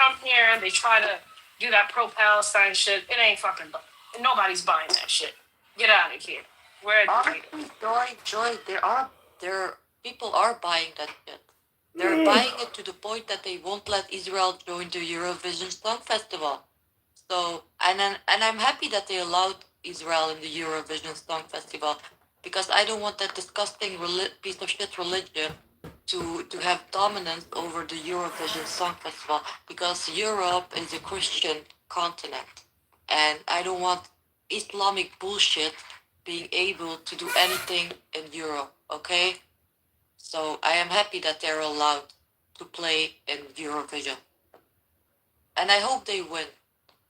come here, they try to do that pro-Palestine shit. It ain't fucking. Nobody's buying that shit. Get out of here. We're Honestly, Joy, there people are buying that shit. They're buying it to the point that they won't let Israel join the Eurovision Song Festival. So, and I'm happy that they allowed Israel in the Eurovision Song Festival, because I don't want that disgusting piece of shit religion to have dominance over the Eurovision Song Festival, because Europe is a Christian continent, and I don't want Islamic bullshit being able to do anything in Europe, okay? So I am happy that they're allowed to play in Eurovision. And I hope they win.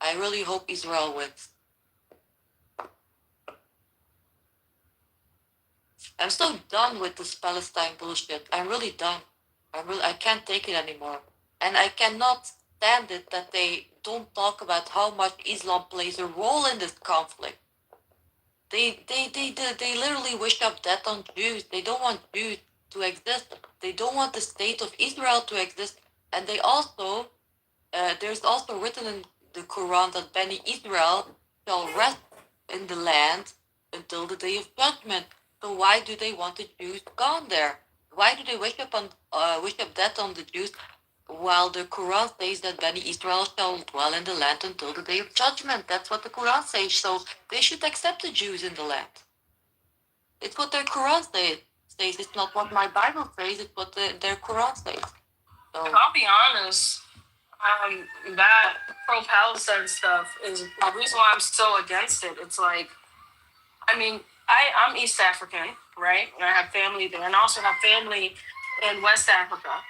I really hope Israel wins. I'm so done with this Palestine bullshit. I'm really done. I can't take it anymore. And I cannot stand it that they don't talk about how much Islam plays a role in this conflict. They literally wish up death on Jews. They don't want Jews to exist. They don't want the state of Israel to exist. And they also, there's also written in the Quran that Bani Israel shall rest in the land until the day of judgment. So why do they want the Jews gone there? Why do they wish up death on the Jews, while the Quran says that Bani Israel shall dwell in the land until the day of judgment? That's what the Quran says. So they should accept the Jews in the land. It's what their Quran says. It's not what my Bible says. It's what their Quran says. So I'll be honest. That pro-Palestine stuff is the reason why I'm so against it. It's like, I mean, I'm East African, right? And I have family there, and I also have family in West Africa.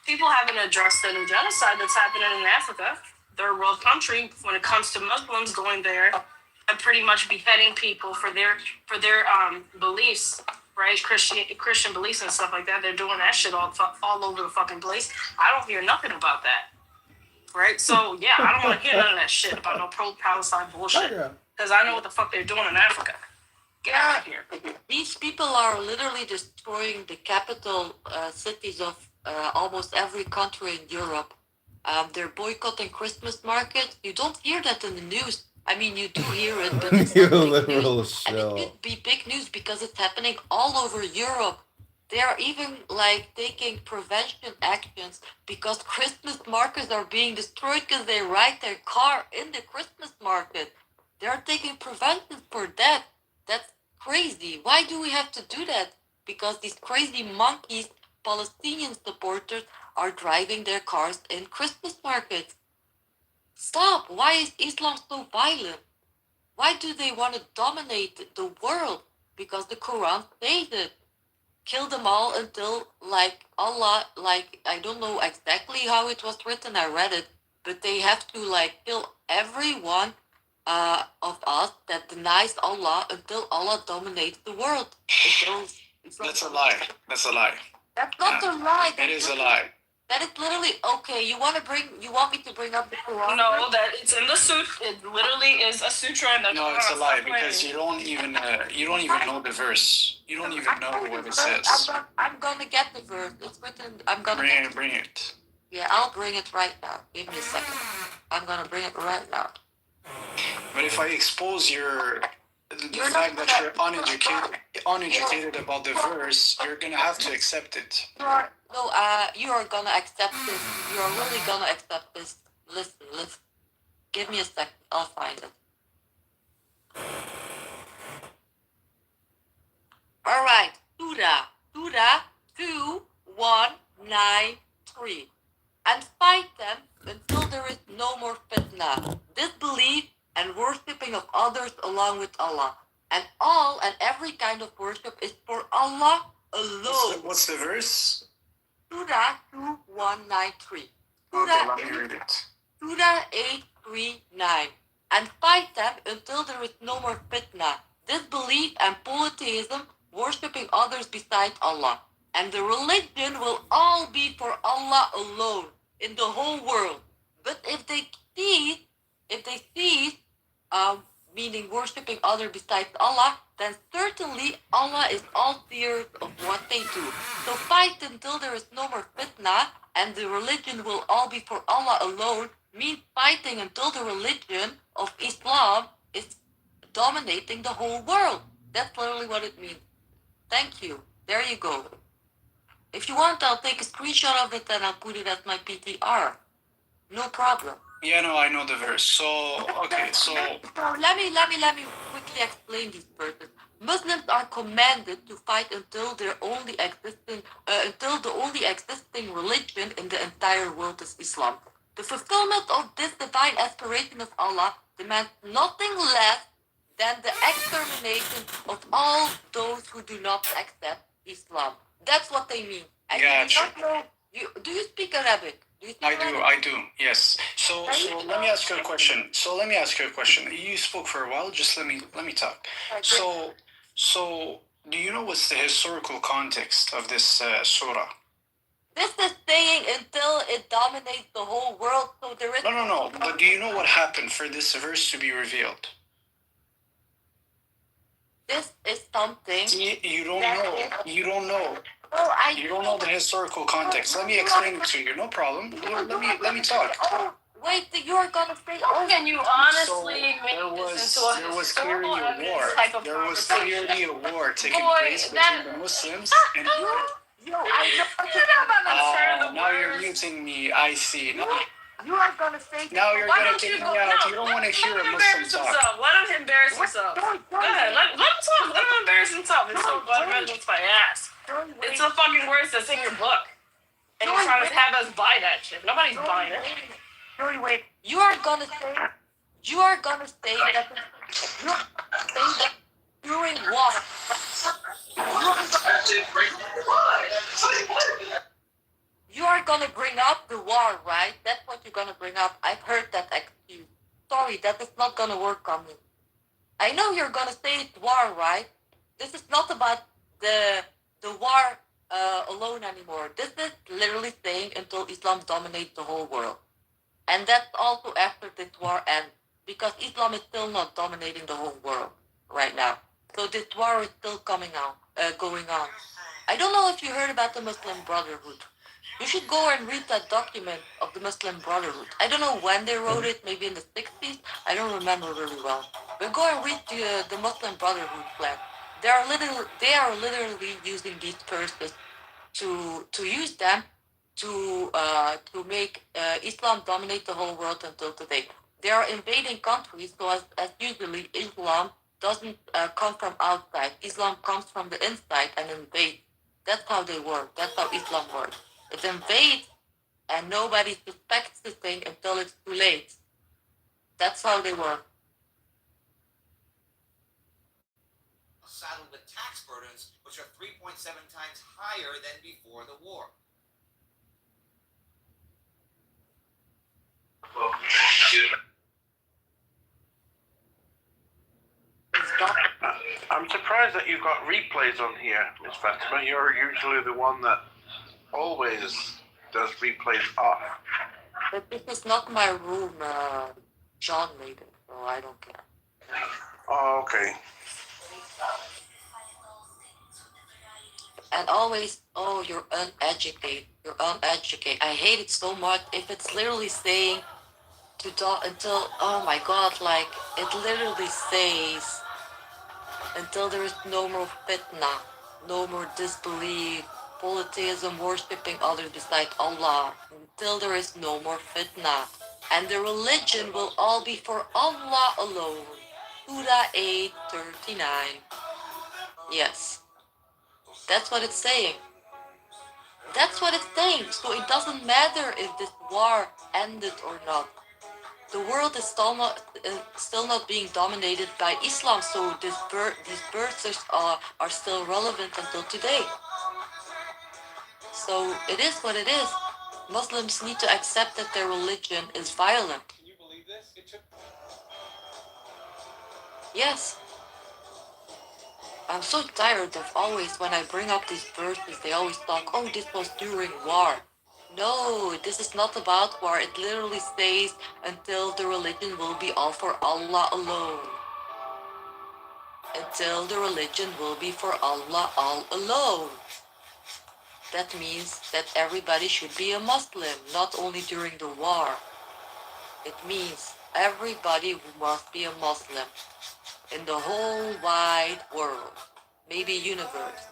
People haven't addressed the genocide that's happening in Africa, third world country, when it comes to Muslims going there and pretty much beheading people for their beliefs, right? Christian beliefs and stuff like that. They're doing that shit all over the fucking place. I don't hear nothing about that, right? So yeah, I don't want to hear none of that shit about no pro-Palestine bullshit, because I know what the fuck they're doing in Africa. Get out of here. These people are literally destroying the capital cities of almost every country in Europe. They're boycotting Christmas markets. You don't hear that in the news. I mean, you do hear it, but it's You're not a big literal news. And it shell. should be big news because it's happening all over Europe. They are even like taking prevention actions because Christmas markets are being destroyed because they ride their car in the Christmas market. They're taking prevention for that. That's crazy. Why do we have to do that? Because these crazy monkeys, Palestinian supporters, are driving their cars in Christmas markets. Stop. Why is Islam so violent? Why do they want to dominate the world? Because the Quran says it. Kill them all until, like, Allah, like, I don't know exactly how it was written, I read it, but they have to, like, kill everyone of us that denies Allah until Allah dominates the world. That's a lie. That's a lie. That's not a lie. It is a lie. That is literally okay. You want me to bring up the Quran? No, that it's in the sutra. It literally is a sutra in the Quran. No, it's a lie because you don't even know the verse. You don't even know what it says. I'm gonna get the verse. It's written. I'm gonna bring it. Yeah, I'll bring it right now. Give me a second. I'm gonna bring it right now. But if I expose the fact that you're uneducated about the verse, you're gonna have to accept it. You are gonna accept this. You are really gonna accept this. Listen. Give me a second. I'll find it. All right, Surah 2193, and fight them until there is no more fitna, disbelief, and worshipping of others along with Allah. And all and every kind of worship is for Allah alone. What's the verse? Surah 2193. Okay, let me read it. Surah 839. And fight them until there is no more fitna, disbelief and polytheism, worshipping others besides Allah. And the religion will all be for Allah alone in the whole world. But if they cease meaning worshipping other besides Allah, then certainly Allah is all seers of what they do. So fight until there is no more fitna and the religion will all be for Allah alone means fighting until the religion of Islam is dominating the whole world. That's literally what it means. Thank you. There you go. If you want, I'll take a screenshot of it and I'll put it as my PTR. No problem. Yeah, no, I know the verse. So okay, so let me quickly explain these verses. Muslims are commanded to fight until the only existing religion in the entire world is Islam. The fulfillment of this divine aspiration of Allah demands nothing less than the extermination of all those who do not accept Islam. That's what they mean. And gotcha. Do you speak Arabic? I do, yes. So let me ask you a question. You spoke for a while, just let me talk. So do you know what's the historical context of this surah? This is saying until it dominates the whole world, so there is No. But do you know what happened for this verse to be revealed? This is something. You don't know. You don't know. You don't know the historical context. Let me explain it to you. No problem. Let me talk. Wait, you're gonna say? Can you honestly there was clearly a war. There was clearly a war taking place between the Muslims and. Now you're muting me. I see. You are gonna say. Now you're gonna take me out. You don't want to hear a Muslim talk. Let him embarrass himself. Go ahead. Let him talk. Let him embarrass himself. It's so fundamental to my ass. It's the fucking words that's in your book. And you're trying to have us buy that shit. Nobody's buying it. You are gonna say that during war. You are gonna bring up the war, right? That's what you're gonna bring up. I've heard that excuse. Sorry, that is not gonna work on me. I know you're gonna say it's war, right? This is not about the war alone anymore. This is literally saying until Islam dominates the whole world. And that's also after this war ends, because Islam is still not dominating the whole world right now. So this war is still going on. I don't know if you heard about the Muslim Brotherhood. You should go and read that document of the Muslim Brotherhood. I don't know when they wrote it, maybe in the 60s. I don't remember really well. But go and read the Muslim Brotherhood plan. They are literally using these verses to use them to make Islam dominate the whole world until today. They are invading countries, so as usually Islam doesn't come from outside. Islam comes from the inside and invades. That's how they work. That's how Islam works. It invades and nobody suspects the thing until it's too late. That's how they work. Saddled with tax burdens which are 3.7 times higher than before the war. I'm surprised that you've got replays on here, Miss Fatima. You're usually the one that always does replays off. But this is not my room. John made it, so I don't care. Oh, okay. And always, oh, you're uneducated. I hate it so much. If it's literally saying until, oh my God, like, it literally says, until there is no more fitna, no more disbelief, polytheism, worshipping others besides Allah, until there is no more fitna. And the religion will all be for Allah alone. Surah 8:39. Yes. That's what it's saying. So it doesn't matter if this war ended or not. The world is still not being dominated by Islam, so these verses are still relevant until today. So it is what it is. Muslims need to accept that their religion is violent. Can you believe this? Yes. I'm so tired of always, when I bring up these verses, they always talk, oh, this was during war. No, this is not about war. It literally says until the religion will be all for Allah alone. until the religion will be for Allah all alone. That means that everybody should be a Muslim, not only during the war. It means everybody must be a Muslim in the whole wide world, maybe universe.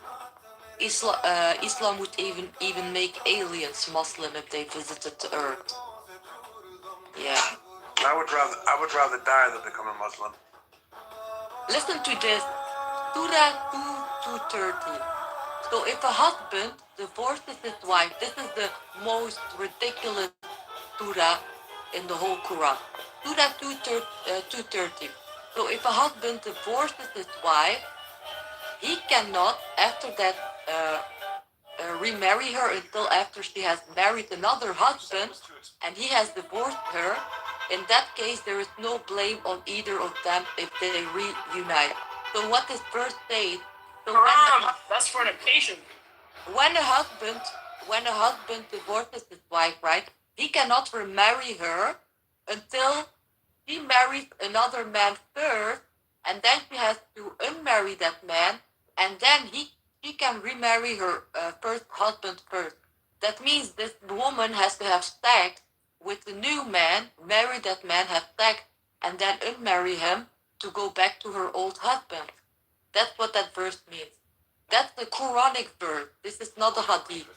Islam would even make aliens Muslim if they visited the earth. Yeah. I would rather die than become a Muslim. Listen to this. Surah 2:30. So if a husband divorces his wife, this is the most ridiculous surah in the whole Quran. Surah 2:30. So if a husband divorces his wife, he cannot, after that, remarry her until after she has married another husband and he has divorced her. In that case, there is no blame on either of them if they reunite. So what this verse says, so That's fornication. when a husband divorces his wife, right, he cannot remarry her until he marries another man first, and then she has to unmarry that man, and then she can remarry her first husband first. That means this woman has to have sex with the new man, marry that man, have sex, and then unmarry him to go back to her old husband. That's what that verse means. That's the Quranic verse. This is not a hadith.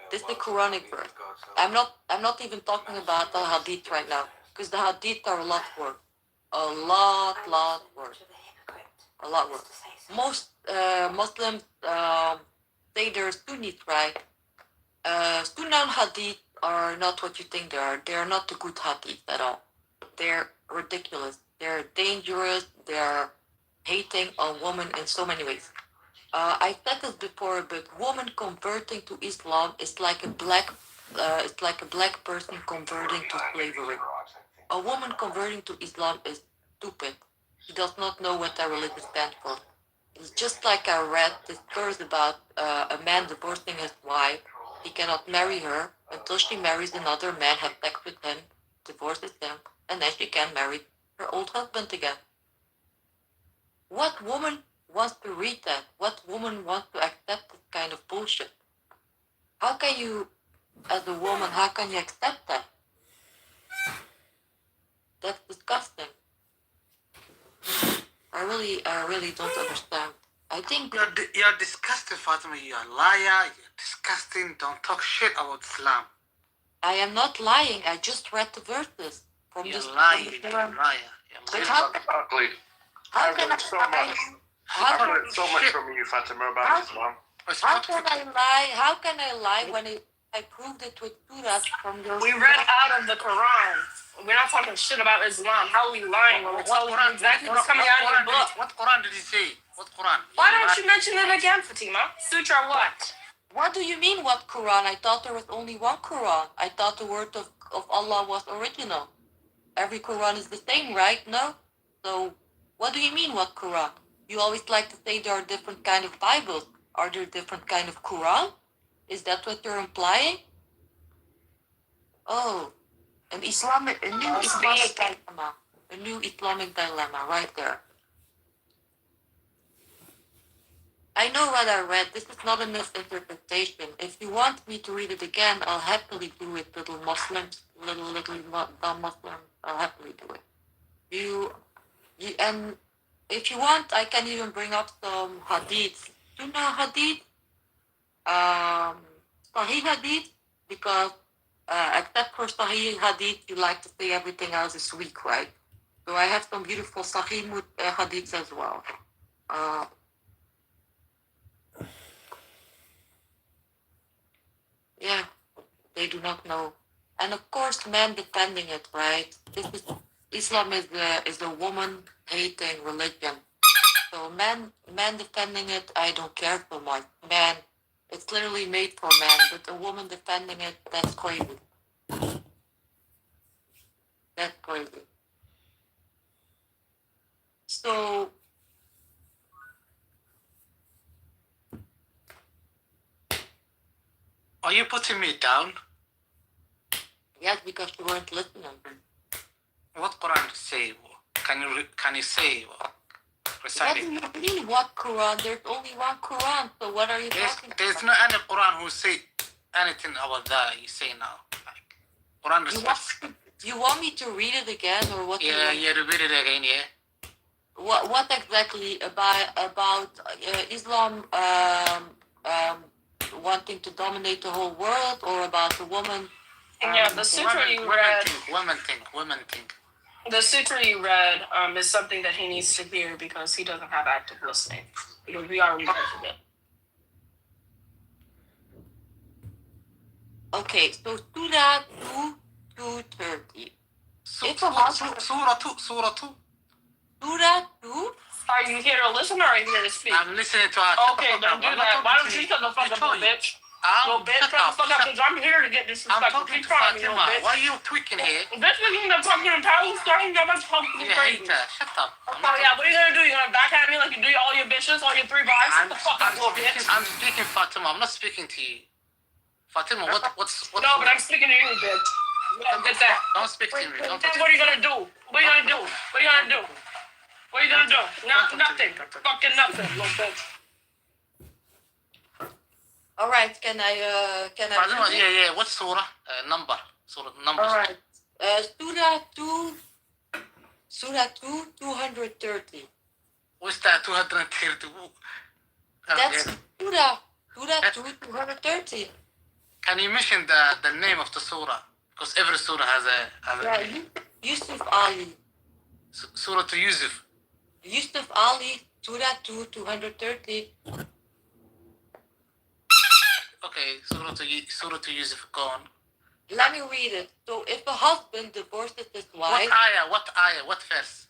This is the Quranic verse. I'm not even talking about the hadith right now, because the hadith are a lot worse. A lot worse. A lot worse. Most Muslims say they're Sunnis, right? Sunnah and hadith are not what you think they are. They are not the good hadith at all. They're ridiculous. They're dangerous. They're hating on women in so many ways. I said this before, but woman converting to Islam is like a black person converting to slavery. A woman converting to Islam is stupid. She does not know what that religion stands for. It's just like I read this verse about a man divorcing his wife. He cannot marry her until she marries another man, has sex with him, divorces him, and then she can marry her old husband again. What woman wants to read that? What woman wants to accept this kind of bullshit? How can you, as a woman, how can you accept that? That's disgusting. I really don't understand. I think you're disgusting, Fatima. You're a liar. You're disgusting. Don't talk shit about Islam. I am not lying. I just read the verses from You're this. lying. You're a liar. But It's how ugly. how I've can heard so much. how I've can heard so much from you, Fatima, about Islam. how can I lie? How can I lie when I proved it with surahs from your? We read out of the Quran. We're not talking shit about Islam. How are we lying when we're telling you exactly what's coming out of your book? What Quran did he say? What Quran? Why don't you mention it again, Fatima? Sutra what? What do you mean, what Quran? I thought there was only one Quran. I thought the word of Allah was original. Every Quran is the same, right? No? So, what do you mean, what Quran? You always like to say there are different kind of Bibles. Are there different kind of Quran? Is that what you're implying? Oh, a new Islamic dilemma. A new Islamic dilemma, right there. I know what I read. This is not a misinterpretation. If you want me to read it again, I'll happily do it, little Muslims, little dumb Muslims. I'll happily do it. You, and if you want, I can even bring up some hadiths. Do you know hadith? Sahih hadith, because except for Sahih hadith, you like to say everything else is weak, right? So I have some beautiful Sahih hadiths as well. Yeah, they do not know. And of course, men defending it, right? Islam is a woman-hating religion. So men defending it, I don't care so much. Man, it's literally made for men, but a woman defending it, that's crazy. That's crazy. So, Are you putting me down? yes, because you weren't listening. What Quran say? Can you say? What do you mean, what Quran? There's only one Quran, so what are you talking There's about? no any Quran who say anything about that you say now. Like, Quran is You want me to read it again, or what? yeah, repeat it again, yeah. What exactly about Islam wanting to dominate the whole world, or about the woman? Yeah, the sutra you read. Women think. The sutra you read is something that he needs to hear because he doesn't have active listening. Because we already mentioned it. Okay, so Surah 2:30. Surah 2. Surah 2. Are you here to listen or are you here to speak? I'm listening to her. Okay, don't do that. Why don't you shut the fuck up, little bitch? Little bitch, shut the fuck up, because I'm here to get disrespectful. I'm talking Keep to trying me, little Fatima. bitch. Why are you tweaking here? This is in the fucking Palestine, you're about to talk to me You crazy. hate her. Shut up. Oh yeah, what are you gonna do? You gonna backhand me like you do all your bitches, all your 3 wives? Shut the fuck up, little bitch. I'm speaking Fatima. I'm not speaking to you. Fatima, what's No, but I'm speaking to you, bitch. Yeah, get that. Don't speak to me. Don't touch What are you gonna do? What are you gonna do? What are you gonna do? What are you gonna do? Nothing. Fucking nothing, little bitch. All right, can I? Fatima, yeah. What surah? Number. Surah number. All right. Surah 2:230. What's that? 230. That's Surah 2:230. Can you mention the name of the surah? Because every surah has a name. Yusuf Ali. Surah to Yusuf. Yusuf Ali, Surah 2:230. Okay, Surah to Yusuf. Go on. Let me read it. So if a husband divorces his wife, What ayah? What verse?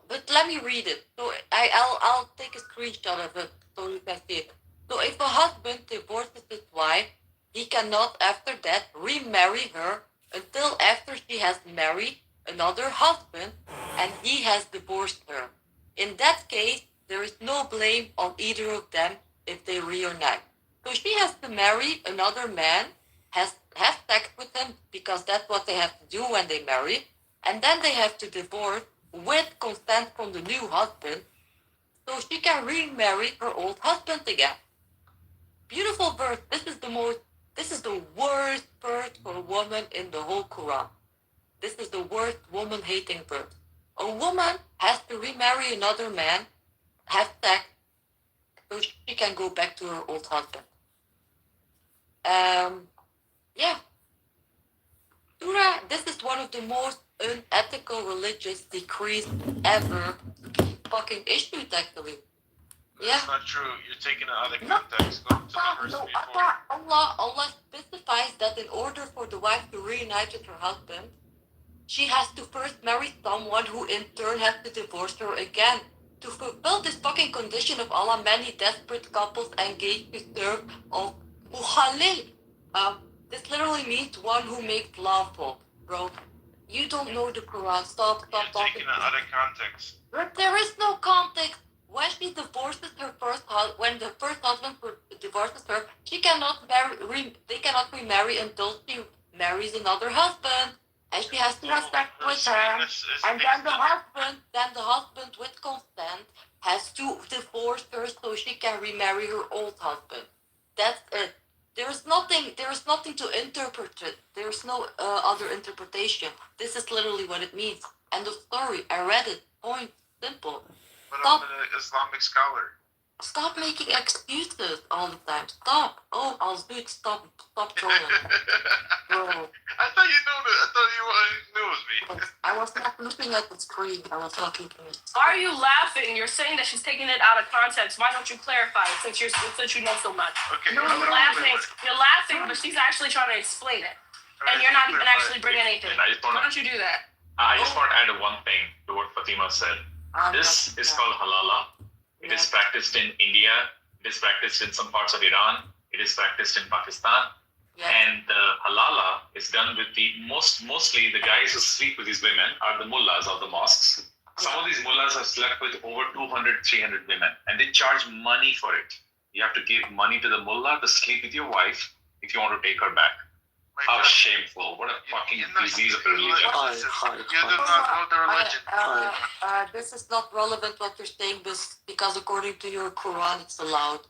but let me read it. So I'll take a screenshot of it so you can see it. So if a husband divorces his wife, he cannot after that remarry her until after she has married another husband and he has divorced her. In that case, there is no blame on either of them if they reunite. So she has to marry another man, have sex with him because that's what they have to do when they marry, and then they have to divorce with consent from the new husband so she can remarry her old husband again. Beautiful verse. This is the worst verse for a woman in the whole Quran. This is the worst woman-hating verse. A woman has to remarry another man, have sex, so she can go back to her old husband. Yeah. Surah, this is one of the most unethical religious decrees ever fucking issued, actually. That's not true. You're taking it out of context. Go to the verse before. Allah specifies that in order for the wife to reunite with her husband, she has to first marry someone who in turn has to divorce her again. To fulfill this fucking condition of Allah, many desperate couples engage to serve of Muhalil. This literally means one who makes lawful. Bro, you don't know the Quran. Stop You're talking. taking it out of context. But there is no context. When she divorces her when the first husband divorces her, she cannot they cannot remarry until she marries another husband, and she has to have sex with her. And then the husband with consent has to divorce her so she can remarry her old husband. That's it. There is nothing to interpret it. There's no other interpretation. This is literally what it means. End of story. I read it. Point. Simple. But Stop. I'm an Islamic scholar. Stop making excuses all the time. Stop. Oh, I'll do it. Stop trolling. Bro, I thought you knew that. I thought you knew it was me. I was not looking at the screen. I was talking to you. Why are you laughing? You're saying that she's taking it out of context. Why don't you clarify it since you know so much? Okay. You're laughing. You're laughing, but she's actually trying to explain it, and you're not even actually bringing anything. And I just Why want don't you do that? to add one thing to what Fatima said. This is called halala. It is practiced in India. It is practiced in some parts of Iran. It is practiced in Pakistan. Yeah. And the halala is done with mostly the guys who sleep with these women are the mullahs of the mosques. Some of these mullahs have slept with over 200, 300 women, and they charge money for it. You have to give money to the mullah to sleep with your wife if you want to take her back. How shameful. What a fucking disease of a religion. You do not know the religion. This is not relevant what you're saying, because according to your Quran, it's allowed.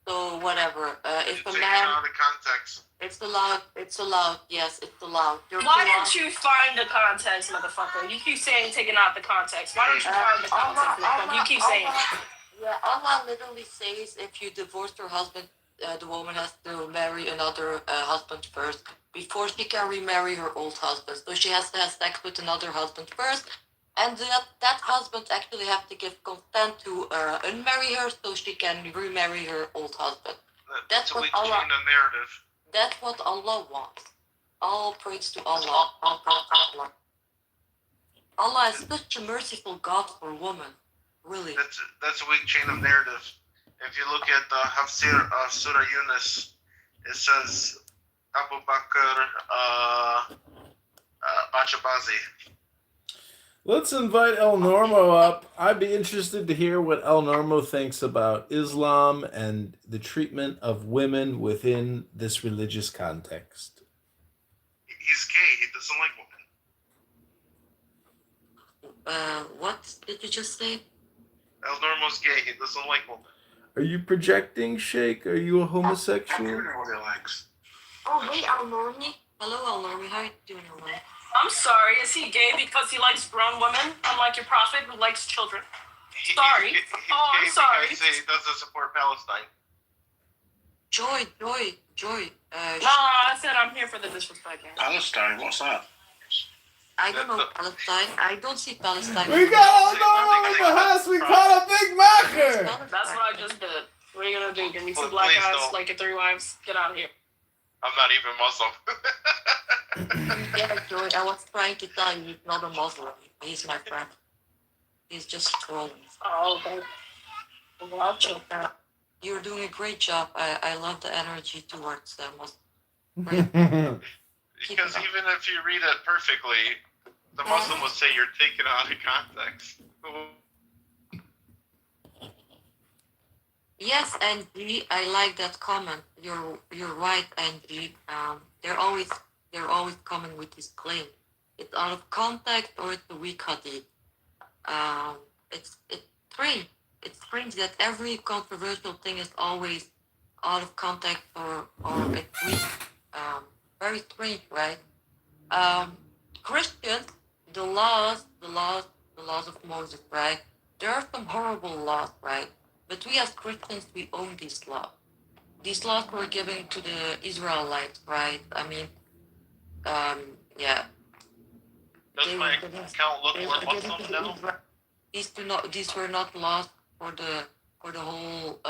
So whatever. If a Take it man, out of context. it's allowed. It's allowed. Yes, it's allowed. Your Why Quran- didn't you find the context, motherfucker? You keep saying taking out the context. Why don't you find the context, motherfucker? You keep saying Yeah, Allah literally says if you divorce your husband, the woman has to marry another husband first before she can remarry her old husband. So she has to have sex with another husband first, and that husband actually have to give consent to unmarry her so she can remarry her old husband. That's So what we Allah. change the narrative. That's what Allah wants. All praise to Allah. All praise to Allah. Allah is such a merciful God for women. Really. That's a weak chain of narrative. If you look at the Hafsir of Surah Yunus, it says Abu Bakr Bachabazi. Let's invite El Normo up. I'd be interested to hear what El Normo thinks about Islam and the treatment of women within this religious context. He's gay. He doesn't like women. What did you just say? El Normo's gay. He doesn't like women. Are you projecting, Sheikh? Are you a homosexual? know what he likes. Oh, hey, Al-Normi. Hello, Al-Normi. How are you doing, Al-Normi? I'm sorry, is he gay because he likes grown women, unlike your prophet who likes children? Sorry. He's Oh, I'm gay sorry. because he doesn't support Palestine. Joy. No, I said I'm here for the disrespect. Man. Palestine? What's that? I don't know Palestine. I don't see Palestine. We got El Normo in the house. We caught a big macher. That's what I just did. What are you gonna do? Give me two Please black guys don't. like your three wives? Get out of here. I'm not even Muslim. Yeah, Joy, I was trying to tell you he's not a Muslim. He's my friend. He's just trolling. Oh, okay. Well, I'll chill out. You're doing a great job. I love the energy towards Muslims. Because even if you read it perfectly, the Muslim will say you're taken out of context. Yes, Angie, I like that comment. You're right, Angie. They're always coming with this claim. It's out of context or it's a weak hadith. It's strange. It's strange that every controversial thing is always out of context or it's weak. Very strange, right? Christians, the laws of Moses, right? There are some horrible laws, right? But we as Christians, we own these laws. These laws were given to the Israelites, right? I mean, yeah. Does my account look more Muslim now? These were not laws for the whole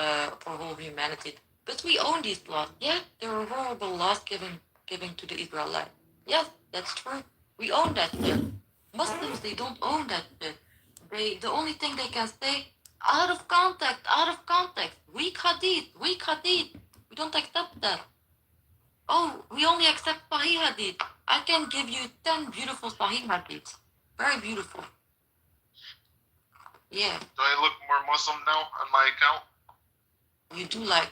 humanity. But we own these laws. Yeah, there were horrible laws given to the Israelites. Yes, that's true. We own that shit. Muslims, they don't own that shit. The only thing they can say, out of context, weak hadith. We don't accept that. Oh, we only accept Sahih hadith. I can give you 10 beautiful Sahih hadiths. Very beautiful. Yeah. Do I look more Muslim now on my account? You do look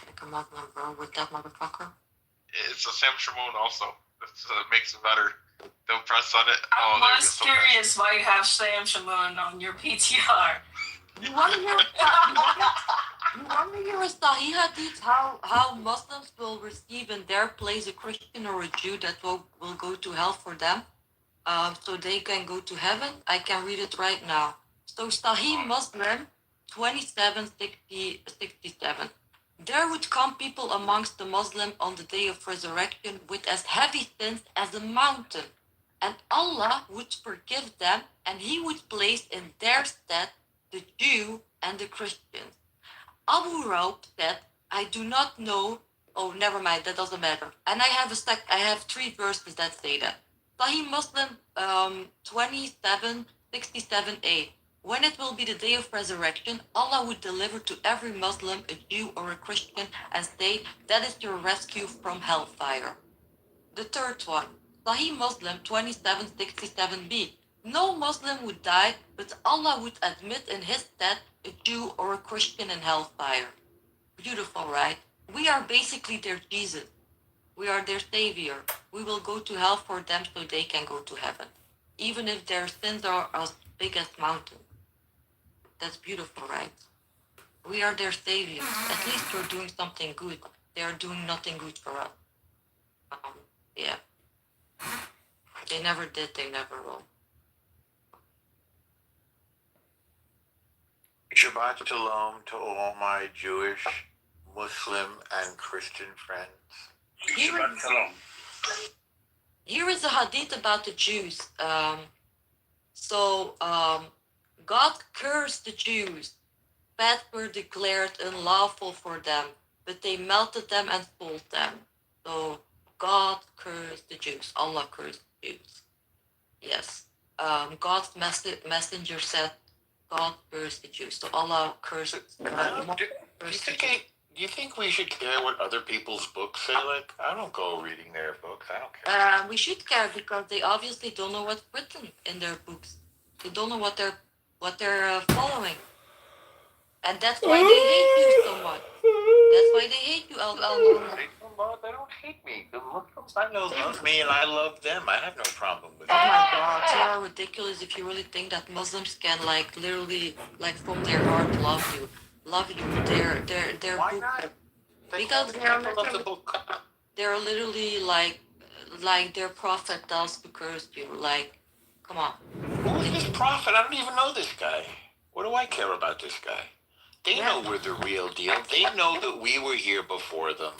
like a Muslim, bro, with that motherfucker. It's a Sam Shamoon also. It makes it better. Don't press on it. I'm there less curious why you have Sam Shamoon on your PTR. You want to hear a Sahih hadith how Muslims will receive in their place a Christian or a Jew that will go to hell for them, so they can go to heaven? I can read it right now. So Sahih Muslim 2767. There would come people amongst the Muslims on the day of resurrection with as heavy sins as a mountain, and Allah would forgive them, and He would place in their stead the Jew and the Christians. Abu Raub said, I do not know. Oh, never mind, that doesn't matter. And I have 3 verses that say that. Sahih Muslim 2767a. When it will be the day of resurrection, Allah would deliver to every Muslim, a Jew or a Christian, and say, that is your rescue from hellfire. The third one, Sahih Muslim 2767b. No Muslim would die, but Allah would admit in his stead a Jew or a Christian in hellfire. Beautiful, right? We are basically their Jesus. We are their savior. We will go to hell for them so they can go to heaven, even if their sins are as big as mountains. That's beautiful, right? We are their saviors. At least we're doing something good. They are doing nothing good for us. Yeah. They never did, they never will. Shabbat Shalom to all my Jewish, Muslim, and Christian friends. Shabbat Shalom. Here is a hadith about the Jews. God cursed the Jews. Fasts were declared unlawful for them, but they melted them and sold them. So God cursed the Jews. Allah cursed the Jews. Yes. God's messenger said, God cursed the Jews. So Allah cursed. Do you think we should care what other people's books say? Like, I don't go reading their books. I don't care. We should care because they obviously don't know what's written in their books. They don't know what they're following, and that's why they hate you so much. That's why they hate you, Al. They don't hate me. The Muslims I know love me, and I love them. I have no problem with Oh it. my God, you are ridiculous if you really think that Muslims can literally from their heart love you. Their Why book, not? because Love the book. they're literally like their prophet tells to curse you. Like, come on. Who is this prophet? I don't even know this guy. What do I care about this guy? They know we're the real deal. They know that we were here before them.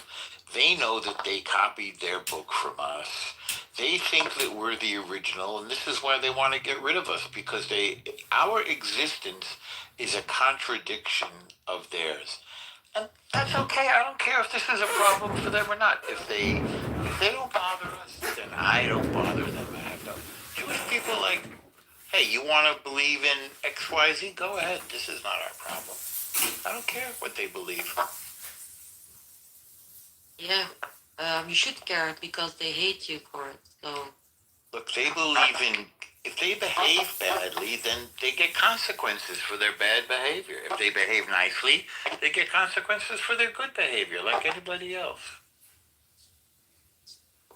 They know that they copied their book from us. They think that we're the original, and this is why they want to get rid of us, because our existence is a contradiction of theirs. And that's okay. I don't care if this is a problem for them or not. If they don't bother us, then I don't bother them. I have no Jewish people like, hey, you want to believe in XYZ? Go ahead. This is not our problem. I don't care what they believe. Yeah, you should care because they hate you for it. So look, they believe in. If they behave badly, then they get consequences for their bad behavior. If they behave nicely, they get consequences for their good behavior, like anybody else.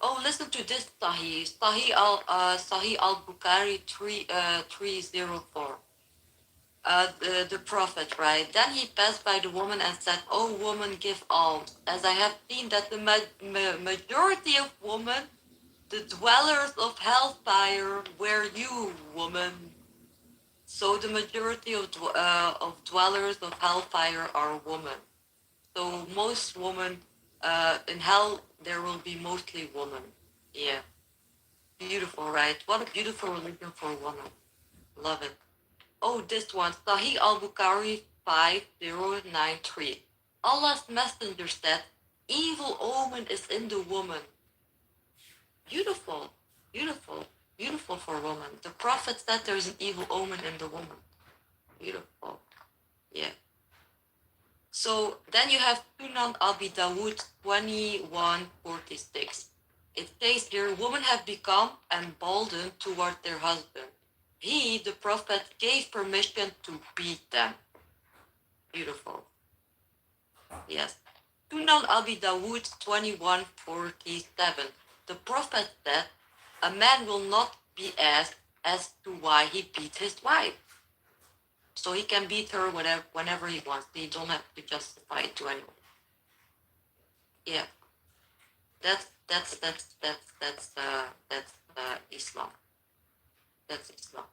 Oh, listen to this, Sahih al-Bukhari 304. The prophet, right? Then he passed by the woman and said, "Oh, woman, give alms, as I have seen that the majority of women, the dwellers of hellfire, were you, woman." So the majority of dwellers of hellfire are women. So most women in hell, there will be mostly women. Yeah. Beautiful, right? What a beautiful religion for a woman. Love it. Oh, this one. Sahih al-Bukhari 5093. Allah's messenger said, evil omen is in the woman. Beautiful. Beautiful. Beautiful for a woman. The prophet said there is an evil omen in the woman. Beautiful. Yeah. So then you have Sunan Abi Dawud 2146. It says here, women have become emboldened toward their husband. He, the prophet, gave permission to beat them. Beautiful. Yes. Sunan Abi Dawud 2147. The prophet said, a man will not be asked as to why he beat his wife. So he can beat her whenever he wants. He don't have to justify it to anyone. Yeah. That's Islam. That's Islam.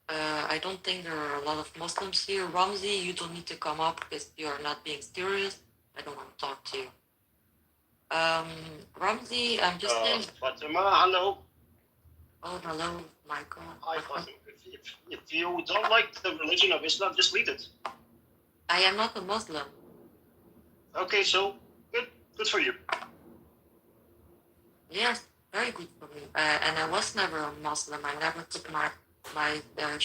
I don't think there are a lot of Muslims here. Ramzi, you don't need to come up because you are not being serious. I don't want to talk to you. Ramzi, I'm just saying. Fatima, hello. Oh, hello, Michael. Hi, Fatima. If you don't like the religion of Islam, just leave it. I am not a Muslim. Okay, so good for you. Yes, very good for me. And I was never a Muslim. I never took my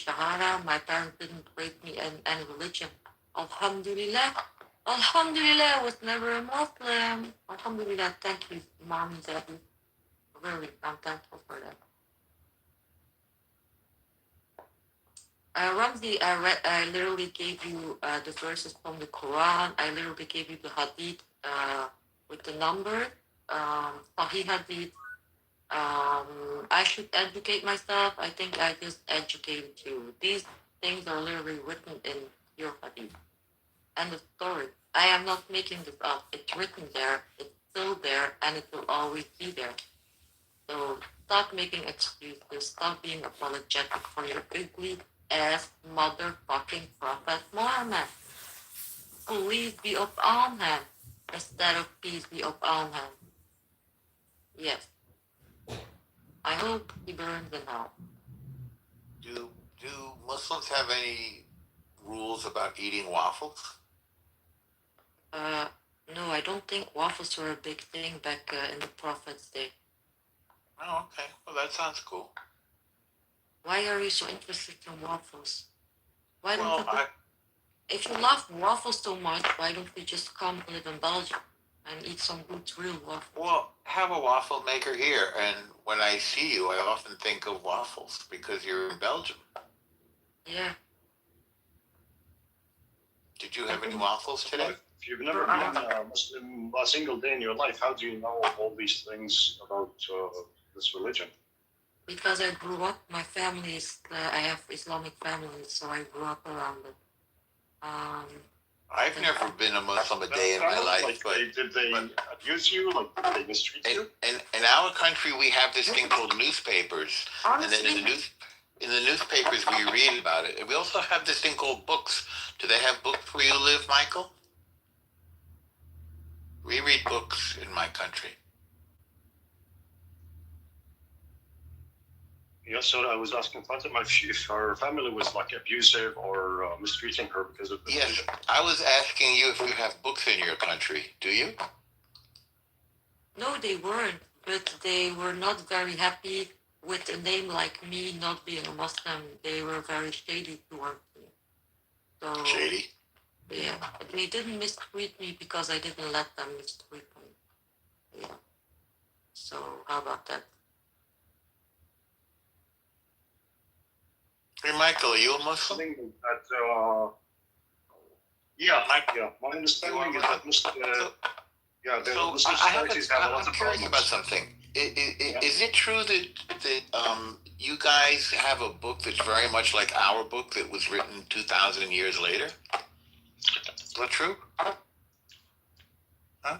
Shahada. My parents didn't raise me in any religion. Alhamdulillah. Alhamdulillah, I was never a Muslim. Alhamdulillah, thank you, Mom and Daddy. Really, I'm thankful for that. Ramzi, I literally gave you the verses from the Quran. I literally gave you the Hadith with the number. Sahih Hadith. I should educate myself. I think I just educated you. These things are literally written in your Hadith. And the story. I am not making this up. It's written there. It's still there, and it will always be there. So stop making excuses. Stop being apologetic for your ugly ass motherfucking Prophet Muhammad. Please be upon him instead of peace be upon him. Yes. I hope he burns in hell. Do Muslims have any rules about eating waffles? No, I don't think waffles were a big thing back in the Prophet's day. Oh, okay. Well, that sounds cool. Why are you so interested in waffles? Why don't Well, you? If you love waffles so much, why don't you just come live in Belgium and eat some good real waffles? well, have a waffle maker here, and when I see you, I often think of waffles because you're in Belgium. Yeah. Did you have any waffles today? If you've never been a Muslim a single day in your life, how do you know all these things about this religion? Because I grew up, my family is, I have Islamic family, so I grew up around it. I've never been a Muslim a day in my life, like, but did they abuse you? Like, did they mistreat you? in our country we have this thing called newspapers, and then in the newspapers we read about it. And we also have this thing called books. Do they have books where you live, Michael? We read books in my country. Yes, so I was asking Fatima if her family was like abusive or mistreating her because of this. Yes, I was asking you if you have books in your country. Do you? No, they weren't, but they were not very happy with a name like me not being a Muslim. They were very shady towards me. So, Shady? yeah, they didn't mistreat me because I didn't let them mistreat me. Yeah. So, how about that? Hey, Michael, are you a Muslim? I think that, yeah, my understanding is that Muslim societies have a lot I'm of curious problems. about something. Is it true that you guys have a book that's very much like our book that was written 2,000 years later? Is that true? Huh?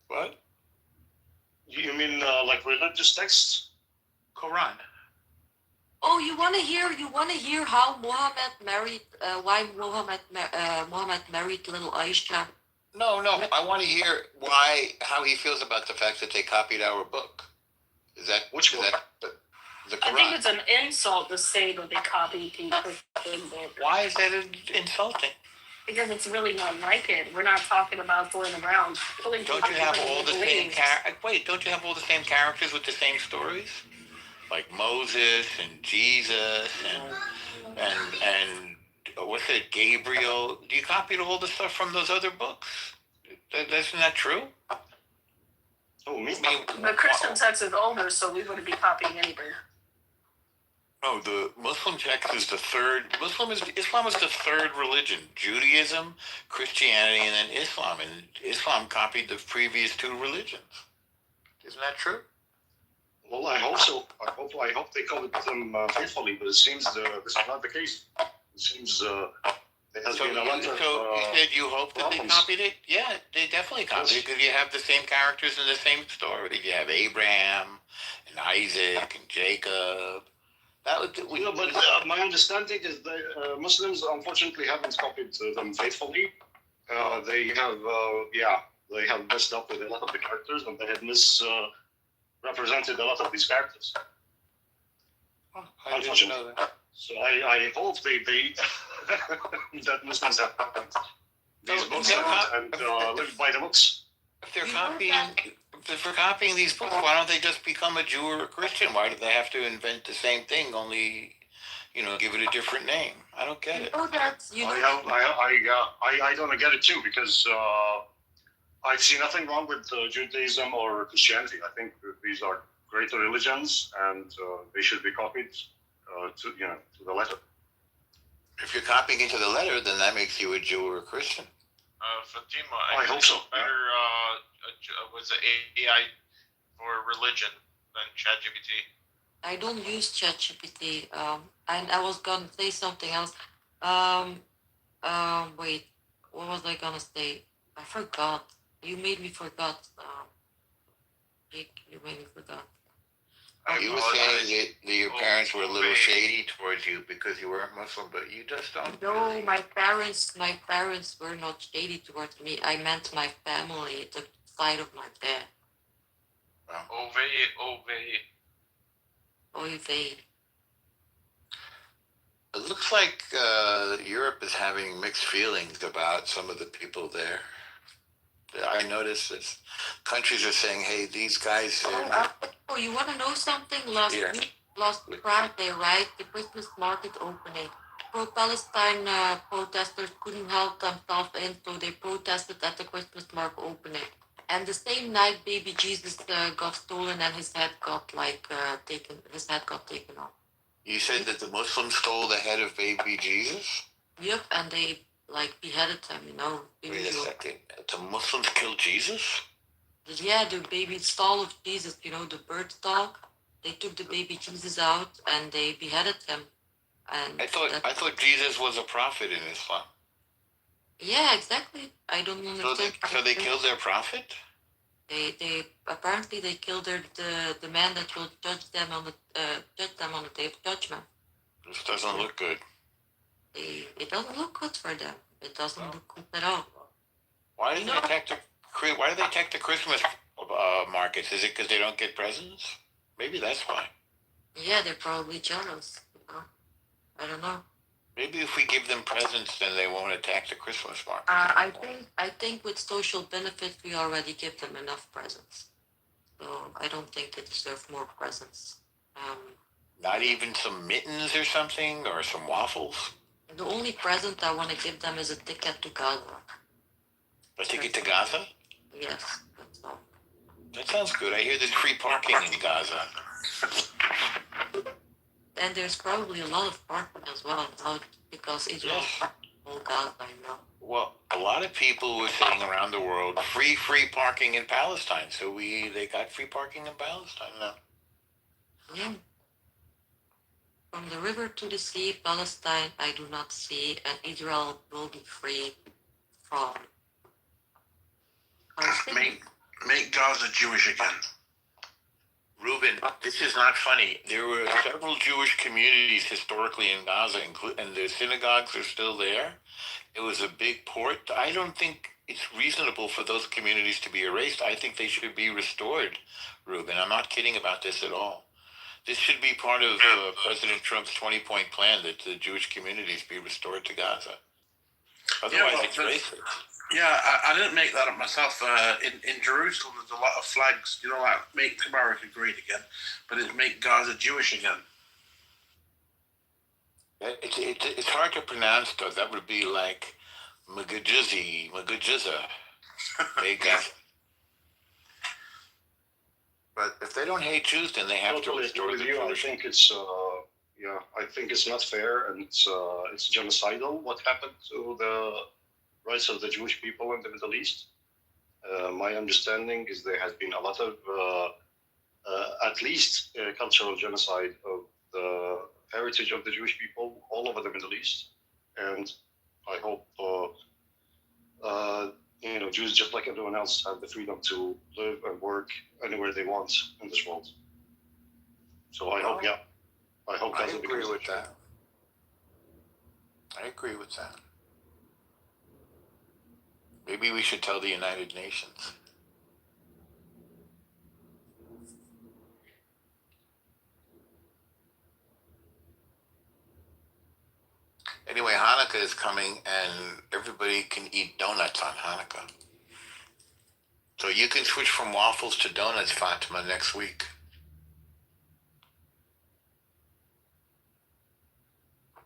What? You mean like religious texts? Quran. Oh, you want to hear how Muhammad married? Why Muhammad married little Aisha? No, I want to hear how he feels about the fact that they copied our book. Is that Which book? The Quran? I think it's an insult to say that they copied the Christian book. Why is that insulting? Because it's really not like it. We're not talking about going around killing people. Don't you have all the same Don't you have all the same characters with the same stories? Like Moses and Jesus and what's it, Gabriel? Do you copy all the stuff from those other books? Isn't that true? Oh, me? The Christian text is older, so we wouldn't be copying anything. No, the Muslim text is the third. Islam is the third religion. Judaism, Christianity, and then Islam. And Islam copied the previous two religions. Isn't that true? Well, I hope so. I hope they copied them faithfully, but it seems this is not the case. It seems there has been a lot of So you said you hope that problems. they copied it? Yeah, they definitely copied it because you have the same characters in the same story. You have Abraham and Isaac and Jacob. But my understanding is that Muslims unfortunately haven't copied them faithfully. They have messed up with a lot of the characters, and they have misrepresented a lot of these characters. I didn't know that. So I hope they that Muslims have copied these books and lived by the books. If they're copying these books, why don't they just become a Jew or a Christian? Why do they have to invent the same thing, only, give it a different name? I don't get it. I don't get it too, because I see nothing wrong with Judaism or Christianity. I think these are great religions, and they should be copied to the letter. If you're copying it to the letter, then that makes you a Jew or a Christian. Fatima, I hope so. Better was it AI for religion than ChatGPT? I don't use ChatGPT. And I was gonna say something else. Um, wait, what was I gonna say? I forgot. You made me forgot. You made me forgot. You were saying that your parents were a little shady towards you because you weren't Muslim, but you just don't. No, really- my parents were not shady towards me. I meant my family, the side of my dad. Ove. Oy vey. It looks like Europe is having mixed feelings about some of the people there. I noticed that countries are saying, "Hey, these guys." Oh, you want to know something? Last Friday, right? The Christmas market opening. Pro-Palestine protesters couldn't help themselves in, so they protested at the Christmas market opening. And the same night, baby Jesus got stolen and his head got taken. His head got taken off. You said that the Muslims stole the head of baby Jesus? Yep, and they beheaded him. Wait a second. The Muslims killed Jesus? Yeah, the baby stall of Jesus. The bird stall. They took the baby Jesus out and they beheaded him. And I thought Jesus was a prophet in Islam. Yeah, exactly. I don't understand. So they killed their prophet? They apparently they killed the man that will judge them on the day of judgment. This doesn't look good. It doesn't look good for them. It doesn't look good at all. Why do they attack the Christmas markets? Is it because they don't get presents? Maybe that's why. Yeah, they're probably jealous. I don't know. Maybe if we give them presents, then they won't attack the Christmas market. I think with social benefits, we already give them enough presents. So I don't think they deserve more presents. Not even some mittens or something, or some waffles? The only present I want to give them is a ticket to Gaza. A ticket to Gaza? Yes, that's all. That sounds good. I hear there's free parking in Gaza. And there's probably a lot of parking as well now because Israel whole Gaza, Well, a lot of people were saying around the world, free parking in Palestine. So they got free parking in Palestine now. Yeah. From the river to the sea, Palestine, I do not see, and Israel will be free from. Make Gaza Jewish again. Reuben, this is not funny. There were several Jewish communities historically in Gaza, and the synagogues are still there. It was a big port. I don't think it's reasonable for those communities to be erased. I think they should be restored, Reuben. I'm not kidding about this at all. This should be part of President Trump's 20-point plan that the Jewish communities be restored to Gaza. Otherwise, it's racist. Yeah, I didn't make that up myself. In Jerusalem, there's a lot of flags, like make America great again, but it's make Gaza Jewish again. It's hard to pronounce, though. That would be like Magajiza. But if they don't hate Jews, then they have to restore the Jewish. I think it's not fair, and it's genocidal what happened to the rights of the Jewish people in the Middle East. My understanding is there has been a lot of, at least, cultural genocide of the heritage of the Jewish people all over the Middle East, and I hope Jews, just like everyone else, have the freedom to live and work anywhere they want in this world. So I hope I agree with that. I agree with that. Maybe we should tell the United Nations. Anyway, Hanukkah is coming, and everybody can eat donuts on Hanukkah. So you can switch from waffles to donuts, Fatima, next week.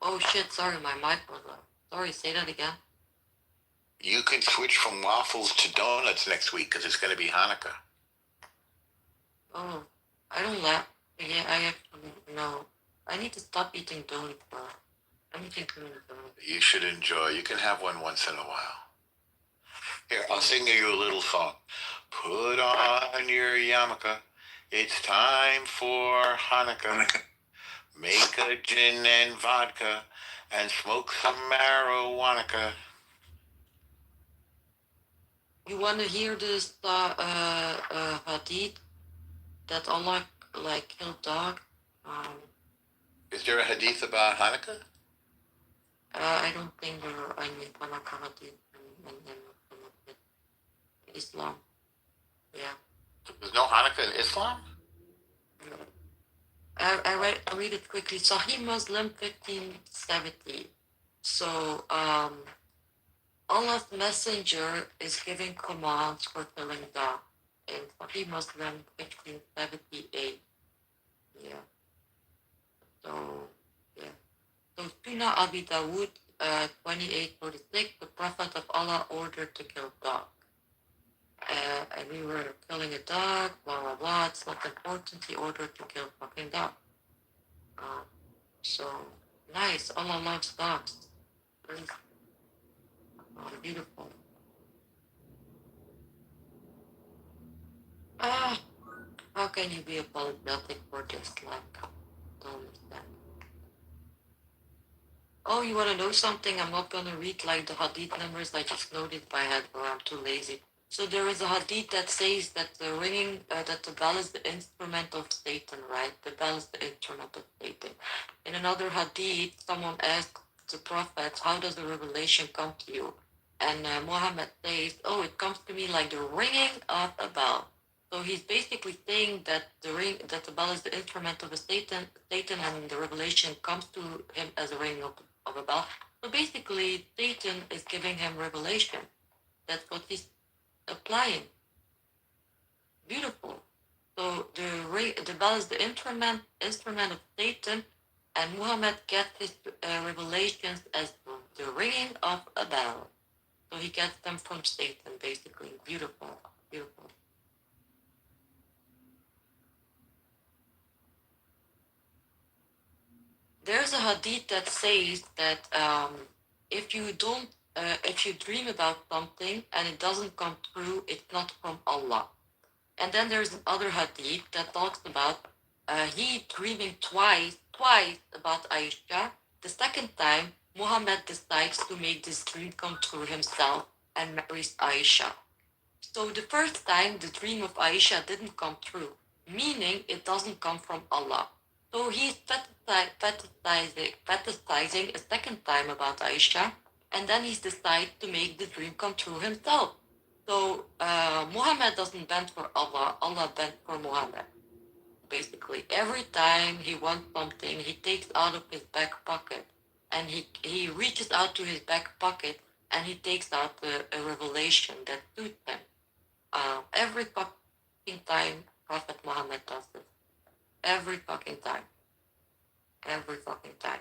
Oh shit, sorry, my mic was up. Sorry, say that again. You can switch from waffles to donuts next week because it's going to be Hanukkah. Oh, I don't laugh. Yeah, I actually, no. I need to stop eating donuts, bro. I'm eating donuts. You should enjoy. You can have one once in a while. Here, I'll sing you a little song. Put on your yarmulke. It's time for Hanukkah. Make a gin and vodka and smoke some marijuana. You want to hear this hadith that Allah like killed dog? Is there a hadith about Hanukkah? I don't think there are any Hanukkah hadith in Islam. Yeah. There's no Hanukkah in Islam? I read it quickly. Sahih Muslim 1570. So Allah's messenger is giving commands for killing dog in Sahih Muslim 1578. Yeah. So yeah. So Sunnah Abi Dawood 2846, the Prophet of Allah ordered to kill dog. And we were killing a dog, blah blah blah. It's not important. He ordered to kill fucking dog. So nice. Allah loves dogs. Beautiful. How can you be apologetic for this? Like, don't understand. Oh, you want to know something? I'm not going to read like the hadith numbers. I just know it by head, or I'm too lazy. So there is a hadith that says that the ringing, that the bell is the instrument of Satan, right? The bell is the instrument of Satan. In another hadith, someone asked the Prophet, how does the revelation come to you? And Muhammad says, oh, it comes to me like the ringing of a bell. So he's basically saying that the bell is the instrument of Satan, and the revelation comes to him as a ringing of a bell. So basically, Satan is giving him revelation. That's what he's applying. Beautiful. So the bell is the instrument of Satan, and Muhammad gets his revelations as the ringing of a bell. So he gets them from Satan, basically. Beautiful, beautiful. There's a hadith that says that if you dream about something and it doesn't come true, it's not from Allah. And then there's another hadith that talks about he dreaming twice about Aisha. The second time, Muhammad decides to make this dream come true himself and marries Aisha. So the first time, the dream of Aisha didn't come true, meaning it doesn't come from Allah. So he's fantasizing a second time about Aisha, and then he decides to make the dream come true himself. So Muhammad doesn't bend for Allah, Allah bent for Muhammad. Basically, every time he wants something, he takes out of his back pocket, and he reaches out to his back pocket, and he takes out a revelation that suits him. Every fucking time Prophet Muhammad does this. Every fucking time. Every fucking time.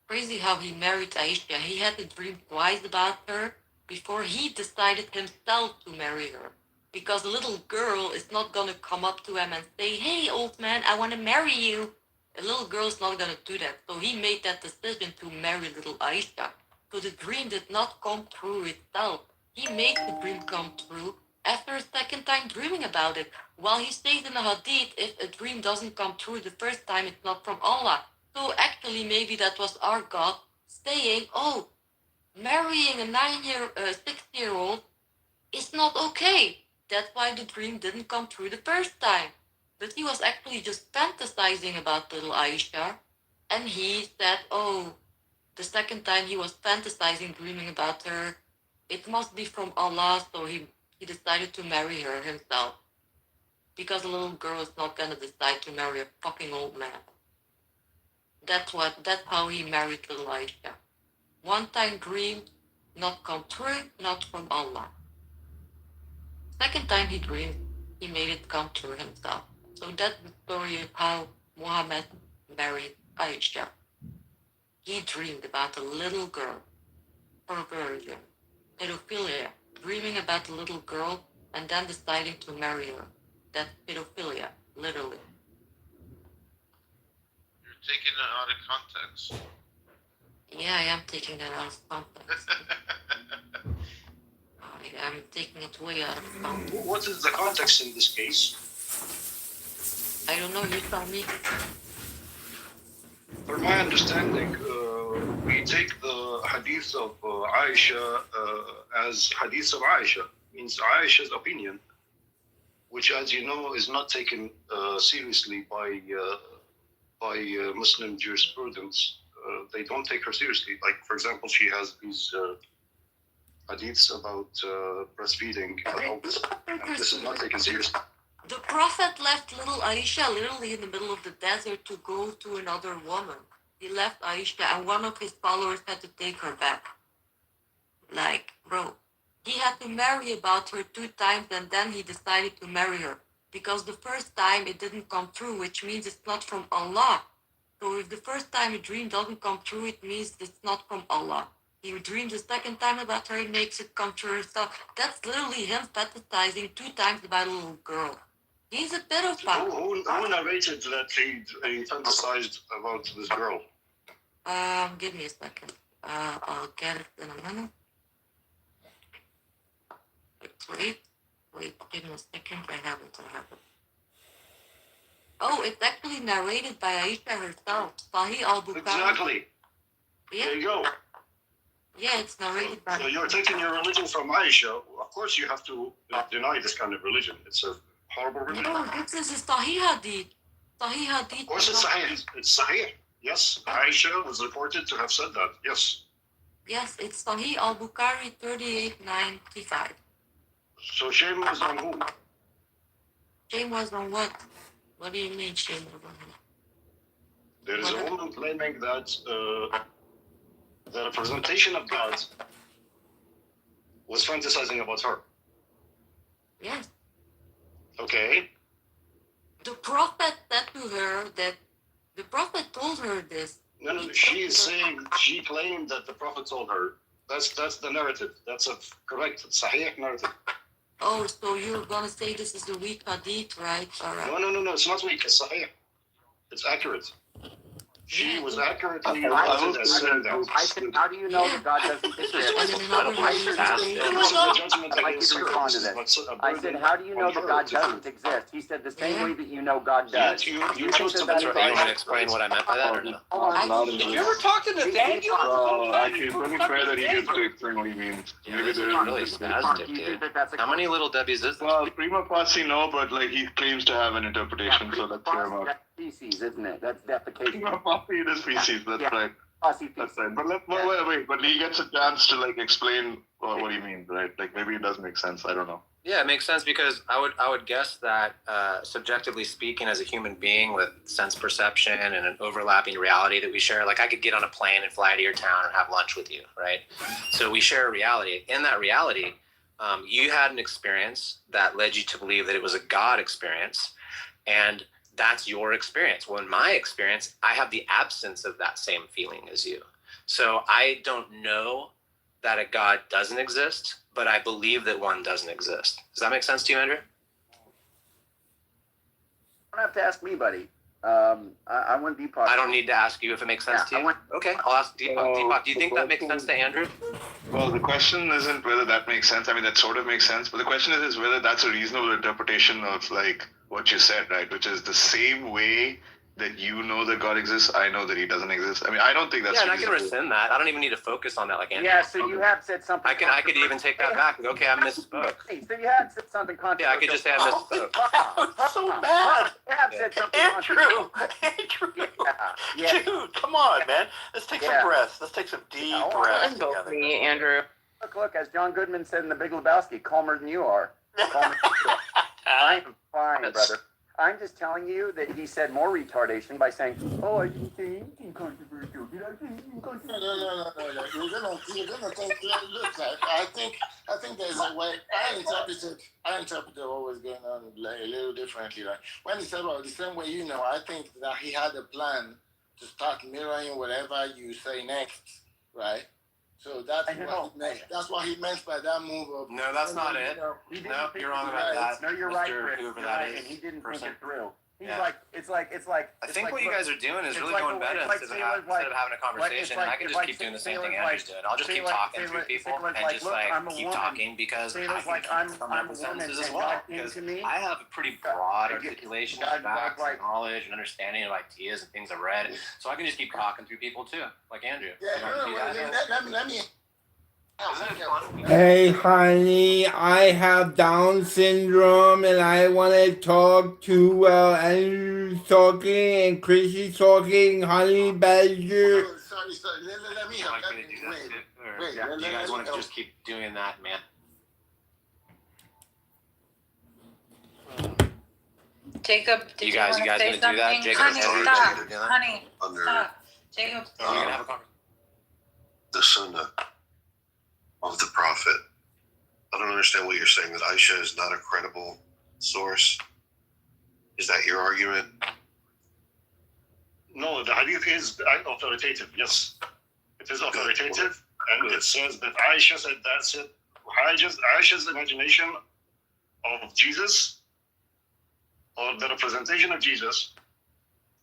Crazy how he married Aisha. He had to dream twice about her before he decided himself to marry her. Because a little girl is not gonna come up to him and say, hey, old man, I wanna marry you. A little girl's not gonna do that. So he made that decision to marry little Aisha. So the dream did not come true itself. He made the dream come true after a second time dreaming about it. While he says in the hadith, if a dream doesn't come true the first time, it's not from Allah. So actually, maybe that was our God saying, oh, marrying a 6-year-old is not okay. That's why the dream didn't come true the first time. But he was actually just fantasizing about little Aisha. And he said, oh, the second time he was fantasizing, dreaming about her, it must be from Allah. So he decided to marry her himself. Because a little girl is not going to decide to marry a fucking old man. That's how he married little Aisha. One-time dream, not come true, not from Allah. Second time he dreamed, he made it come true himself. So that's the story of how Muhammad married Aisha. He dreamed about a little girl, perversion, pedophilia, dreaming about a little girl and then deciding to marry her. That's pedophilia, literally. You're taking it out of context. Yeah, I am taking that out of context. I'm taking it way out of context. What is the context in this case? I don't know, you tell me. From my understanding, we take the hadith of Aisha as hadith of Aisha, means Aisha's opinion, which, as you know, is not taken seriously by Muslim jurisprudence. They don't take her seriously. Like, for example, she has these hadiths about breastfeeding adults, and this is not taken seriously. The Prophet left little Aisha literally in the middle of the desert to go to another woman. He left Aisha and one of his followers had to take her back. Like, bro, he had to marry about her 2 times and then he decided to marry her. Because the first time it didn't come true, which means it's not from Allah. So if the first time a dream doesn't come true, it means it's not from Allah. He dreams the second time about her, he makes it come true. So that's literally him fantasizing 2 times about a little girl. He's a pedophile. Who narrated that he fantasized about this girl? Give me a second. I'll get it in a minute. Wait, give me a second. I have it. Oh, it's actually narrated by Aisha herself. Sahih al-Bukhari. Exactly. Yeah. There you go. Yeah, it's narrated by. So you're taking your religion from Aisha. Of course, you have to deny this kind of religion. It's a horrible religion. No, this is a Sahih Hadith. Sahih Hadith. Of course, it's Sahih. It's Sahih. Yes, Aisha was reported to have said that. Yes. Yes, it's Sahih al-Bukhari 3895. So shame was on who? Shame was on what? What do you mean shame was on who? There is a woman claiming that the representation of God was fantasizing about her. Yes. Okay. The Prophet said to her that the Prophet told her this. No, she is saying, she claimed that the Prophet told her. That's the narrative. That's a correct Sahih narrative. Oh, so you're gonna say this is a weak hadith, right? All right. No, it's not weak, it's Sahih. It's accurate. She was accurately I reported as saying that. I said, how do you know that God doesn't exist? And in another This is the judgment I'd like you against to her. respond to This is this. what's a I burden said, how do you know on that her God to doesn't exist? He said the same Yeah. way that you know God Yeah, does. you think chose to that be that's right. right? You wanna explain what I meant by that or no? Did you ever talk to Nathaniel? Actually, it's only fair that he gets to explain what he means. Yeah, Maybe this there is is really spastic, Do you think dude. that that's a How many little Debbie's is this? Well, prima facie, no, but like he claims to have an interpretation, so let's hear him out. That's feces, isn't it? That's defecation. Prima facie, it is feces. That's Yeah. right. Fussy That's feces. right. But wait. But he gets a chance to like explain what he means, right? Like maybe it does make sense. I don't know. Yeah, it makes sense because I would guess that subjectively speaking, as a human being with sense perception and an overlapping reality that we share, like I could get on a plane and fly to your town and have lunch with you, right? So we share a reality. In that reality, you had an experience that led you to believe that it was a God experience, and that's your experience. Well, in my experience, I have the absence of that same feeling as you. So I don't know that a God doesn't exist, but I believe that one doesn't exist. Does that make sense to you, Andrew? You don't have to ask me, buddy. I want Deepak. I don't need to ask you if it makes sense to you. Okay, I'll ask Deepak. Deepak, do you think that makes sense to Andrew? Well, the question isn't whether that makes sense. I mean, that sort of makes sense, but the question is whether that's a reasonable interpretation of like what you said, right? Which is the same way that you know that God exists, I know that He doesn't exist. I mean, I don't think that's. Yeah, and I can reasonable. rescind that. I don't even need to focus on that like Andrew. Yeah, so you have said something. I could even take that back. Okay, I misspoke. So you had said something controversial. Yeah, I could just say I misspoke. I'm so mad. You have said something Andrew, Yeah. dude, come on, man. Let's take Yeah. some breaths. Let's take some deep Yeah, breaths Go together. for me, Andrew. Look, as John Goodman said in The Big Lebowski, calmer than you are. Calmer than you are. I'm fine, brother. I'm just telling you that he said more retardation by saying, "Oh, I didn't say anything controversial. Did I say anything controversial?" No. You're gonna take. Look, I think there's a way. I interpreted what was going on a little differently. Right? When he said, "Well, the same way you know," I think that he had a plan to start mirroring whatever you say next, right? So that's what he meant. That's what he meant by that move of. No, that's not it. He didn't No, think you're wrong it about was. that. No, you're Mr. right, Chris. Whoever You're that right, is, and he didn't person. think it through. He's like, it's like. I think what you guys are doing is really going better instead of having a conversation. And I can just keep doing the same thing Andrew's doing. I'll just keep talking through people and just keep talking because I can keep coming up with sentences as well. Because I have a pretty broad articulation of facts and knowledge and understanding of ideas and things I've read. So I can just keep talking through people too, like Andrew. Yeah, let me. Hey, honey, I have Down syndrome and I want to talk to Andrew talking and Chrissy talking, Honey Badger. Sorry. Let me help. Like me to do that too? Or do you guys want to just keep doing that, man? Jacob, did You guys want gonna say do that? something? Jacob, Honey, Andrew, stop. Jacob, Honey, Under stop. Jacob, You're gonna have a conversation. the sunnah of the prophet. I don't understand what you're saying, that Aisha is not a credible source. Is that your argument? No, the hadith is authoritative. Yes, it is authoritative, and it says that Aisha said that's it. Aisha's imagination of Jesus, or the representation of Jesus,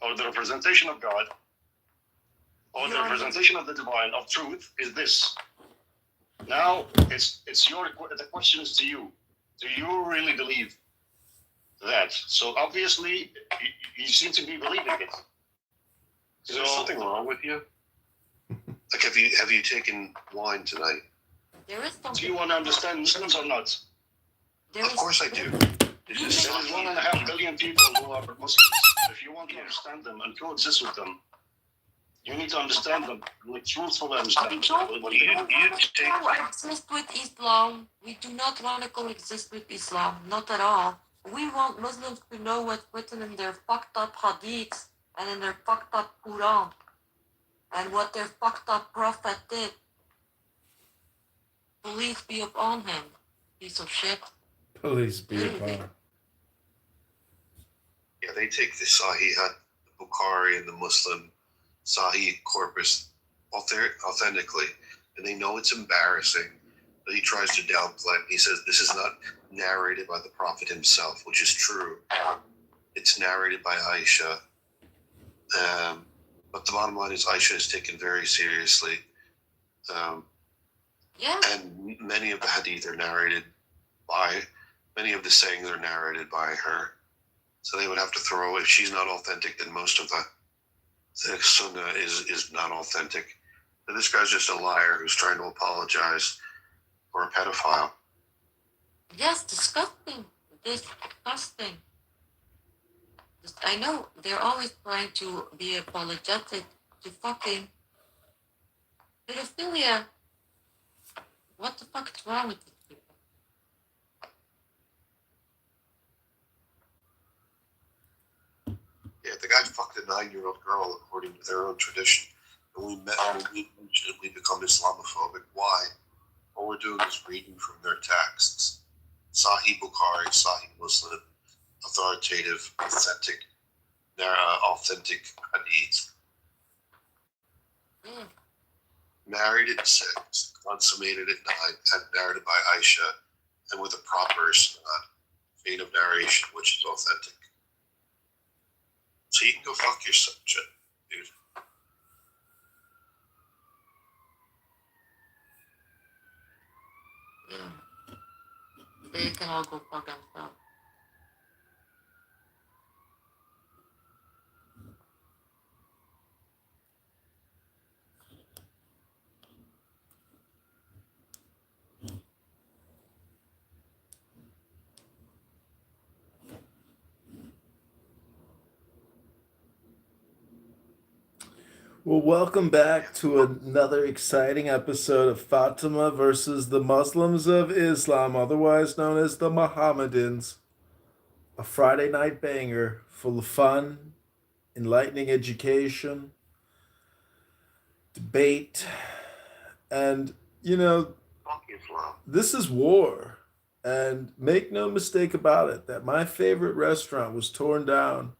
or the representation of God, or the representation of the divine, of truth, is this. Now, the question is to you. Do you really believe that? So obviously, you seem to be believing it. Is there something wrong with you? Like, have you taken wine tonight? There is something. Do you want to understand Muslims or not? Of course I do. There is 1.5 billion people who are Muslims. If you want to understand them and coexist with them, you need to understand them, like truthfully understand them. We don't want to coexist with Islam. We do not want to coexist with Islam, not at all. We want Muslims to know what's written in their fucked up hadiths and in their fucked up Quran and what their fucked up prophet did. Police be upon him, piece of shit. Police be upon. Yeah, they take the Sahih, the Bukhari, and the Muslim Sahih corpus authentically, and they know it's embarrassing, but he tries to downplay it. He says this is not narrated by the Prophet himself, which is true. It's narrated by Aisha. But the bottom line is Aisha is taken very seriously. And many of the hadith are narrated by, many of the sayings are narrated by her. So they would have to throw, if she's not authentic, then most of the sunnah is not authentic. And this guy's just a liar who's trying to apologize for a pedophile. Yes, disgusting. Disgusting. I know they're always trying to be apologetic to fucking pedophilia. What the fuck is wrong with these people? Yeah, the guy fucked a 9-year-old girl according to their own tradition. And we met and we become Islamophobic. Why? All we're doing is reading from their texts. Sahih Bukhari, Sahih Muslim, authoritative, authentic hadith. Married at 6, consummated at 9, and narrated by Aisha, and with a proper vein of narration, which is authentic. So you can go fuck yourself, dude. Yeah. They can all go fuck themselves. Well, welcome back to another exciting episode of Fatima versus the Muslims of Islam, otherwise known as the Mohammedans. A Friday night banger full of fun, enlightening education, debate, and, this is war. And make no mistake about it, that my favorite restaurant was torn down,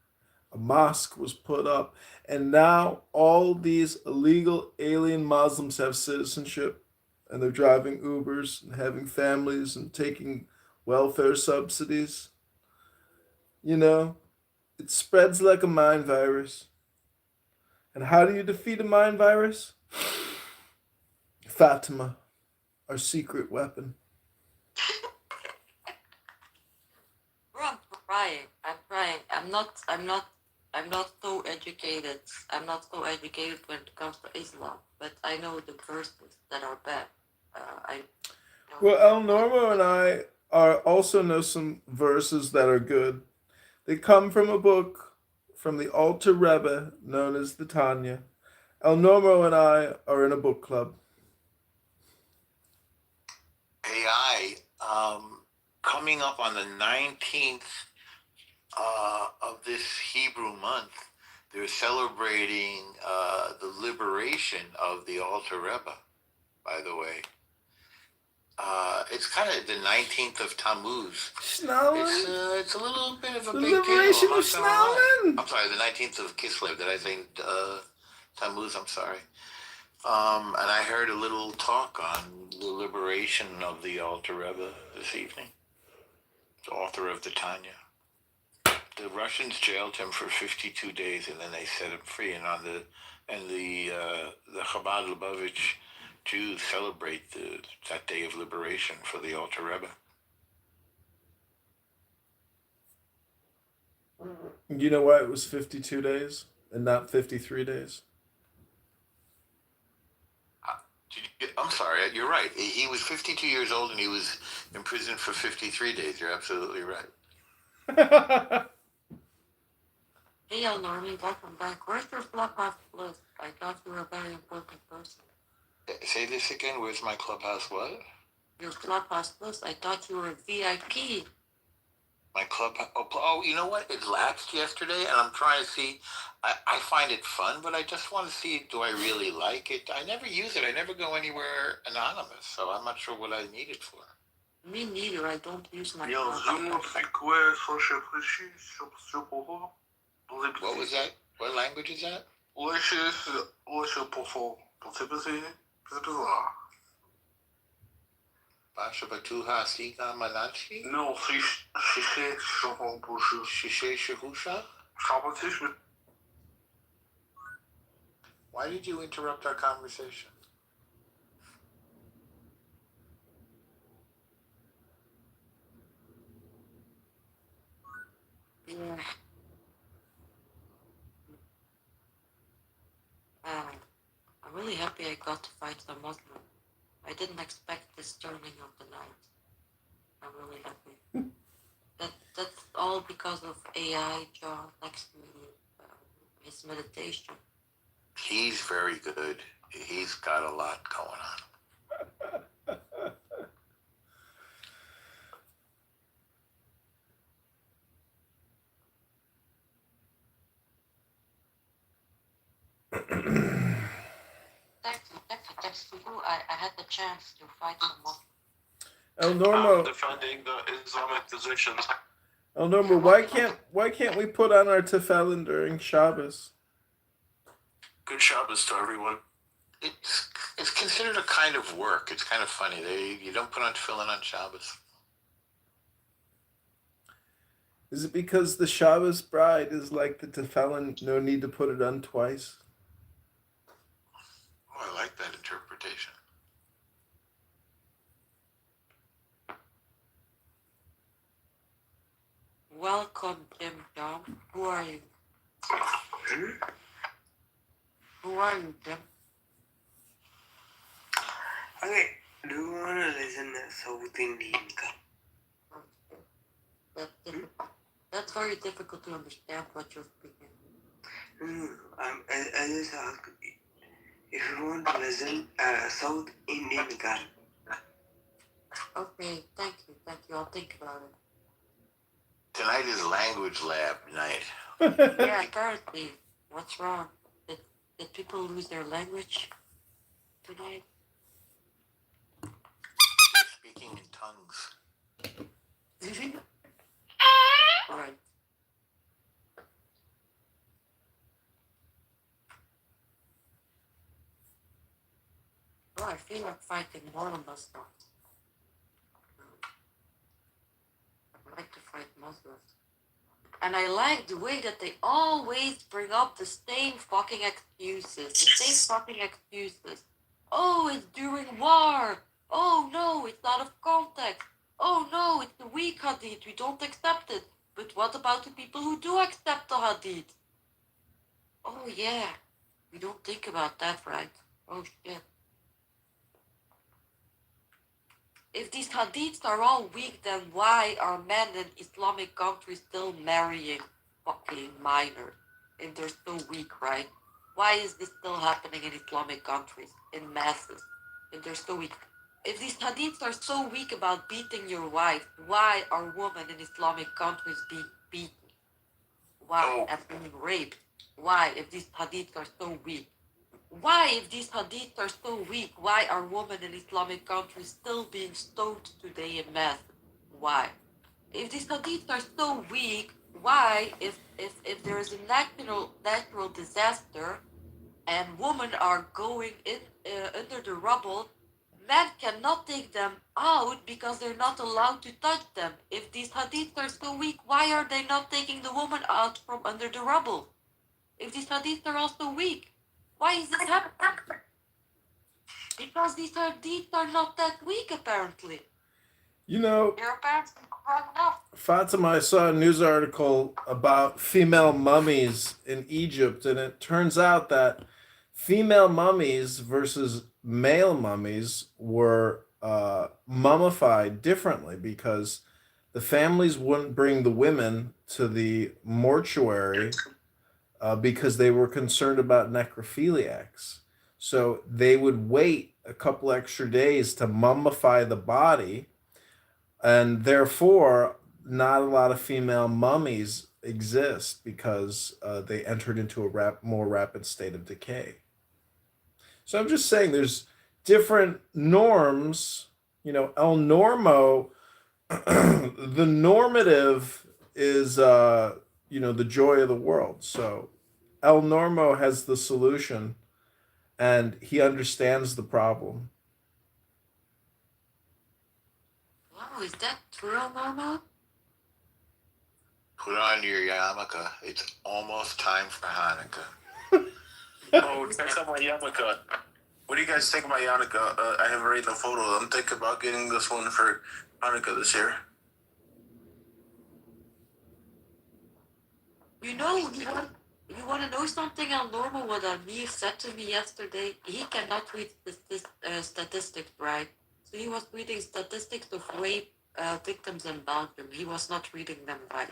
a mosque was put up, and now all these illegal alien Muslims have citizenship, and they're driving Ubers and having families and taking welfare subsidies. It spreads like a mind virus. And how do you defeat a mind virus? Fatima, our secret weapon. Bro, I'm trying. I'm trying. I'm not so educated. I'm not so educated when it comes to Islam, but I know the verses that are bad. I know Well, El Normo and I also know some verses that are good. They come from a book from the Alter Rebbe known as the Tanya. El Normo and I are in a book club. AI, coming up on the 19th of this Hebrew month, they're celebrating the liberation of the Alter Rebbe, by the way. It's kind of the 19th of Tammuz. Snowman? It's a little bit of a The big deal. liberation I'm not of gonna lie. Snowman! I'm sorry, the 19th of Kislev. Did I say Tammuz? I'm sorry. And I heard a little talk on the liberation of the Alter Rebbe this evening. The author of the Tanya. The Russians jailed him for 52 days, and then they set him free. And the Chabad Lubavitch Jews celebrate that day of liberation for the Alter Rebbe. You know why it was 52 days and not 53 days? I'm sorry, you're right. He was 52 years old and he was in prison for 53 days. You're absolutely right. Hey, El Normie, welcome back. Where's your Clubhouse list? I thought you were a very important person. Say this again. Where's my Clubhouse what? Your Clubhouse list. I thought you were a VIP. My Clubhouse. Oh, you know what? It lapsed yesterday, and I'm trying to see. I find it fun, but I just want to see, do I really like it? I never use it. I never go anywhere anonymous, so I'm not sure what I need it for. Me neither. I don't use my What was that? What language is that? Basha Batuha Sika Manachi? No, Shishe Shahusha? Why did you interrupt our conversation? Yeah. I'm really happy I got to fight the Muslim. I didn't expect this turning of the night. I'm really happy. That's all because of AI, John, next to me, his meditation. He's very good. He's got a lot going on. Thanks to you, I had the chance to fight the Muslim. El Normo. Defending the Islamic positions. El Normo, why can't we put on our tefillin during Shabbos? Good Shabbos to everyone. It's considered a kind of work. It's kind of funny. You don't put on tefillin on Shabbos. Is it because the Shabbos bride is like the tefillin, no need to put it on twice? Oh, I like that interpretation. Welcome, Jim John. Who are you? Who are you, Jim? Okay, do you want to listen to South Indian? That's very difficult to understand what you're speaking. I just ask if you want to listen South Indian girl. Okay, thank you. I'll think about it. Tonight is language lab night. Yeah, apparently. What's wrong? Did people lose their language tonight? They're speaking in tongues. Right. Oh, I feel like fighting more on Muslims. I'd like to fight Muslims. And I like the way that they always bring up the same fucking excuses. The same fucking excuses. Oh, it's during war. Oh no, it's out of context. Oh no, it's a weak hadith. We don't accept it. But what about the people who do accept the hadith? Oh yeah, we don't think about that, right? Oh shit. If these hadiths are all weak, then why are men in Islamic countries still marrying fucking minors? If they're so weak, right? Why is this still happening in Islamic countries in masses? If they're so weak. If these hadiths are so weak about beating your wife, why are women in Islamic countries being beaten? Why? And being raped? Why, if these hadiths are so weak? Why, if these hadiths are so weak, why are women in Islamic countries still being stoned today in mass? Why? If these hadiths are so weak, why, if there is a natural disaster and women are going in under the rubble, men cannot take them out because they're not allowed to touch them. If these hadiths are so weak, why are they not taking the woman out from under the rubble? If these hadiths are also weak, why is this happening? Because these hadiths are not that weak, apparently. You know, They're apparently wrong enough. Fatima, I saw a news article about female mummies in Egypt, and it turns out that female mummies versus male mummies were mummified differently because the families wouldn't bring the women to the mortuary because they were concerned about necrophiliacs. So they would wait a couple extra days to mummify the body, and therefore, not a lot of female mummies exist because they entered into a more rapid state of decay. So I'm just saying there's different norms. You know, El Normo, the normative is, the joy of the world. So El Normo has the solution and he understands the problem. Wow, is that true, Mama? Put on your yarmulke. It's almost time for Hanukkah. Oh, check out my yarmulke. What do you guys think about yarmulke? I haven't read the photo. I'm thinking about getting this one for Hanukkah this year. You know, you want to know something abnormal? What Amir said to me yesterday? He cannot read statistics, right? So he was reading statistics of rape victims in Belgium. He was not reading them right.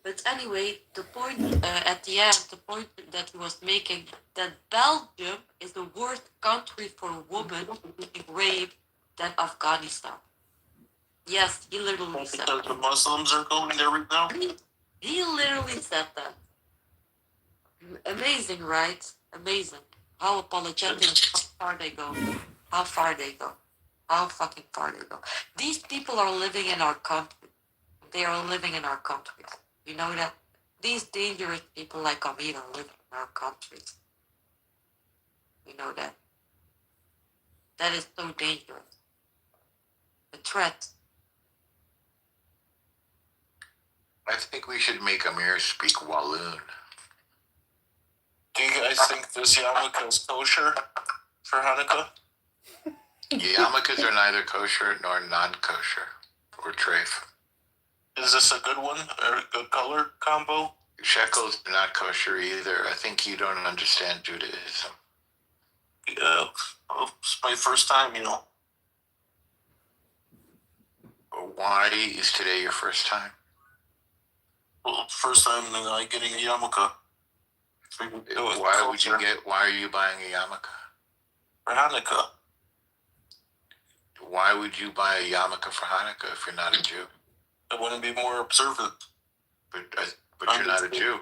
But anyway, the point at the end, the point that he was making, that Belgium is the worst country for women being raped than Afghanistan. Yes, he literally said that. The Muslims are going there right now? He literally said that. Amazing, right? Amazing. How apologetic, how far they go. How far they go. How fucking far they go. These people are living in our country. They are living in our countries. You know that? These dangerous people like Amir are living in our countries. You know that? That is so dangerous. The threat. I think we should make Amir speak Walloon. Do you guys think this yarmulke is kosher for Hanukkah? Yarmulkes are neither kosher nor non-kosher or treif. Is this a good one? Or a good color combo? Shekels are not kosher either. I think you don't understand Judaism. Yeah, well, it's my first time, you know. Why is today your first time? Well, first time getting a yarmulke. Why are you buying a yarmulke? For Hanukkah. Why would you buy a yarmulke for Hanukkah if you're not a Jew? I want to be more observant. But you're not a Jew.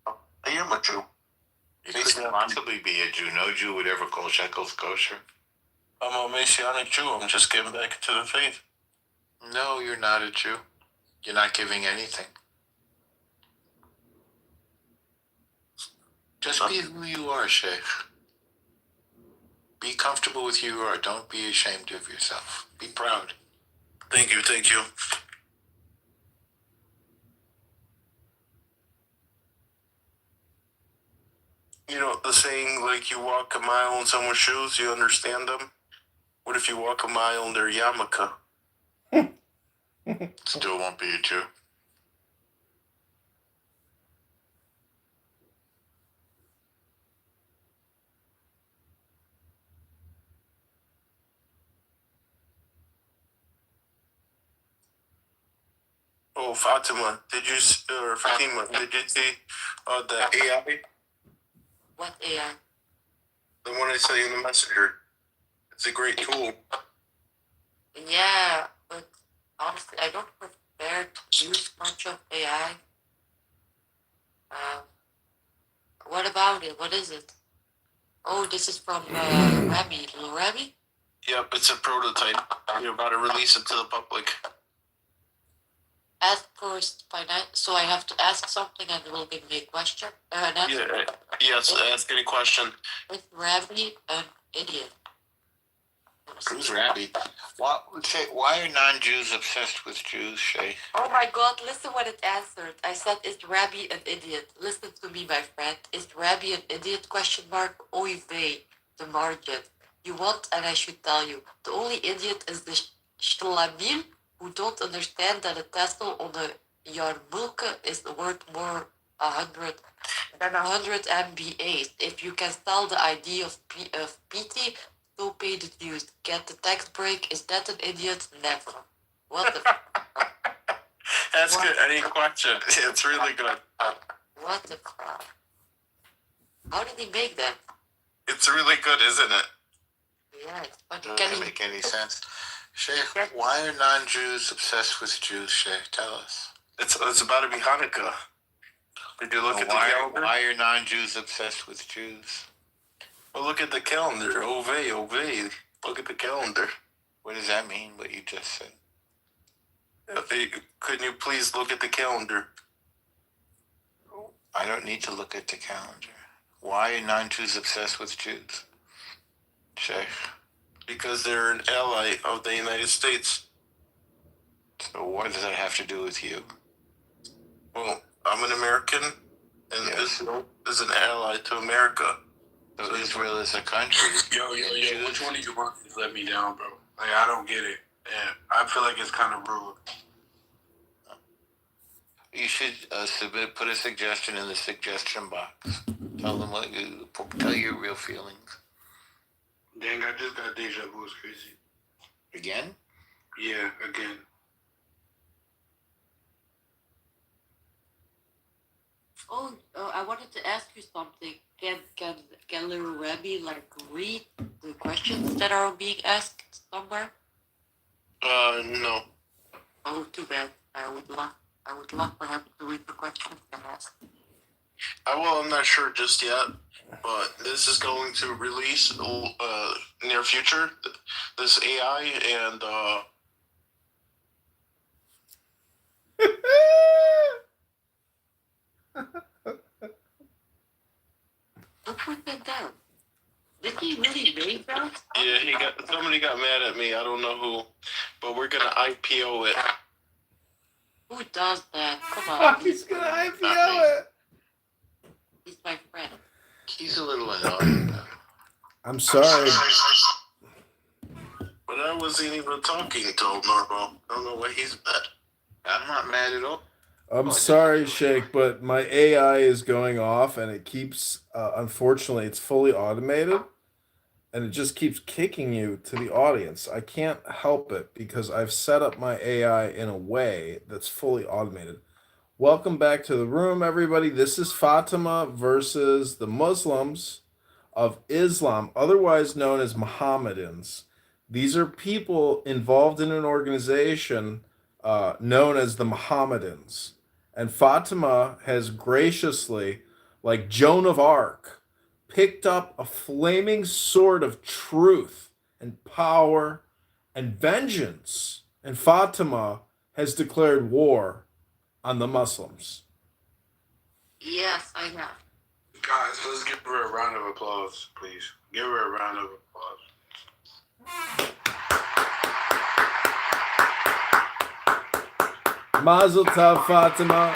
I am a Jew. You couldn't possibly be a Jew. No Jew would ever call shekels kosher. I'm a Messianic Jew. I'm just getting back into the faith. No, you're not a Jew. You're not giving anything. Just be who you are, Sheikh. Be comfortable with who you are. Don't be ashamed of yourself. Be proud. Thank you. You know, the saying, like, you walk a mile in someone's shoes, you understand them? What if you walk a mile in their yarmulke? Still won't be a Jew. Oh, Fatima, or Fatima, did you see the AI? What AI? The one I sent you in the messenger. It's a great tool. Yeah, but honestly, I don't prepare to use much of AI. What about it? What is it? Oh, this is from Rabbi. Little Rabbi? Yep, it's a prototype. You're about to release it to the public. Ask first, so I have to ask something and it will give me a question. An answer. Yeah, yes, ask any question. Is Rabbi an idiot? Who's Rabbi? Why are non-Jews obsessed with Jews, Shay? Oh my God, listen what it answered. I said, is Rabbi an idiot? Listen to me, my friend. Is Rabbi an idiot? Question mark. Oy vey, the margin. You want, and I should tell you. The only idiot is the shlamim who don't understand that a tassel on a yarmulke is worth more 100 MBAs. If you can sell the idea of PT, so pay the dues. Get the tax break. Is that an idiot? Never. What the Ask it any question. It's really good. What the crap? How did he make that? It's really good, isn't it? Yeah, it's funny. Doesn't make any sense. Shay, why are non-Jews obsessed with Jews, Shay? Tell us. It's about to be Hanukkah. Did you look at the calendar? Why are non-Jews obsessed with Jews? Well, look at the calendar. Ovey. Look at the calendar. What does that mean, what you just said? Couldn't you please look at the calendar? I don't need to look at the calendar. Why are non-Jews obsessed with Jews? Shay. Because they're an ally of the United States. So what does that have to do with you? Well, I'm an American, and Israel is an ally to America. So Israel is a country. Yo, which one of you monkeys let me down, bro? Like, I don't get it. And I feel like it's kind of rude. You should put a suggestion in the suggestion box. Tell them tell your real feelings. Dang, I just got deja vu. It's crazy. Again? Yeah, again. Oh, I wanted to ask you something. Can little Rabbi read the questions that are being asked somewhere? No. Oh, too bad. I would love for him to read the questions and ask. Well, I'm not sure just yet, but this is going to release near future. This AI and Who put that down? Did he really make that? Yeah, somebody got mad at me. I don't know who, but we're gonna IPO it. Who does that? Come on. He's gonna IPO it. He's my friend. He's a little annoying. I'm sorry. But I wasn't even talking to Norbo. I don't know why he's mad. I'm not mad at all. I'm sorry, Sheikh, but my AI is going off, and it keeps. Unfortunately, it's fully automated, and it just keeps kicking you to the audience. I can't help it because I've set up my AI in a way that's fully automated. Welcome back to the room, everybody. This is Fatima versus the Muslims of Islam, otherwise known as Mohammedans. These are people involved in an organization known as the Mohammedans. And Fatima has graciously, like Joan of Arc, picked up a flaming sword of truth and power and vengeance. And Fatima has declared war on the Muslims. Yes, I have. Guys, let's give her a round of applause, please. Give her a round of applause. Mazel tov, Fatima.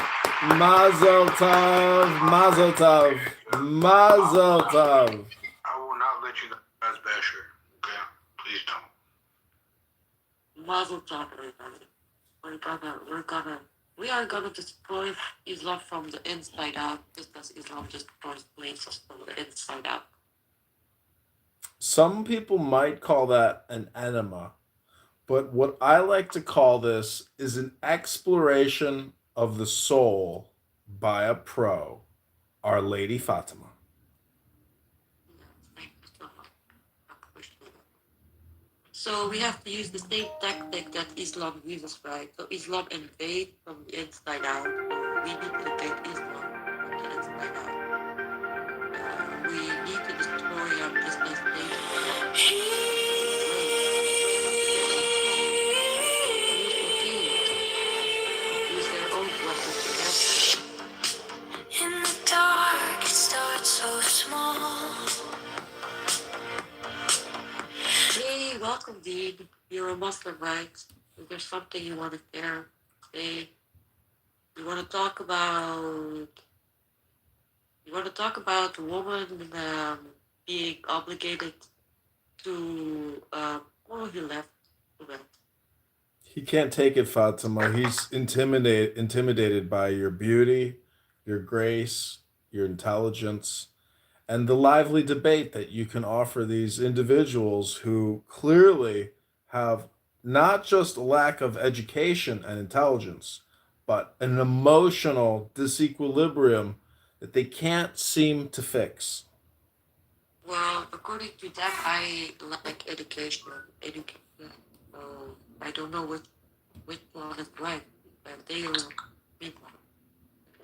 Mazel tov, mazel tov, Mazel tov. I will not let you guys bash her. Okay? Please don't. Mazel tov, everybody. We are gonna destroy Islam from the inside out, because Islam destroys places from the inside out. Some people might call that an enema, but what I like to call this is an exploration of the soul by a pro, Our Lady Fatima. So we have to use the same tactic that Islam uses, right? So Islam invades from the inside out. So we need to invade Islam from the inside out. We need to destroy our business use their own weapons against us. In the dark, it starts so small. Hey, welcome, Dean. You're a Muslim, right? Is there something you want to share? Say, you want to talk about women being obligated to he left. He can't take it, Fatima. He's intimidated by your beauty, your grace, your intelligence, and the lively debate that you can offer these individuals who clearly have not just a lack of education and intelligence, but an emotional disequilibrium that they can't seem to fix. Well, according to them, I like education. I don't know which one is right. They are.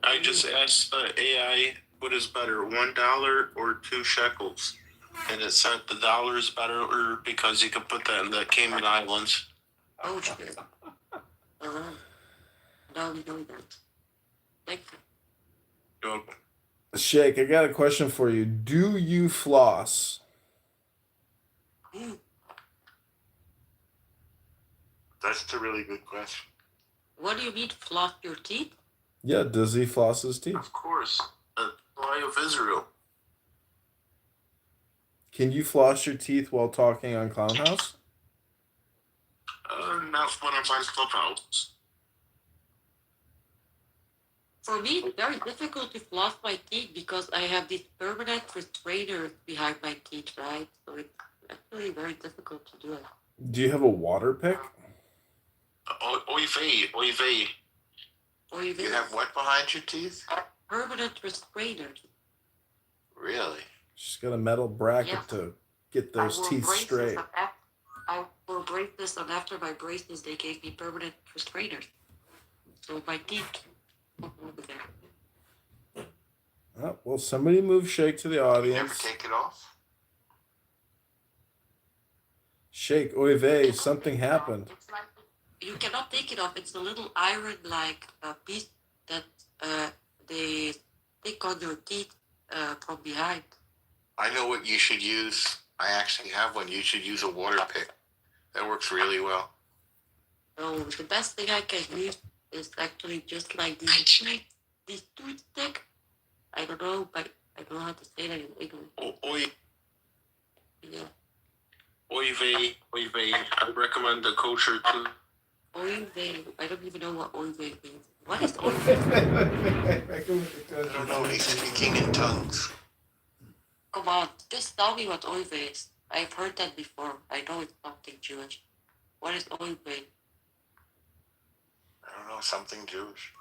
I just asked AI what is better, $1 or 2 shekels, and it said the dollar is better because you can put that in the Cayman Islands. Oh shit! Now we know that. Thank you. Sheikh, I got a question for you. Do you floss? That's a really good question. What do you mean, floss your teeth? Yeah, does he floss his teeth? Of course. Why of Israel? Can you floss your teeth while talking on Clown House? Not when I'm on Clubhouse. For me, it's very difficult to floss my teeth because I have these permanent restrainers behind my teeth, right? So it's actually very difficult to do it. Do you have a water pick? Oy vey. You have what behind your teeth? Permanent restrainers. Really? She's got a metal bracket to get those teeth straight. I wore braces, and after my braces, they gave me permanent restrainers. So my teeth over there. Oh, well, somebody move Sheikh to the audience. You never take it off? Sheikh, oy vey, something happened. You cannot take it off. It's a little iron-like piece that they stick on your teeth from behind. I know what you should use. I actually have one. You should use a water pick. That works really well. So the best thing I can use is actually just like this toothpick. I don't know, but I don't know how to say that in English. Yeah. Oy vey. I recommend the kosher too. Oy vey. I don't even know what oy vey means. What is oy vey? I don't know. He's speaking in tongues. Come on, just tell me what oy vey is. I've heard that before. I know it's something Jewish. What is oy vey? I don't know, something Jewish.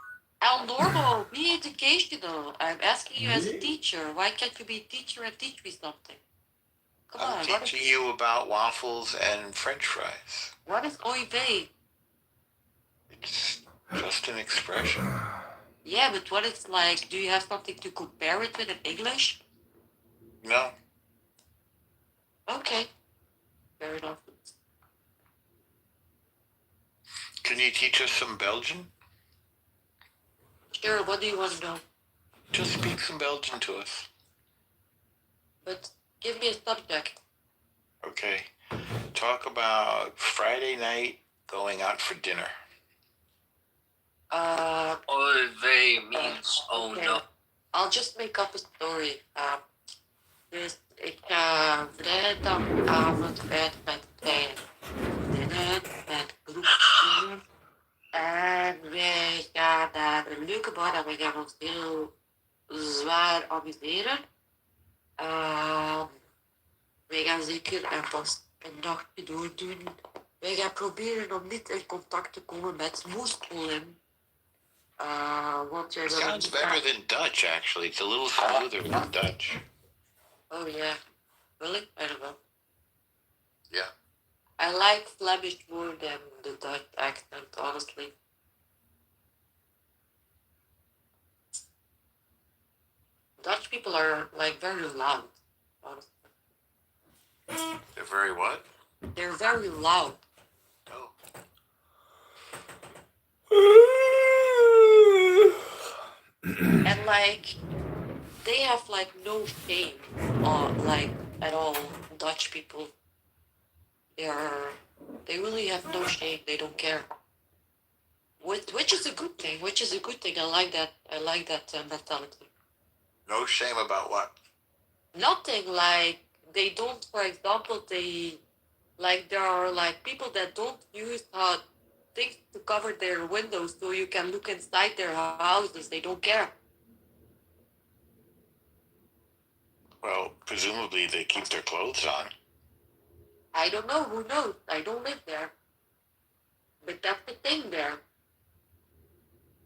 El Normo, be educational. I'm asking you as a teacher. Why can't you be a teacher and teach me something? I'm teaching you about waffles and French fries. What is oy vey? It's just an expression. Yeah, but what it's like, do you have something to compare it with in English? No. Okay. Fair enough. Can you teach us some Belgian? Sure, what do you want to know? Just speak some Belgian to us. But give me a subject. Okay. Talk Friday night going out for dinner. Oy vey means oh no. I'll just make up a story. Dus ik ga vrijdagavond uit met Pijn. Dinner met groepsdieners. En wij gaan naar een leuke bar en wij gaan ons heel zwaar amuseren. Wij gaan zeker en vast een nachtje doordoen. Wij gaan proberen om niet in contact te komen met Moespolen. Want jij It wil sounds better than Dutch, actually. It's a little smoother than Dutch. Oh yeah. Really? I don't know. Yeah. I like Flemish more than the Dutch accent, honestly. Dutch people are like very loud, honestly. They're very what? They're very loud. Oh. And like they have like no shame like at all. Dutch people. They really have no shame. They don't care. Which is a good thing. I like that. Mentality. No shame about what? Nothing. Like they don't. For example, there are like people that don't use things to cover their windows so you can look inside their houses. They don't care. Well, presumably they keep their clothes on. I don't know. Who knows? I don't live there. But that's the thing there.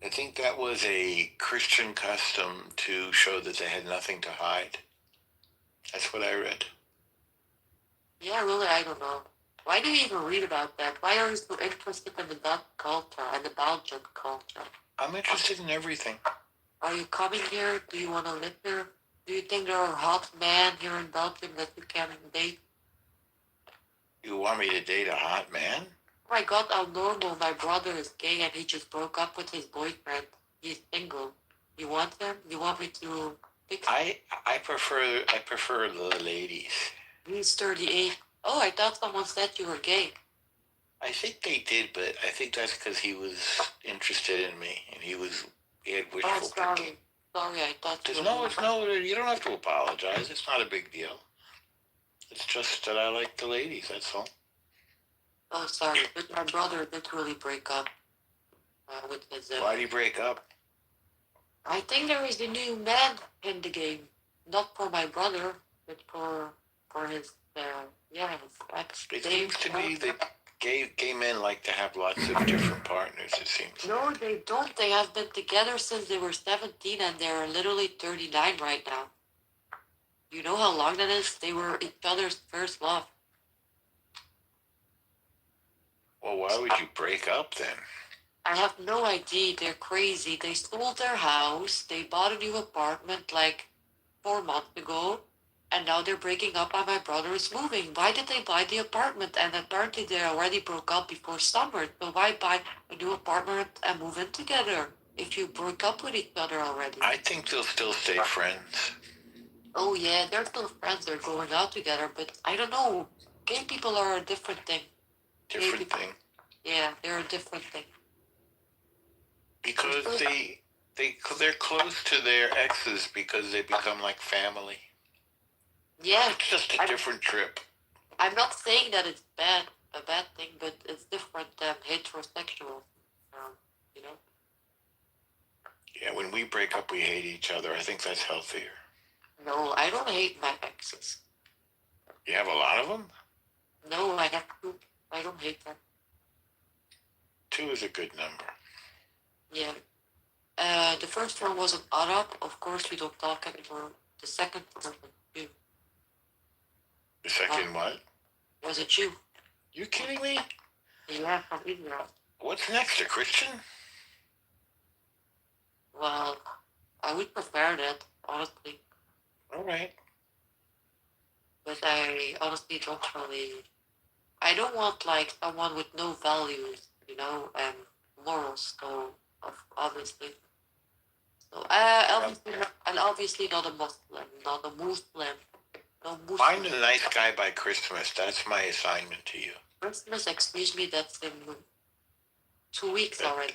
I think that was a Christian custom to show that they had nothing to hide. That's what I read. Yeah, really, I don't know. Why do you even read about that? Why are you so interested in the Dutch culture and the Belgian culture? I'm interested in everything. Are you coming here? Do you want to live here? Do you think there are hot men here in Belgium that you can date? You want me to date a hot man? Oh my god, how normal. My brother is gay and he just broke up with his boyfriend. He's single. You want him? You want me to fix him? I prefer the ladies. He's 38. Oh, I thought someone said you were gay. I think they did, but I think that's because he was interested in me and he had wishful thinking. Sorry, I thought you don't have to apologize. It's not a big deal. It's just that I like the ladies, that's all. Oh, sorry, but my brother did really break up with his... Why did he break up? I think there is a new man in the game. Not for my brother, but for his, his ex. It seems to me that gay men like to have lots of different partners, it seems. No, they don't. They have been together since they were 17 and they're literally 39 right now. You know how long that is? They were each other's first love. Well, why would you break up then? I have no idea. They're crazy. They sold their house. They bought a new apartment like 4 months ago. And now they're breaking up and my brother is moving. Why did they buy the apartment? And apparently they already broke up before summer. So why buy a new apartment and move in together if you broke up with each other already? I think they'll still stay friends. Oh yeah, they're still friends. They're going out together. But I don't know. Gay people are a different thing. Different thing? Yeah, they're a different thing. Because they're close to their exes because they become like family. Yeah. It's just a different trip. I'm not saying that it's a bad thing, but it's different than heterosexual, you know? Yeah, when we break up, we hate each other. I think that's healthier. No, I don't hate my exes. You have a lot of them? No, I have 2. I don't hate them. 2 is a good number. Yeah. The first one was an Arab. Of course, we don't talk anymore. The second one was a Jew. The second what? Was a Jew. You kidding me? Yeah, from Israel. What's next, a Christian? Well, I would prefer that, honestly. All right. But I honestly don't really... I don't want, like, someone with no values, you know, and morals, so, obviously. So, obviously not a Muslim, not a Muslim. No Muslim. Find a nice guy by Christmas. That's my assignment to you. Christmas, excuse me, that's in 2 weeks already.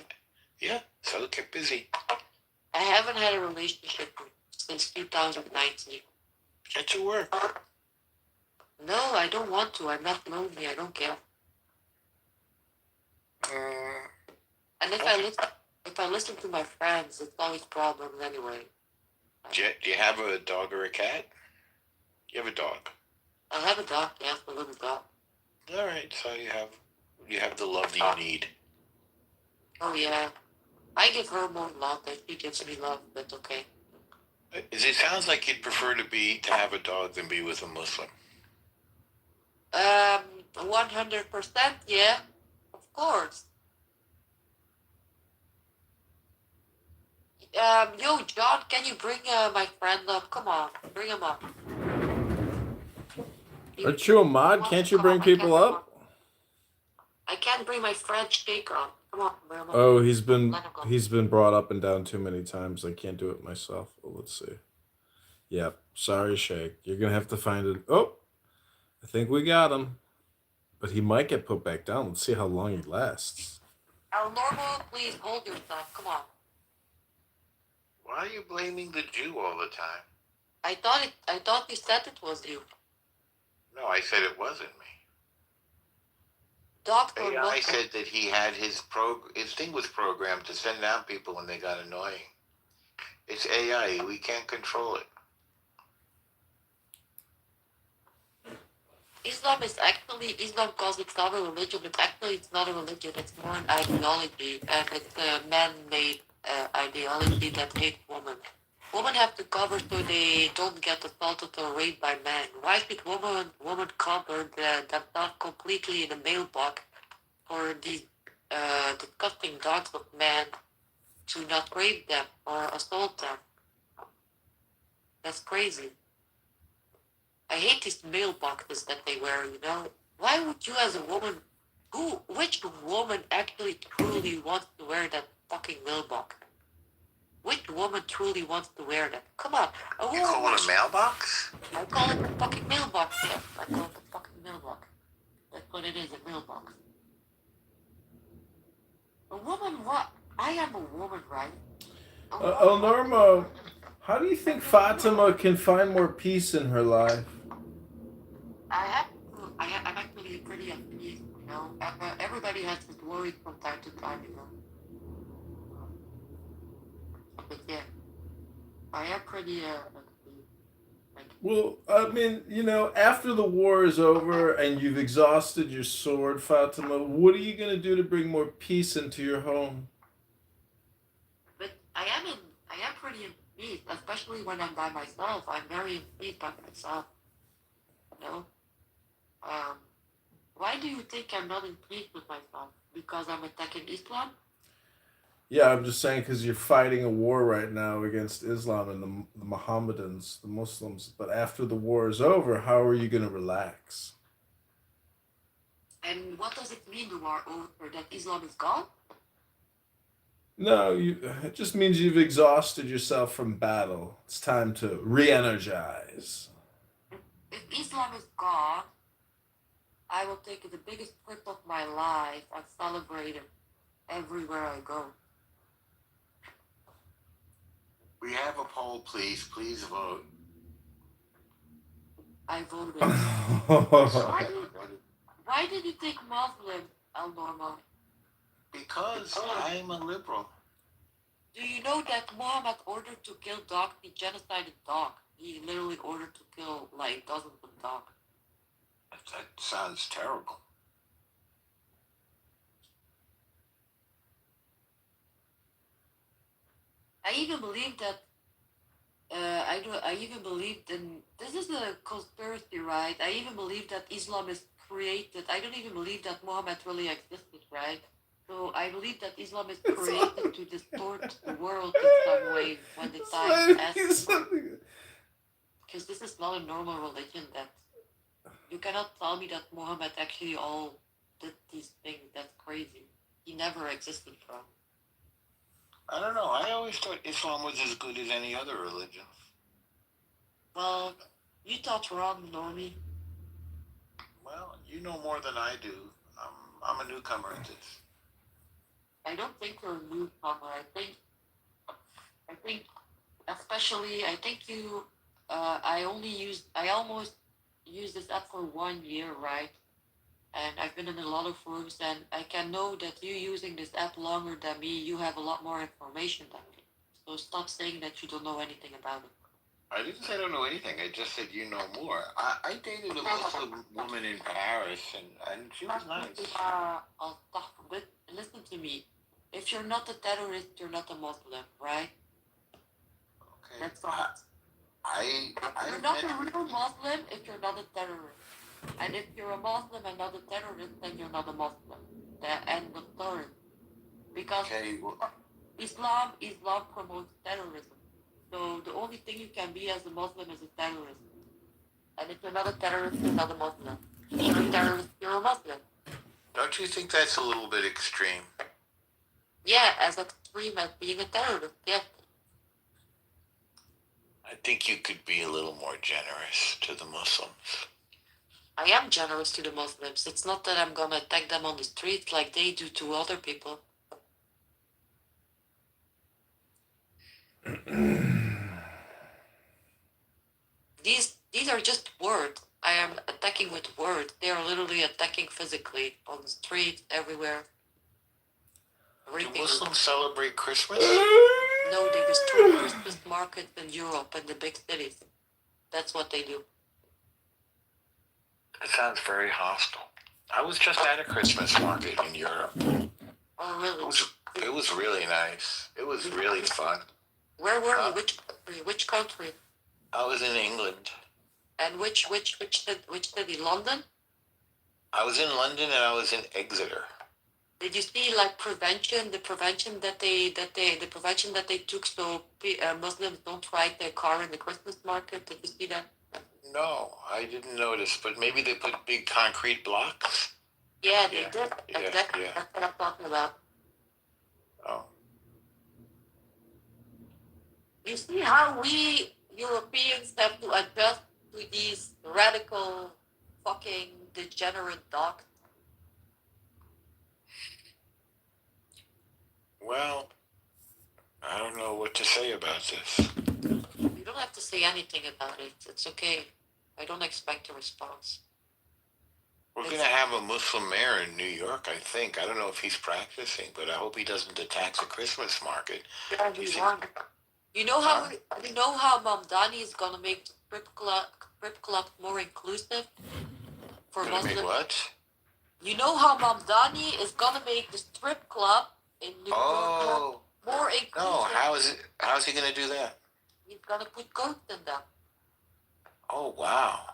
Yeah, so get busy. I haven't had a relationship since 2019. Get to work. No, I don't want to. I'm not lonely. I don't care. And if I listen to my friends, it's always problems anyway. Do you have a dog or a cat? You have a dog. I have a dog. Yes, a little dog. All right, so you have the love that you need. Oh yeah, I give her more love than she gives me love. But okay. It sounds like you'd prefer to have a dog than be with a Muslim. 100%. Yeah, of course. Yo, John, can you bring my friend up? Come on, bring him up. Aren't you a mod? Can't you bring people up? I can't bring my friend Shaker up. Come on, bring him up. Oh, he's been brought up and down too many times. I can't do it myself. Well, let's see. Yep. Sorry, Shake. You're gonna have to find it. Oh, I think we got him. But he might get put back down. Let's see how long he lasts. Normal, please hold yourself. Come on. Why are you blaming the Jew all the time? I thought you said it was you. No, I said it wasn't me. Doctor, AI said that he had his thing was programmed to send down people when they got annoying. It's AI. We can't control it. Islam because it's not a religion, but actually it's not a religion. It's more an ideology, and it's a man-made ideology that hates women. Women have to cover so they don't get assaulted or raped by men. Why should women cover themselves completely in a mailbox for these disgusting dogs of men to not rape them or assault them? That's crazy. I hate these mailboxes that they wear, you know? Why would you as a woman, which woman actually truly wants to wear that fucking mailbox? Which woman truly wants to wear that? Come on. You call it a mailbox? I call it a fucking mailbox, yes. I call it a fucking mailbox. That's what it is, a mailbox. A woman, what? I am a woman, right? El Normo, how do you think Fatima can find more peace in her life? I'm actually pretty at peace, you know? Everybody has his worries from time to time, you know? But yeah, I am pretty Well, I mean, you know, after the war is over and you've exhausted your sword, Fatima, what are you going to do to bring more peace into your home? But I am pretty in peace, especially when I'm by myself. I'm very in peace by myself, you know? Why do you think I'm not in peace with myself? Because I'm attacking Islam? Yeah, I'm just saying because you're fighting a war right now against Islam and the Mohammedans, the Muslims. But after the war is over, how are you going to relax? And what does it mean, the war over, that Islam is gone? No, it just means you've exhausted yourself from battle. It's time to re-energize. If Islam is gone, I will take the biggest trip of my life and celebrate it everywhere I go. We have a poll, please. Please vote. I voted. Why did you take Muslim, El Normo? Because I'm a liberal. Do you know that Muhammad ordered to kill dogs? He genocided dogs. He literally ordered to kill like dozens of dogs. That sounds terrible. I even believe that. I even believed in. This is a conspiracy, right? I even believe that Islam is created. I don't even believe that Muhammad really existed, right? So I believe that Islam is created to distort the world in some way when the time passes. Because this is not a normal religion. That you cannot tell me that Muhammad actually all did these things. That's crazy. He never existed, bro. I don't know. I always thought Islam was as good as any other religion. Well, you thought wrong, Normie. Well, you know more than I do. I'm a newcomer at this. I don't think you're a newcomer. I think Especially, I think you. I almost used this app for 1 year, right? And I've been in a lot of rooms, and I can know that you using this app longer than me. You have a lot more information than me. So stop saying that you don't know anything about it. I didn't say I don't know anything. I just said you know more. I dated a Muslim woman in Paris, and she was nice. But listen to me. If you're not a terrorist, you're not a Muslim, right? Okay. That's all. You're not a real Muslim if you're not a terrorist. And if you're a Muslim and not a terrorist, then you're not a Muslim. The end of story. Because Islam promotes terrorism. So the only thing you can be as a Muslim is a terrorist. And if you're not a terrorist, you're not a Muslim. If you're a terrorist, you're a Muslim. Don't you think that's a little bit extreme? Yeah, as extreme as being a terrorist, yes. I think you could be a little more generous to the Muslims. I am generous to the Muslims. It's not that I'm gonna attack them on the street like they do to other people. These are just words. I am attacking with words. They are literally attacking physically on the street, everywhere. Do Muslims celebrate Christmas? No, they destroy Christmas markets in Europe and the big cities. That's what they do. It sounds very hostile. I was just at a Christmas market in Europe. Oh, really? It was really nice. It was really fun. Where were you? Which country? Which country? I was in England. And which city? London? I was in London and I was in Exeter. Did you see like the prevention that they took so Muslims don't ride their car in the Christmas market? Did you see that? No, I didn't notice, but maybe they put big concrete blocks. Yeah, they did. Exactly. Yeah. That's what I'm talking about. Oh. You see how we Europeans have to adjust to these radical, fucking degenerate dogs? Well, I don't know what to say about this. You don't have to say anything about it. It's okay. I don't expect a response. We're going to have a Muslim mayor in New York, I think. I don't know if he's practicing, but I hope he doesn't attack the Christmas market. Yeah, you know how Mamdani is gonna make strip club more inclusive for Muslims? Make what? You know how Mamdani is gonna make the strip club in New York more inclusive? No, how's he gonna do that? He's gonna put goats in them. Oh wow.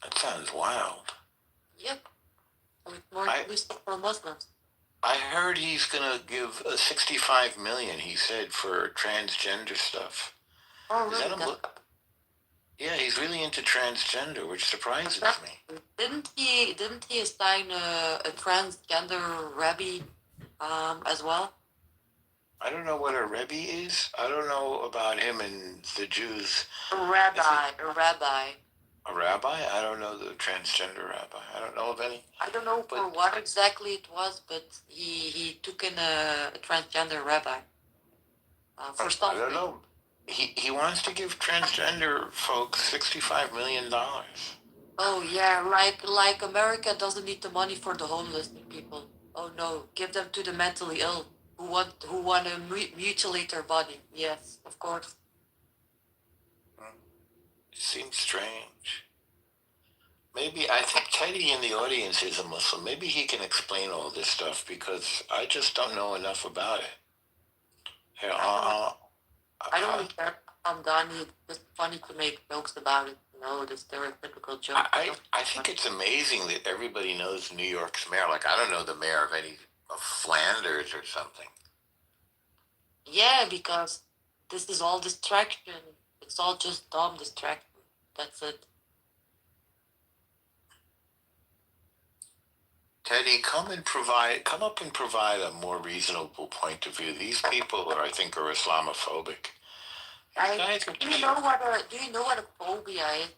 That sounds wild. Yep. So it's more inclusive for Muslims. I heard he's gonna give $65 million, he said, for transgender stuff. Oh, really? Yeah, he's really into transgender, which surprises me. Didn't he assign a transgender rabbi as well? I don't know what a rebbe is. I don't know about him and the Jews. A rabbi. A rabbi? I don't know the transgender rabbi. I don't know of any. I don't know for what exactly it was, but he took in a transgender rabbi. For something. I don't know. He wants to give transgender folks $65 million. Oh yeah, like America doesn't need the money for the homeless people. Oh no, give them to the mentally ill who want to mutilate their body. Yes, of course. Seems strange. Maybe I think Teddy in the audience is a Muslim. Maybe he can explain all this stuff because I just don't know enough about it. Here, I don't really care. I'm done. It's just funny to make jokes about it. You know, the stereotypical joke. I think it's amazing that everybody knows New York's mayor. Like, I don't know the mayor of Flanders or something. Yeah, because this is all distraction. It's all just dumb distraction. That's it. Teddy, come up and provide a more reasonable point of view. These people I think are Islamophobic. Do you know what a phobia is?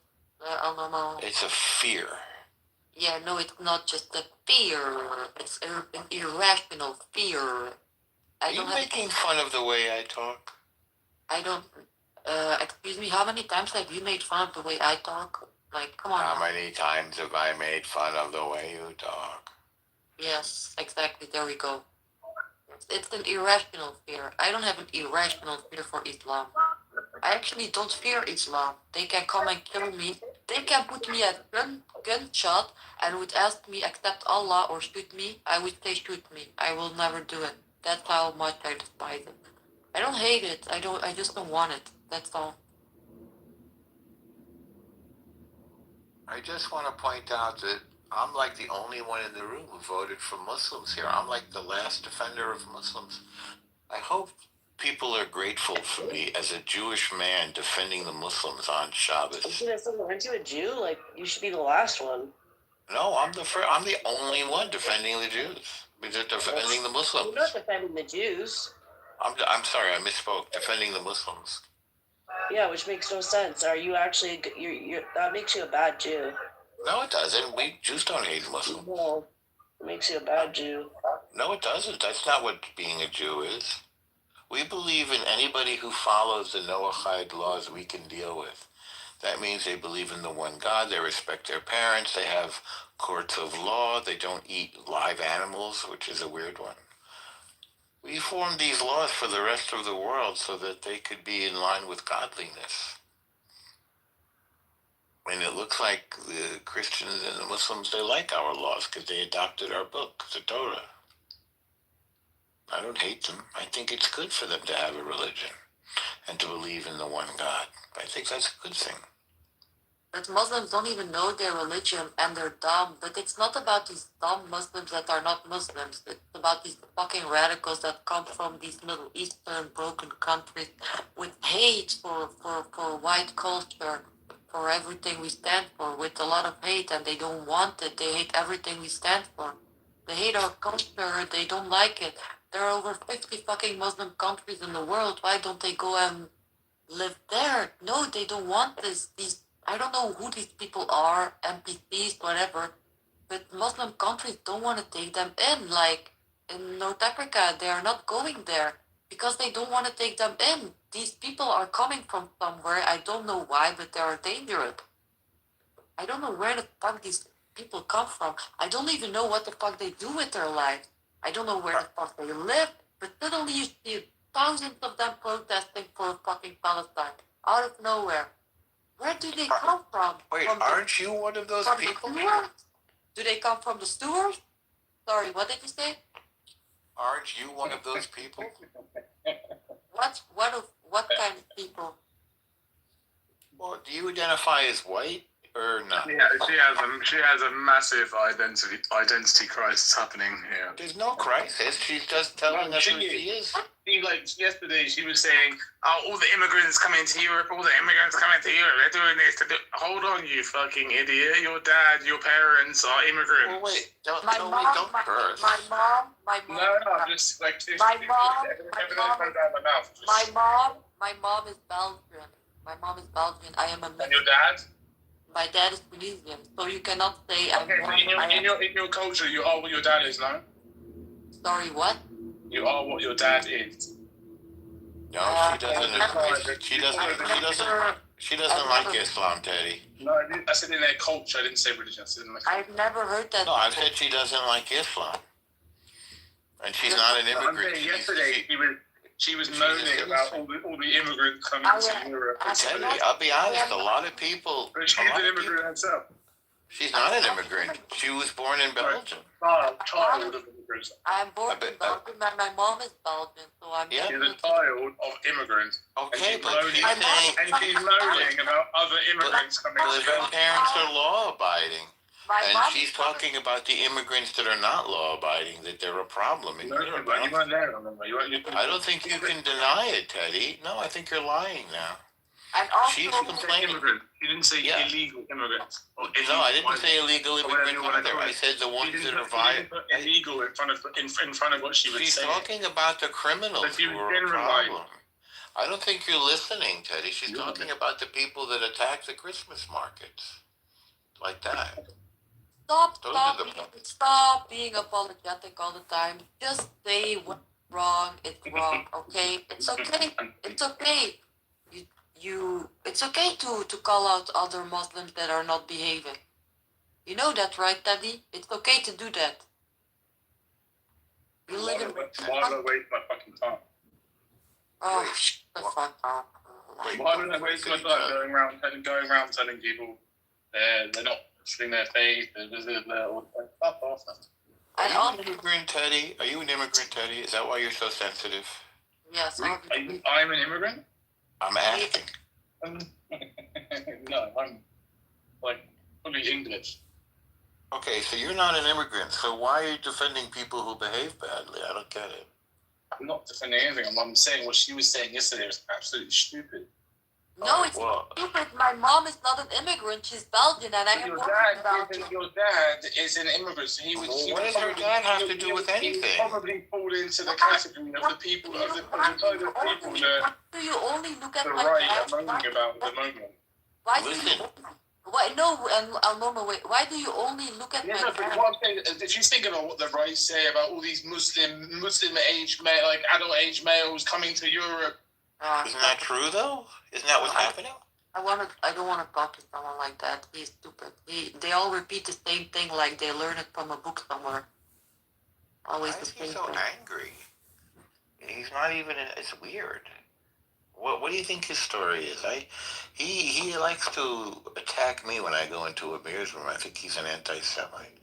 It's a fear. Yeah, no, it's not just a fear. It's an irrational fear. Are you making fun of the way I talk? I don't. Excuse me, how many times have you made fun of the way I talk? Like, come on. How many times have I made fun of the way you talk? Yes, exactly. There we go. It's an irrational fear. I don't have an irrational fear for Islam. I actually don't fear Islam. They can come and kill me. They can put me at gunshot and would ask me accept Allah or shoot me. I would say shoot me. I will never do it. That's how much I despise it. I don't hate it. I just don't want it. That's all. I just want to point out that I'm like the only one in the room who voted for Muslims here. I'm like the last defender of Muslims. I hope people are grateful for me as a Jewish man defending the Muslims on Shabbos. Aren't you a Jew? Like, you should be the last one. No, I'm the only one defending the Jews. Defending the Muslims. You're not defending the Jews. I'm sorry, I misspoke. Defending the Muslims. Yeah, which makes no sense. Are you actually? That makes you a bad Jew. No, it doesn't. We Jews don't hate Muslims. No, it makes you a bad Jew. No, it doesn't. That's not what being a Jew is. We believe in anybody who follows the Noahide laws we can deal with. That means they believe in the one God, they respect their parents, they have courts of law, they don't eat live animals, which is a weird one. We formed these laws for the rest of the world so that they could be in line with godliness. And it looks like the Christians and the Muslims, they like our laws because they adopted our book, the Torah. I don't hate them. I think it's good for them to have a religion and to believe in the one God. I think that's a good thing. But Muslims don't even know their religion and they're dumb. But it's not about these dumb Muslims that are not Muslims. It's about these fucking radicals that come from these Middle Eastern broken countries with hate for white culture, for everything we stand for, with a lot of hate, and they don't want it. They hate everything we stand for. They hate our culture. They don't like it. There are over 50 fucking Muslim countries in the world. Why don't they go and live there? No, they don't want this. I don't know who these people are, NPCs, whatever, but Muslim countries don't want to take them in. Like in North Africa, they are not going there because they don't want to take them in. These people are coming from somewhere. I don't know why, but they are dangerous. I don't know where the fuck these people come from. I don't even know what the fuck they do with their lives. I don't know where the fuck they live, but suddenly you see thousands of them protesting for fucking Palestine out of nowhere. Where do they come from? Wait, aren't you one of those people? Do they come from the sewers? Sorry, what did you say? Aren't you one of those people? What kind of people? Well, do you identify as white or not? Yeah, she has a massive identity crisis happening here. There's no crisis. She's just telling us who she is. Like yesterday, she was saying, "Oh, all the immigrants coming to Europe. All the immigrants coming to Europe. They're doing this. Hold on, you fucking idiot! Your dad, your parents are immigrants." Well, wait, don't My mom, I'm just like my mom is Belgian. My mom is Belgian. I am a Mexican. And your dad? My dad is Tunisian, so you cannot say I'm Okay, in your culture, you are what your dad is, no? Sorry, what? You are what your dad is. No, she doesn't. She doesn't like Islam, Teddy. No, I said in their culture. I didn't say religion. I said in I've never heard that. No, I said she doesn't like Islam, and she's not an immigrant. Yesterday, she was moaning about all the immigrants coming to Europe. Teddy, I'll be honest. A lot of people. But she's an immigrant herself. She's not an immigrant. She was born in Belgium. Child of immigrants. I'm born in Belgium, and my mom is Belgian, so I'm. She's a child of immigrants. Okay, but she's moaning about other immigrants coming. Her parents are law-abiding, and she's talking about the immigrants that are not law-abiding, that they're a problem in Europe. I don't think you can deny it, Teddy. No, I think you're lying now. And also, she's complaining. She didn't say illegal immigrants. No, I didn't say illegal immigrants either. I said the ones that are violent. Illegal in front of what she was saying. She's talking about the criminals who are a problem. I don't think you're listening, Teddy. She's talking about the people that attack the Christmas markets. Like that. Stop being apologetic all the time. Just say what's wrong, it's wrong, okay? It's okay. It's okay. it's okay to call out other Muslims that are not behaving. You know that, right, Teddy? It's okay to do that. You live in. Why did I waste my fucking time? Oh, shut the fuck up. Why did I waste my time going around telling people they're not pursuing their faith? Fuck off. Are you an immigrant, Teddy? Are you an immigrant, Teddy? Is that why you're so sensitive? Yes, I'm an immigrant? I'm asking. No, I'm like fully English. Okay, so you're not an immigrant, so why are you defending people who behave badly? I don't get it. I'm not defending anything. I'm saying what she was saying yesterday was absolutely stupid. No, it's stupid. My mom is not an immigrant. She's Belgian, and I am Your Belgian. dad is an immigrant. So he would. What does her dad have to do with anything? He probably fall into the category of the people of the kind of people that do you only look at the my right dad? are moaning about at the moment. Why do you? Why no? And wait. Why do you only look at my dad? What I'm saying, did you think about what the right say about all these Muslim age like adult age males coming to Europe? Isn't that true though? Isn't that what's happening? I don't want to talk to someone like that. He's stupid. They all repeat the same thing like they learn it from a book somewhere. Always the same so thing. Angry. He's not even. It's weird. What do you think his story is? He likes to attack me when I go into a beer's room. I think he's an anti-Semite.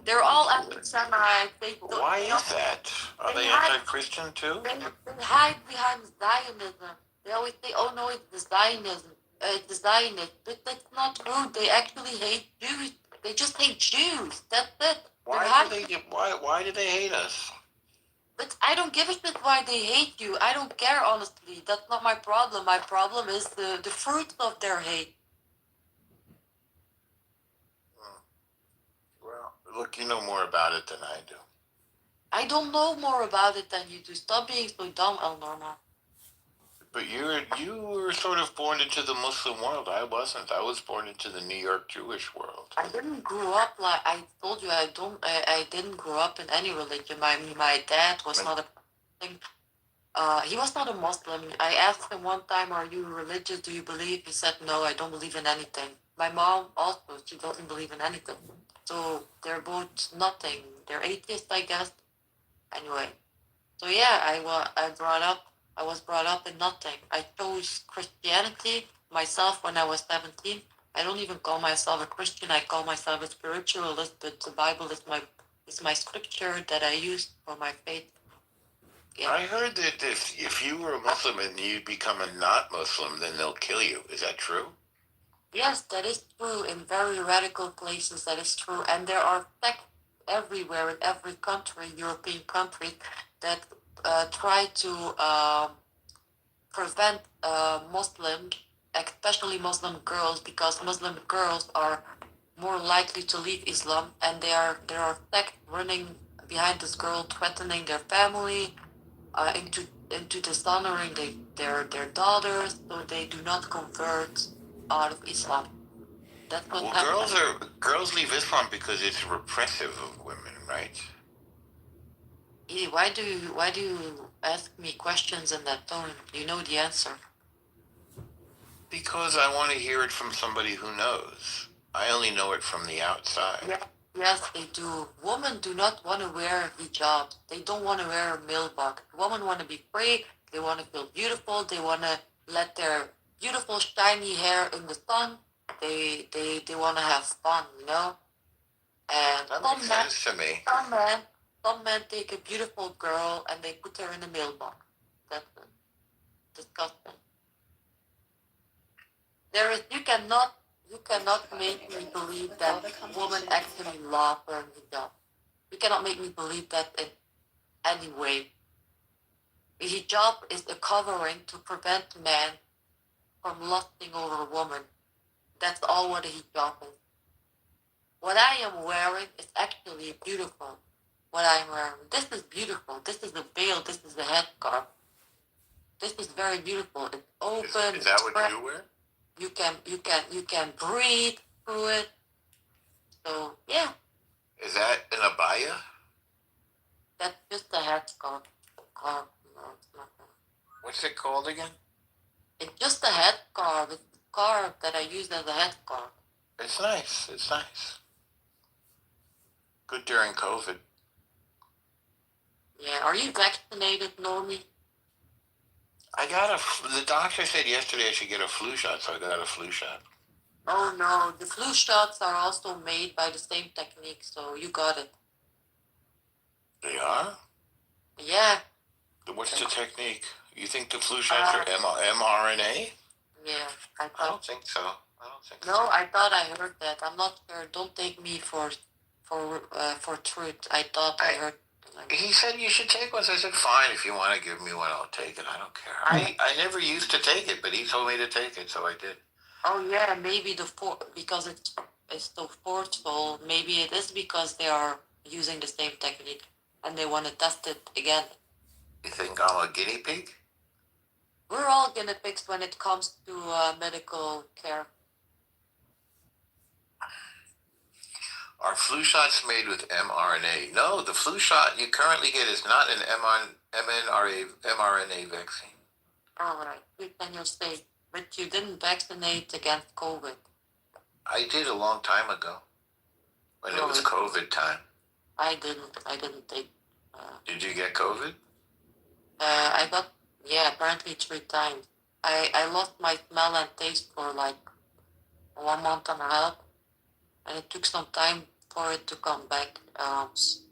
They're all anti-Semite. Why is that? Are they anti-Christian too? They hide behind Zionism. They always say, "Oh no, it's the Zionism. It's the Zionists." But that's not true. They actually hate Jews. They just hate Jews. That's it. Why do they hate us? But I don't give a shit why they hate you. I don't care, honestly. That's not my problem. My problem is the fruit of their hate. Well, look, you know more about it than I do. I don't know more about it than you do. Stop being so dumb, El Norma. But you were sort of born into the Muslim world. I wasn't. I was born into the New York Jewish world. I didn't grow up like I told you. I didn't grow up in any religion. My dad was not a thing. He was not a Muslim. I asked him one time, "Are you religious? Do you believe?" He said, "No, I don't believe in anything." My mom also, she doesn't believe in anything. So they're both nothing. They're atheists, I guess. Anyway, so yeah, I was brought up in nothing. I chose Christianity myself when I was 17. I don't even call myself a Christian. I call myself a spiritualist. But the Bible is my scripture that I use for my faith. Yeah. I heard that if you were a Muslim and you become a not Muslim, then they'll kill you. Is that true? Yes, that is true. In very radical places, that is true. And there are sects everywhere in every country, European country, that try to prevent Muslims, especially Muslim girls, because Muslim girls are more likely to leave Islam, and there are sects running behind this girl, threatening their family, into dishonoring their daughters, so they do not convert out of Islam. That's what happens. Girls leave Islam because it's repressive of women, right? Why do you ask me questions in that tone? You know the answer. Because I want to hear it from somebody who knows. I only know it from the outside. Yeah. Yes, they do. Women do not want to wear hijab. They don't want to wear a milbak. Women want to be free. They want to feel beautiful. They want to let their beautiful shiny hair in the sun. They want to have fun, you know. And that makes sense to me. Some men take a beautiful girl and they put her in a mailbox. That's disgusting. You cannot make me believe that women actually love wearing hijab. You cannot make me believe that in any way. The hijab is a covering to prevent men from lusting over a woman. That's all what a hijab is. What I am wearing is actually beautiful. What I'm wearing. This is beautiful. This is a veil. This is a headscarf. This is very beautiful. It's open. Is that what you wear? You can breathe through it. So yeah. Is that an abaya? That's just a headscarf. No, it's nothing. What's it called again? It's just a head car, the car that I used as a head car. It's nice. It's nice. Good during COVID. Yeah, are you vaccinated, Normie? The doctor said yesterday I should get a flu shot, so I got a flu shot. Oh no, the flu shots are also made by the same technique, so you got it. They are? Yeah. What's the technique? You think the flu shots are mRNA? Yeah, I don't think so. No, I thought I heard that. I'm not sure. Don't take me for truth. I thought I heard. He said you should take one. So I said, fine, if you want to give me one, I'll take it. I don't care. I never used to take it, but he told me to take it, so I did. Oh yeah, maybe because it's so forceful. Maybe it is because they are using the same technique and they want to test it again. You think I'm a guinea pig? We're all guinea pigs when it comes to medical care. Are flu shots made with mRNA? No, the flu shot you currently get is not an mRNA vaccine. All right, good then you'll say. But you didn't vaccinate against COVID. I did a long time ago, when it was COVID time. I didn't take. Did you get COVID? I got, apparently 3 times. I lost my smell and taste for like 1 month and a half, and it took some time for it to come back.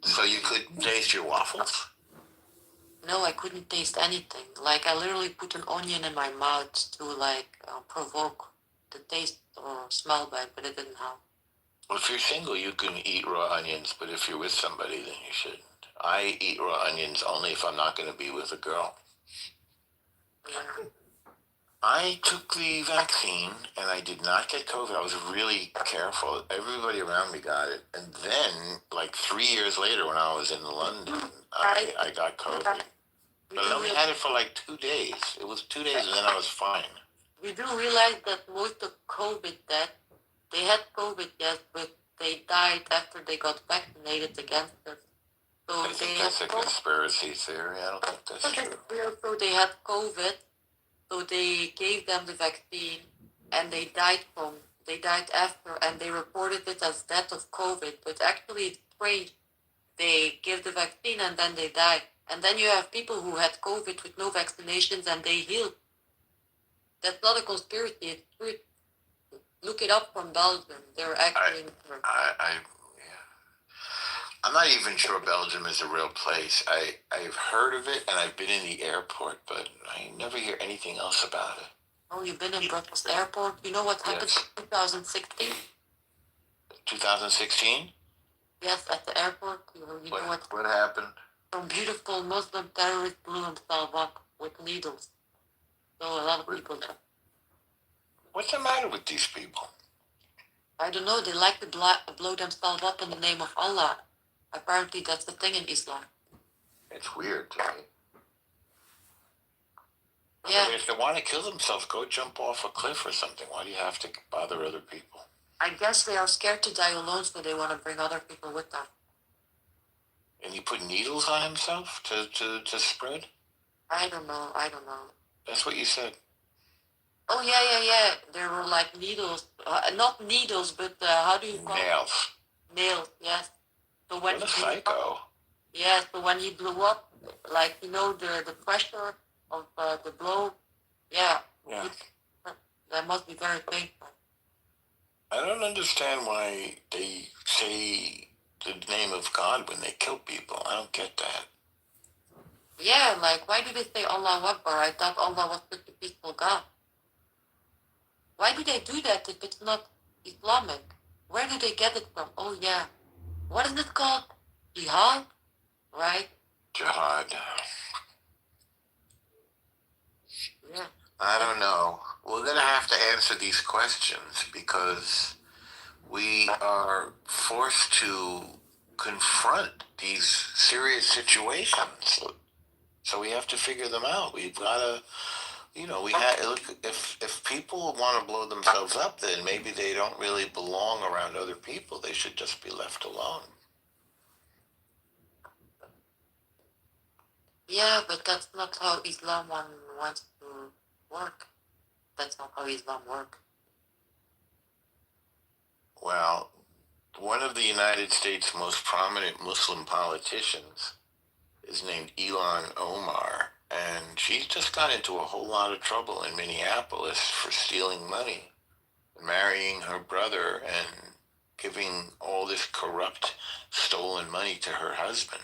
So you couldn't taste your waffles? No, I couldn't taste anything. Like I literally put an onion in my mouth to provoke the taste or smell back, but it didn't help. Well, if you're single, you can eat raw onions, but if you're with somebody, then you shouldn't. I eat raw onions only if I'm not going to be with a girl. Yeah. I took the vaccine and I did not get COVID. I was really careful. Everybody around me got it. And then, like 3 years later, when I was in London, I got COVID. But I only had it for like 2 days. It was 2 days and then I was fine. You do realize that most of COVID deaths, they had COVID, yes, but they died after they got vaccinated against it. So I think that's a conspiracy theory. I don't think that's true. So they had COVID, so they gave them the vaccine, and they died after, and they reported it as death of COVID. But actually, it's strange. They give the vaccine and then they die, and then you have people who had COVID with no vaccinations and they healed. That's not a conspiracy. It's true. Look it up from Belgium. They're actually. I'm not even sure Belgium is a real place. I've heard of it and I've been in the airport, but I never hear anything else about it. Oh, you've been in Brussels airport? You know what happened in 2016? 2016? Yes, at the airport. You know what happened? Some beautiful Muslim terrorist blew himself up with needles. So a lot of people died. What's the matter with these people? I don't know. They like to blow themselves up in the name of Allah. Apparently, that's the thing in Islam. It's weird to me. Yeah. I mean, if they want to kill themselves, go jump off a cliff or something. Why do you have to bother other people? I guess they are scared to die alone, so they want to bring other people with them. And he put needles on himself to spread? I don't know. That's what you said. Oh, yeah. There were like needles. Not needles, but how do you call it? Nails. Nails, yes. So when what a psycho. So when he blew up, like, the pressure of the blow, yeah. That must be very painful. I don't understand why they say the name of God when they kill people. I don't get that. Yeah, like, why do they say Allahu Akbar? I thought Allah was such a peaceful God. Why do they do that if it's not Islamic? Where do they get it from? Oh, yeah. What is it called? Jihad? Right? Jihad. Yeah. I don't know. We're going to have to answer these questions because we are forced to confront these serious situations. So we have to figure them out. We've got to, if people want to blow themselves up, then maybe they don't really belong around other people. They should just be left alone. Yeah, but that's not how Islam wants to work. That's not how Islam works. Well, one of the United States' most prominent Muslim politicians is named Ilhan Omar, and she's just got into a whole lot of trouble in Minneapolis for stealing money, marrying her brother, and giving all this corrupt, stolen money to her husband.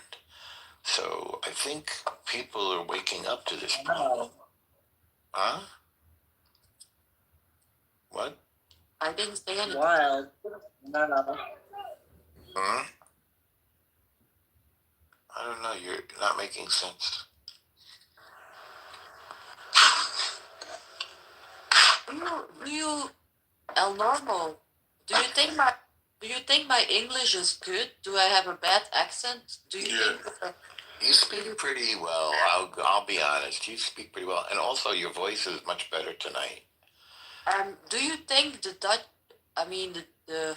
So I think people are waking up to this problem. Huh? What? I didn't say anything. Wild. No. Huh? I don't know. You're not making sense. Do you, El Normo, do you think my English is good? Do I have a bad accent? Do you think that You speak pretty well. I'll be honest. You speak pretty well, and also your voice is much better tonight. do you think the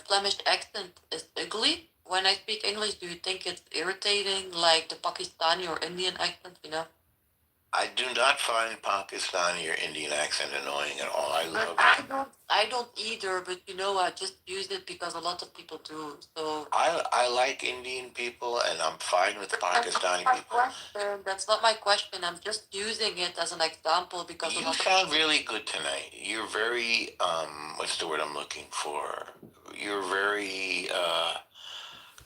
Flemish accent is ugly? When I speak English, do you think it's irritating, like the Pakistani or Indian accent, you know? I do not find Pakistani or Indian accent annoying at all. I love it. I don't either, but you know, I just use it because a lot of people do. So I like Indian people, and I'm fine with Pakistani people. That's not my question. I'm just using it as an example because You sound really good tonight. You're very what's the word I'm looking for? You're very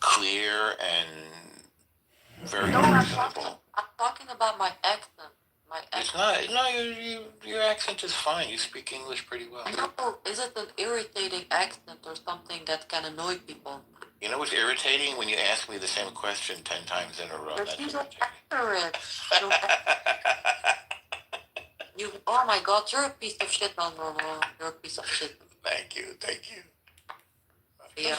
clear and very reasonable. I'm talking about my accent. It's not. No, your accent is fine. You speak English pretty well. No, is it an irritating accent or something that can annoy people? You know what's irritating? When you ask me the same question 10 times in a row. But you don't answer it. Oh my God, you're a piece of shit, no. You're a piece of shit. Thank you. Yeah.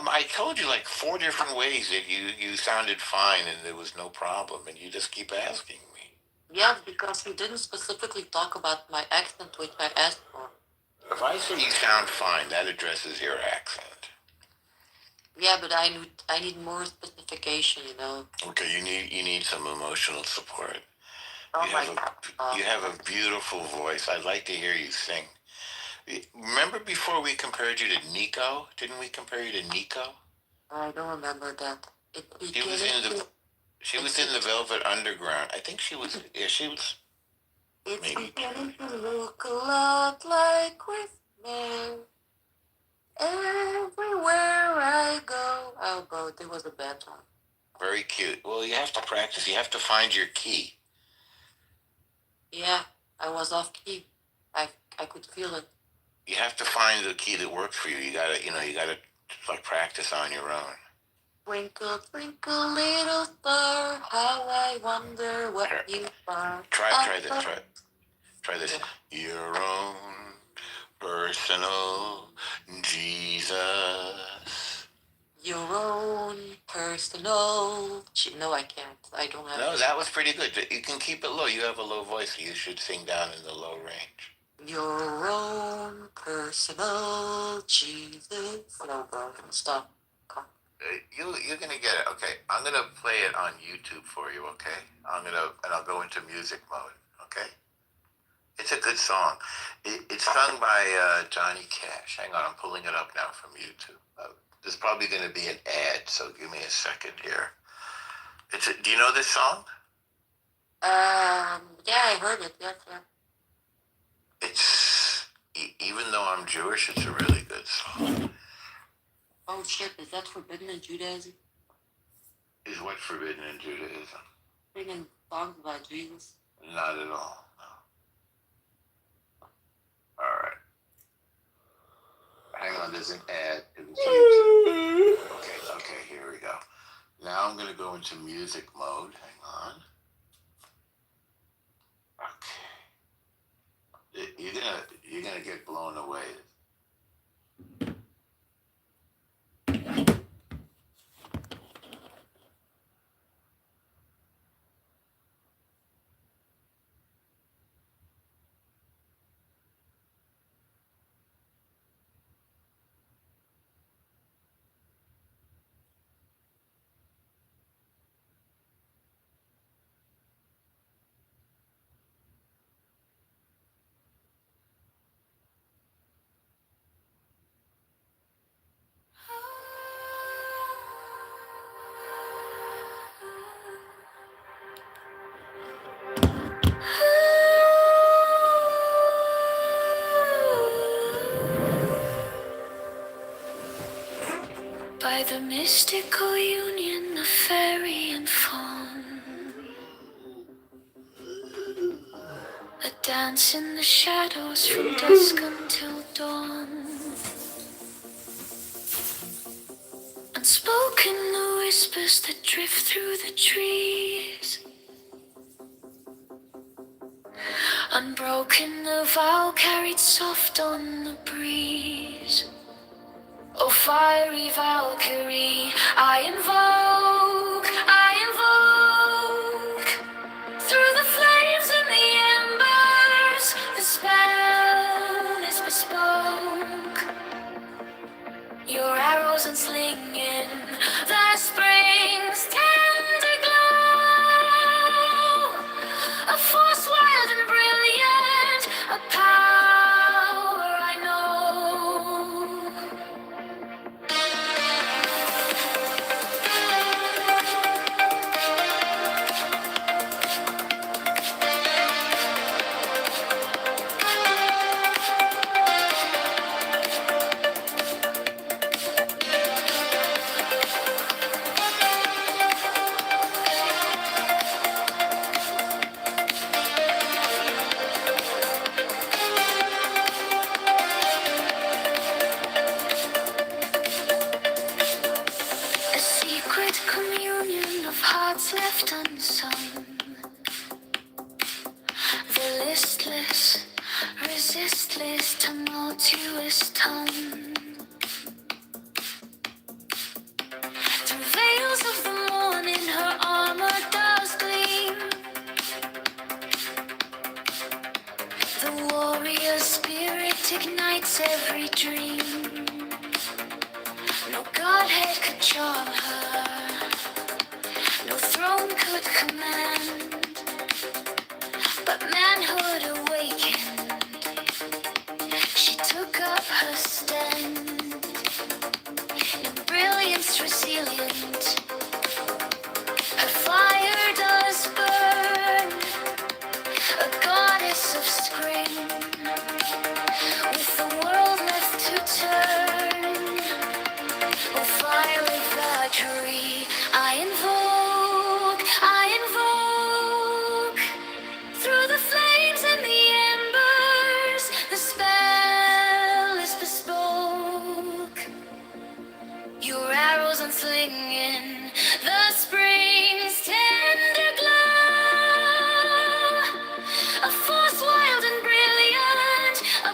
I told you like 4 different ways that you sounded fine and there was no problem, and you just keep asking me. Yes, because you didn't specifically talk about my accent, which I asked for. If I say you sound fine, that addresses your accent. Yeah, but I need more specification, you know. Okay, you need some emotional support. Oh you have a beautiful voice. I'd like to hear you sing. Remember before we compared you to Nico? Didn't we compare you to Nico? I don't remember that. She was in the Velvet Underground. I think she was. Yeah, she was. It's beginning to look a lot like Christmas. Everywhere I go. Oh, God, it was a bad one. Very cute. Well, you have to practice. You have to find your key. Yeah, I was off key. I could feel it. You have to find the key that works for you. You gotta like practice on your own. Twinkle, twinkle, little star, how I wonder what you are. Try this. Your own personal Jesus. Your own personal. No, I can't. I don't have. No, that was pretty good. You can keep it low. You have a low voice. You should sing down in the low range. Your own personal Jesus. No, bro, stop. You're gonna get it. Okay, I'm gonna play it on YouTube for you. Okay, I'll go into music mode. Okay, it's a good song. It's sung by Johnny Cash. Hang on, I'm pulling it up now from YouTube. There's probably gonna be an ad, so give me a second here. Do you know this song? Yeah, I heard it. Yes, yeah. It's even though I'm Jewish, it's a really good song. Oh shit, is that forbidden in Judaism? Is what forbidden in Judaism? Singing songs about Jesus? Not at all, no. Alright. Hang on, there's an ad. Okay, here we go. Now I'm gonna go into music mode. Hang on. Okay. You're gonna get blown away. mystical union of fairy and fawn. A dance in the shadows from dusk until dawn. Unspoken the whispers that drift through the trees. Unbroken the vow carried soft on the breeze. Oh, fiery Valkyrie, I invoke, through the flames and the embers, the spell is bespoke. Your arrows unslinging, the spring's tender glow. A force wild and brilliant, a power I know. A secret communion of hearts left unsung. The listless, resistless, tumultuous tongue. Through veils of the morning, her armor does gleam. The warrior spirit ignites every dream. No godhead could charm her, no throne could command, but manhood awakened, she took up her stand. In brilliance resilient, her fire does burn, a goddess of spring, with the world left to turn. Oh, fiery Valkyrie, I invoke, through the flames and the embers, the spell is bespoke. Your arrows unslinging, the spring's tender glow. A force wild and brilliant, a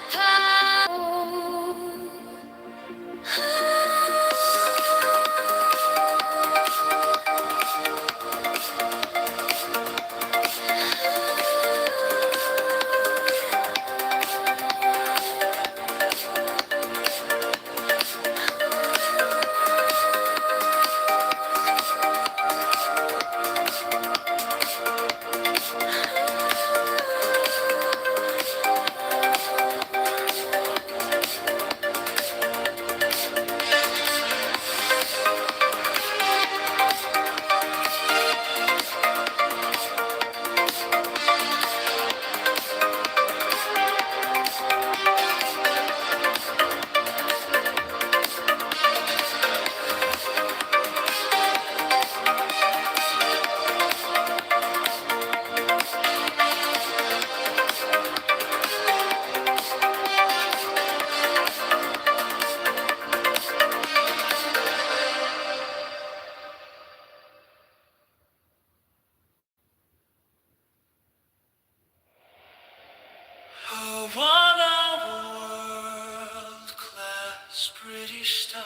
Oh, what a world-class British style.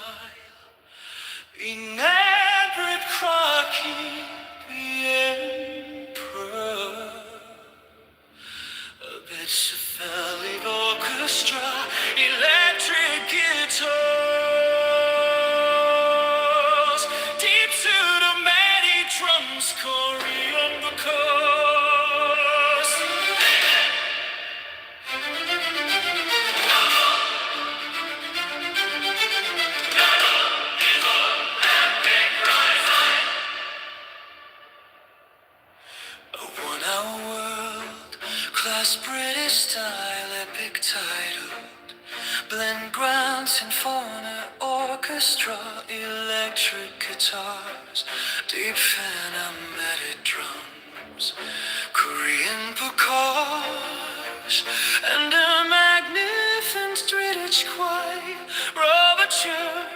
Inadequate Crocky, the Emperor. A Betsy orchestra, electric guitars. Deep suit of many drums, chorion the chorus. A 1 hour world, class British style, epic title. Blend ground, symphony, orchestra. orchestra, electric guitars, deep animated drums, Korean percussion, and a magnificent straight-edge choir, rubber chair,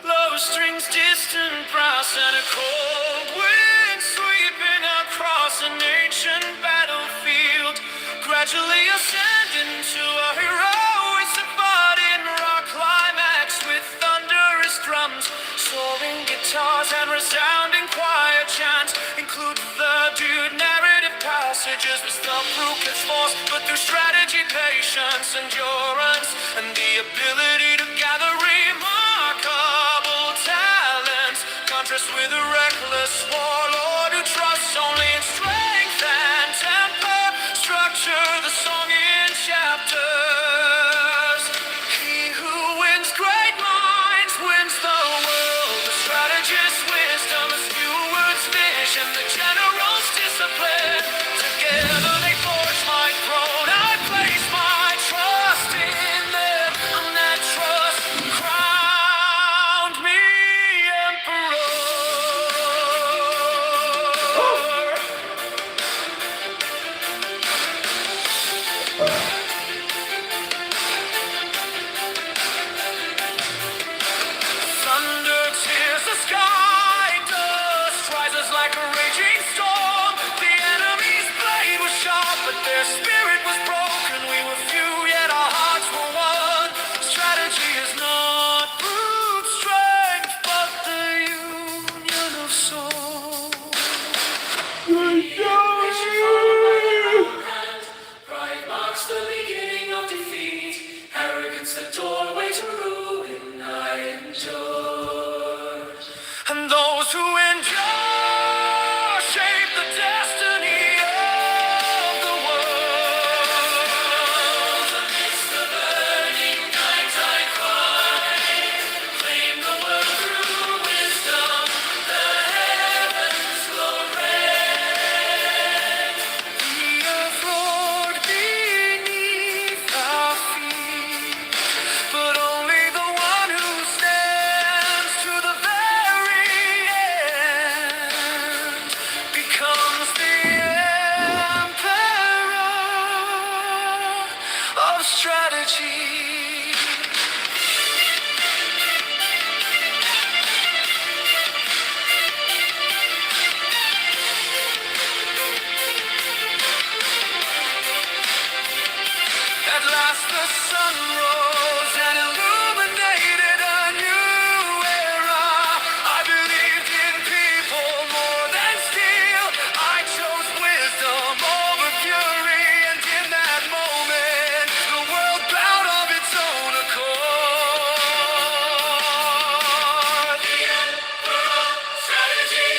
low strings, distant brass, and a cold wind sweeping across an ancient battlefield, gradually ascending to a heroic symphonic rock climax with thunderous drums, soaring guitars, and resounding choir chants. Include the dude narrative passages with stuff ruthless force, but through strategy, patience, endurance, and the ability to gather remarkable talents. Contrast with a reckless warlord who trusts only in strength and temper. Structure the song in chapters. He who wins great minds wins the world. The strategist's wisdom, the steward's vision, the general's discipline. Together they forge my throne. I place my trust in them, and that trust crowned me emperor. Thunder tears the sky, dust rises like a raging storm. The enemy's blade was sharp, but their spirit was broken. We were few, yet our hearts were one. Strategy is not brute strength, but the union of souls. Pride marks the beginning of defeat. Arrogance the doorway to ruin. I endure. And those who endure shape the destiny of the world. Amidst the burning night I cry, claim the world through wisdom. The heavens glow red. The earth roared beneath our feet, but only the one who stands to the very end becomes the emperor of strategy. At last the sun rose and illuminated a new era. I believed in people more than steel. I chose wisdom over fury, and in that moment, the world bowed of its own accord. The emperor strategy,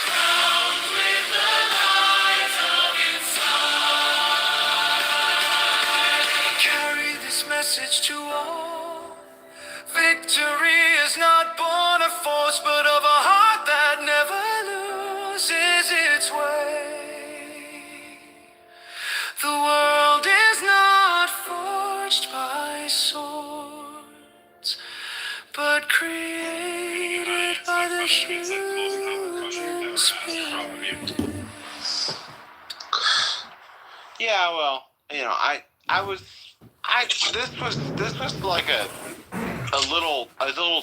crowned with the light of its carry this message to all. Victory is not born of force, but of a heart that never loses its way. The world is not forged by swords, but created by the human spirit. Yeah, well, this was like a little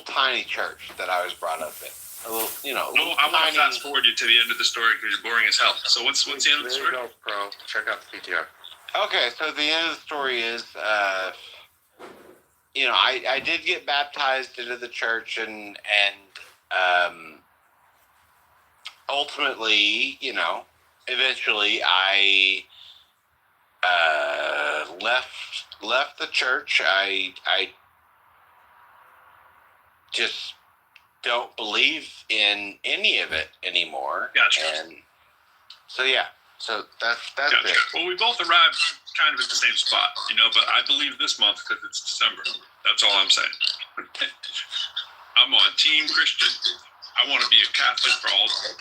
tiny church that I was brought up in. A little, No, I want to fast forward you to the end of the story because you're boring as hell. So what's the end of the story? There you go, bro. Check out the PTR. Okay, so the end of the story is, I did get baptized into the church, and ultimately, eventually I left the church. I just don't believe in any of it anymore. Gotcha. And so that's Gotcha. it. Well, we both arrived kind of at the same spot, but I believe this month because it's December. That's all I'm saying. I'm on Team Christian. I want to be a Catholic for all time.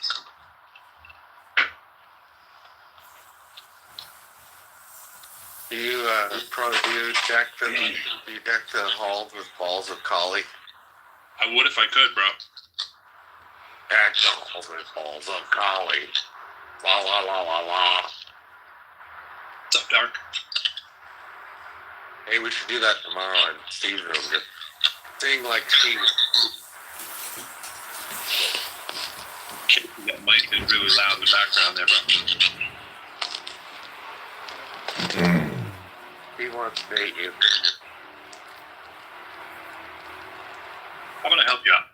Do you deck the halls with balls of collie? I would if I could, bro. Balls of golly. La la la la la. What's up, Dark? Hey, we should do that tomorrow in Steve's room. Just sing like Steve. That mic is really loud in the background there, bro. He wants to date you. I'm gonna help you out.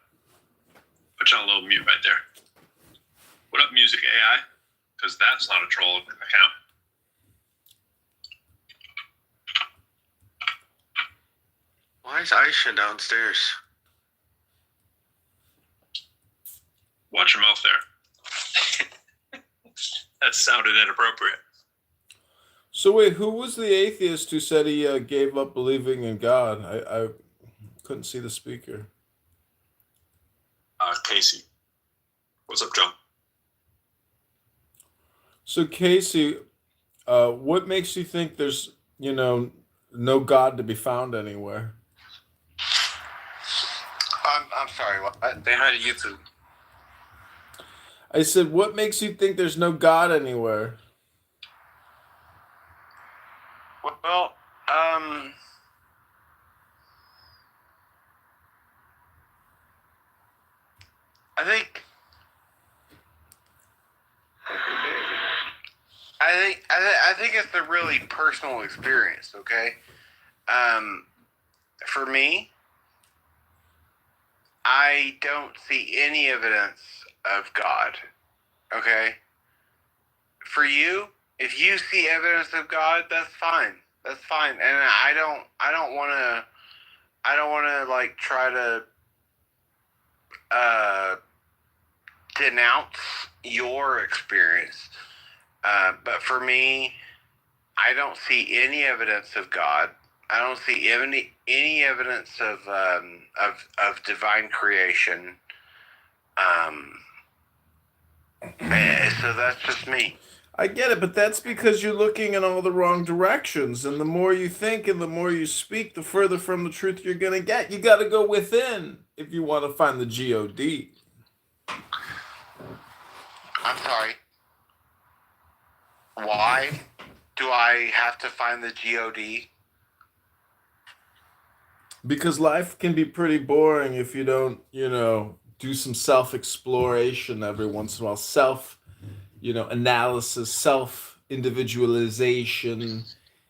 Put you on a little mute right there. What up, Music AI? Because that's not a troll account. Why is Aisha downstairs? Watch your mouth there. That sounded inappropriate. So wait, who was the atheist who said he gave up believing in God? I couldn't see the speaker. Casey. What's up, John? So Casey, what makes you think there's, no God to be found anywhere? I'm sorry. What? They had a YouTube. I said, what makes you think there's no God anywhere? Well, I think it's a really personal experience. Okay, for me, I don't see any evidence of God. Okay, for you, if you see evidence of God, that's fine. That's fine, and I don't want to like try to denounce your experience. But for me, I don't see any evidence of God. I don't see any evidence of divine creation. So that's just me. I get it, but that's because you're looking in all the wrong directions. And the more you think and the more you speak, the further from the truth you're going to get. You got to go within if you want to find the God. I'm sorry. Why do I have to find the God? Because life can be pretty boring if you don't, do some self-exploration every once in a while. Analysis, self-individualization.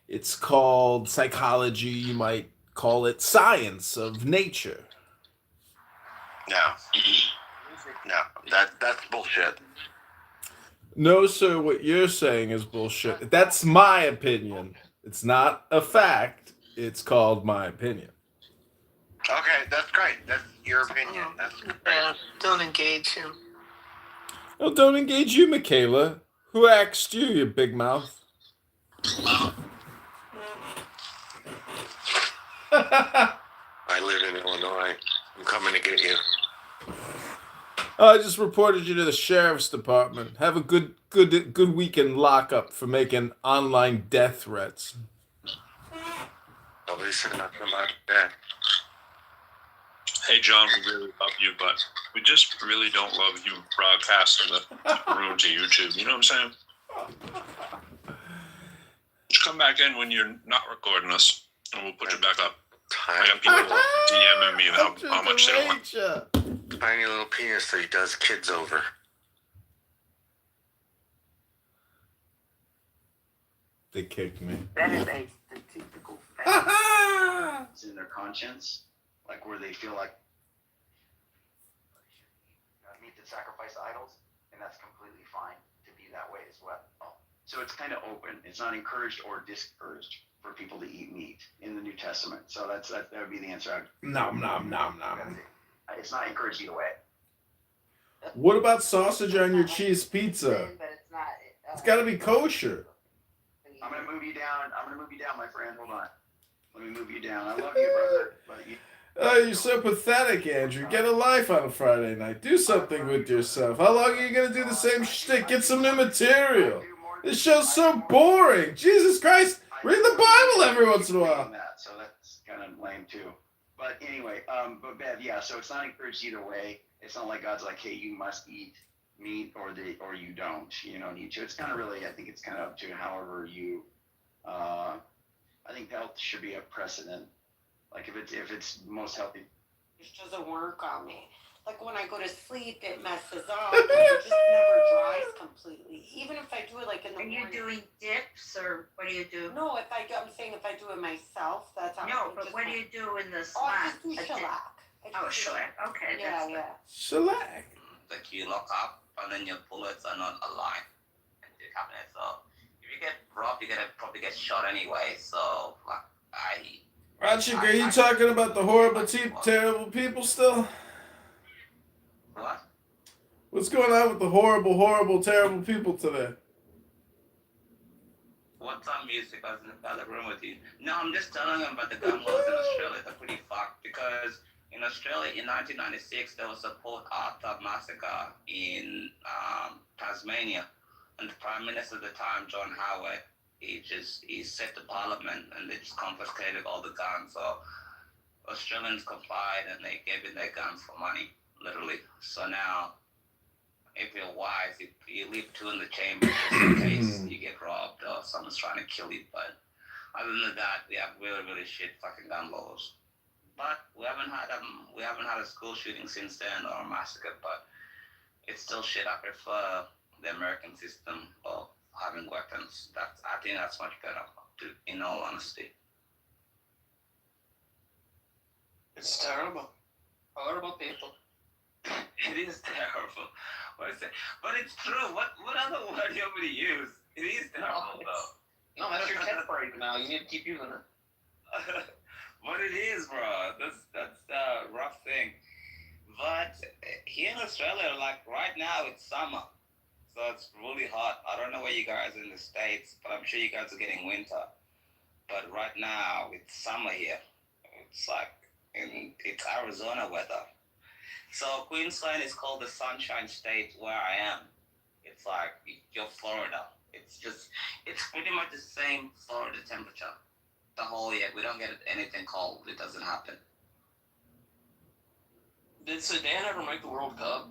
It's called psychology. You might call it science of nature. No, that's bullshit. No, sir, what you're saying is bullshit. That's my opinion. It's not a fact. It's called my opinion. Okay, that's great. That's your opinion. That's great. Yeah, don't engage him. Oh, don't engage you, Michaela. Who asked you, you big mouth? I live in Illinois. I'm coming to get you. I just reported you to the sheriff's department. Have a good week in lockup for making online death threats. Nobody said nothing about that. Hey, John, we really love you, but we just really don't love you broadcasting the room to YouTube. You know what I'm saying? Just come back in when you're not recording us, and we'll put you back up. I got people DMing me how much they want. Tiny little penis that he does kids over. They kicked me. That is a statistical fact. It's in their conscience, like where they feel like meat that sacrifice idols, and that's completely fine to be that way as well. So it's kind of open. It's not encouraged or discouraged for people to eat meat in the New Testament. So that would be the answer. Nom nom nom nom. It's not encouraged either way. What about sausage on your cheese pizza? It's got to be kosher. I'm gonna move you down, my friend. Hold on. Let me move you down. I love you, brother. But Oh, you're so pathetic, Andrew. Get a life on a Friday night. Do something with yourself. How long are you going to do the same shtick? Get some new material. This show's so boring. Jesus Christ. Read the Bible every once in a while. So that's kind of lame, too. But anyway, but Bev, yeah. So it's not encouraged either way. It's not like God's like, hey, you must eat meat or you don't. You don't need to. It's kind of really, I think it's kind of up to however you. I think health should be a precedent. Like if it's most healthy. It doesn't work on me. Like when I go to sleep, it messes up. It just never dries completely. Even if I do it like in the morning. Are you doing dips or what do you do? No, I'm saying if I do it myself, that's how. No, but what do you do in the Oh, slack? I just do shellac. Oh, shellac. Okay. Yeah, yeah. Shellac. Like you lock up and then your bullets are not aligned in the cabinet. So if you get robbed, you're gonna probably get shot anyway. So like Rajik, are you talking about the horrible, terrible people still? What? What's going on with the horrible, terrible people today? What time music? I was in the room with you. No, I'm just telling them about the gun laws in Australia. They're pretty fucked because in Australia in 1996 there was a Port Arthur massacre in Tasmania, and the Prime Minister at the time, John Howard, he set the Parliament and they just confiscated all the guns. So Australians complied and they gave in their guns for money, literally. So now, if you're wise, if you leave two in the chamber just in case you get robbed or someone's trying to kill you. But other than that, we have really, really shit fucking gun laws. But we haven't had a school shooting since then or a massacre. But it's still shit. I prefer the American system of having weapons. I think that's much better, in all honesty. It's terrible. Horrible people. It is terrible. What is it? But it's true. What other word do you want me to use? It is terrible, though. No, that's your catchphrase now. You need to keep using it. But it is, bro. That's the rough thing. But here in Australia, like right now, it's summer. So it's really hot. I don't know where you guys are in the States, but I'm sure you guys are getting winter. But right now, it's summer here. It's like, it's Arizona weather. So Queensland is called the Sunshine State where I am. It's like, you're Florida. It's pretty much the same Florida temperature. The whole year. We don't get anything cold. It doesn't happen. Did Sudan ever make the World Cup?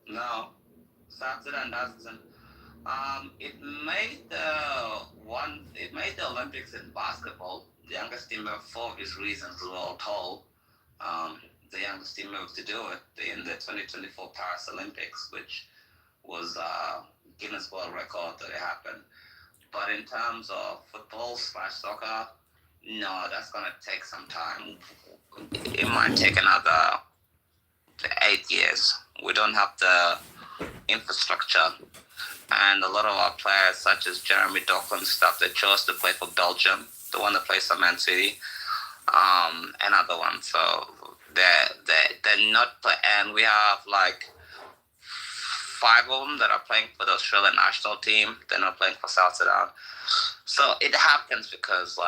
No. South Sudan doesn't. It made the Olympics in basketball. The youngest team ever, for obvious reasons, we were all told. The youngest team ever to do it in the 2024 Paris Olympics, which was Guinness World Record that it happened. But in terms of football/soccer, no, that's gonna take some time. It might take another 8 years. We don't have the infrastructure, and a lot of our players, such as Jeremy Doku and stuff, they chose to play for Belgium, the one that plays for Man City, and other ones. So they're not play, and we have like 5 of them that are playing for the Australian national team. They're not playing for South Sudan. So it happens because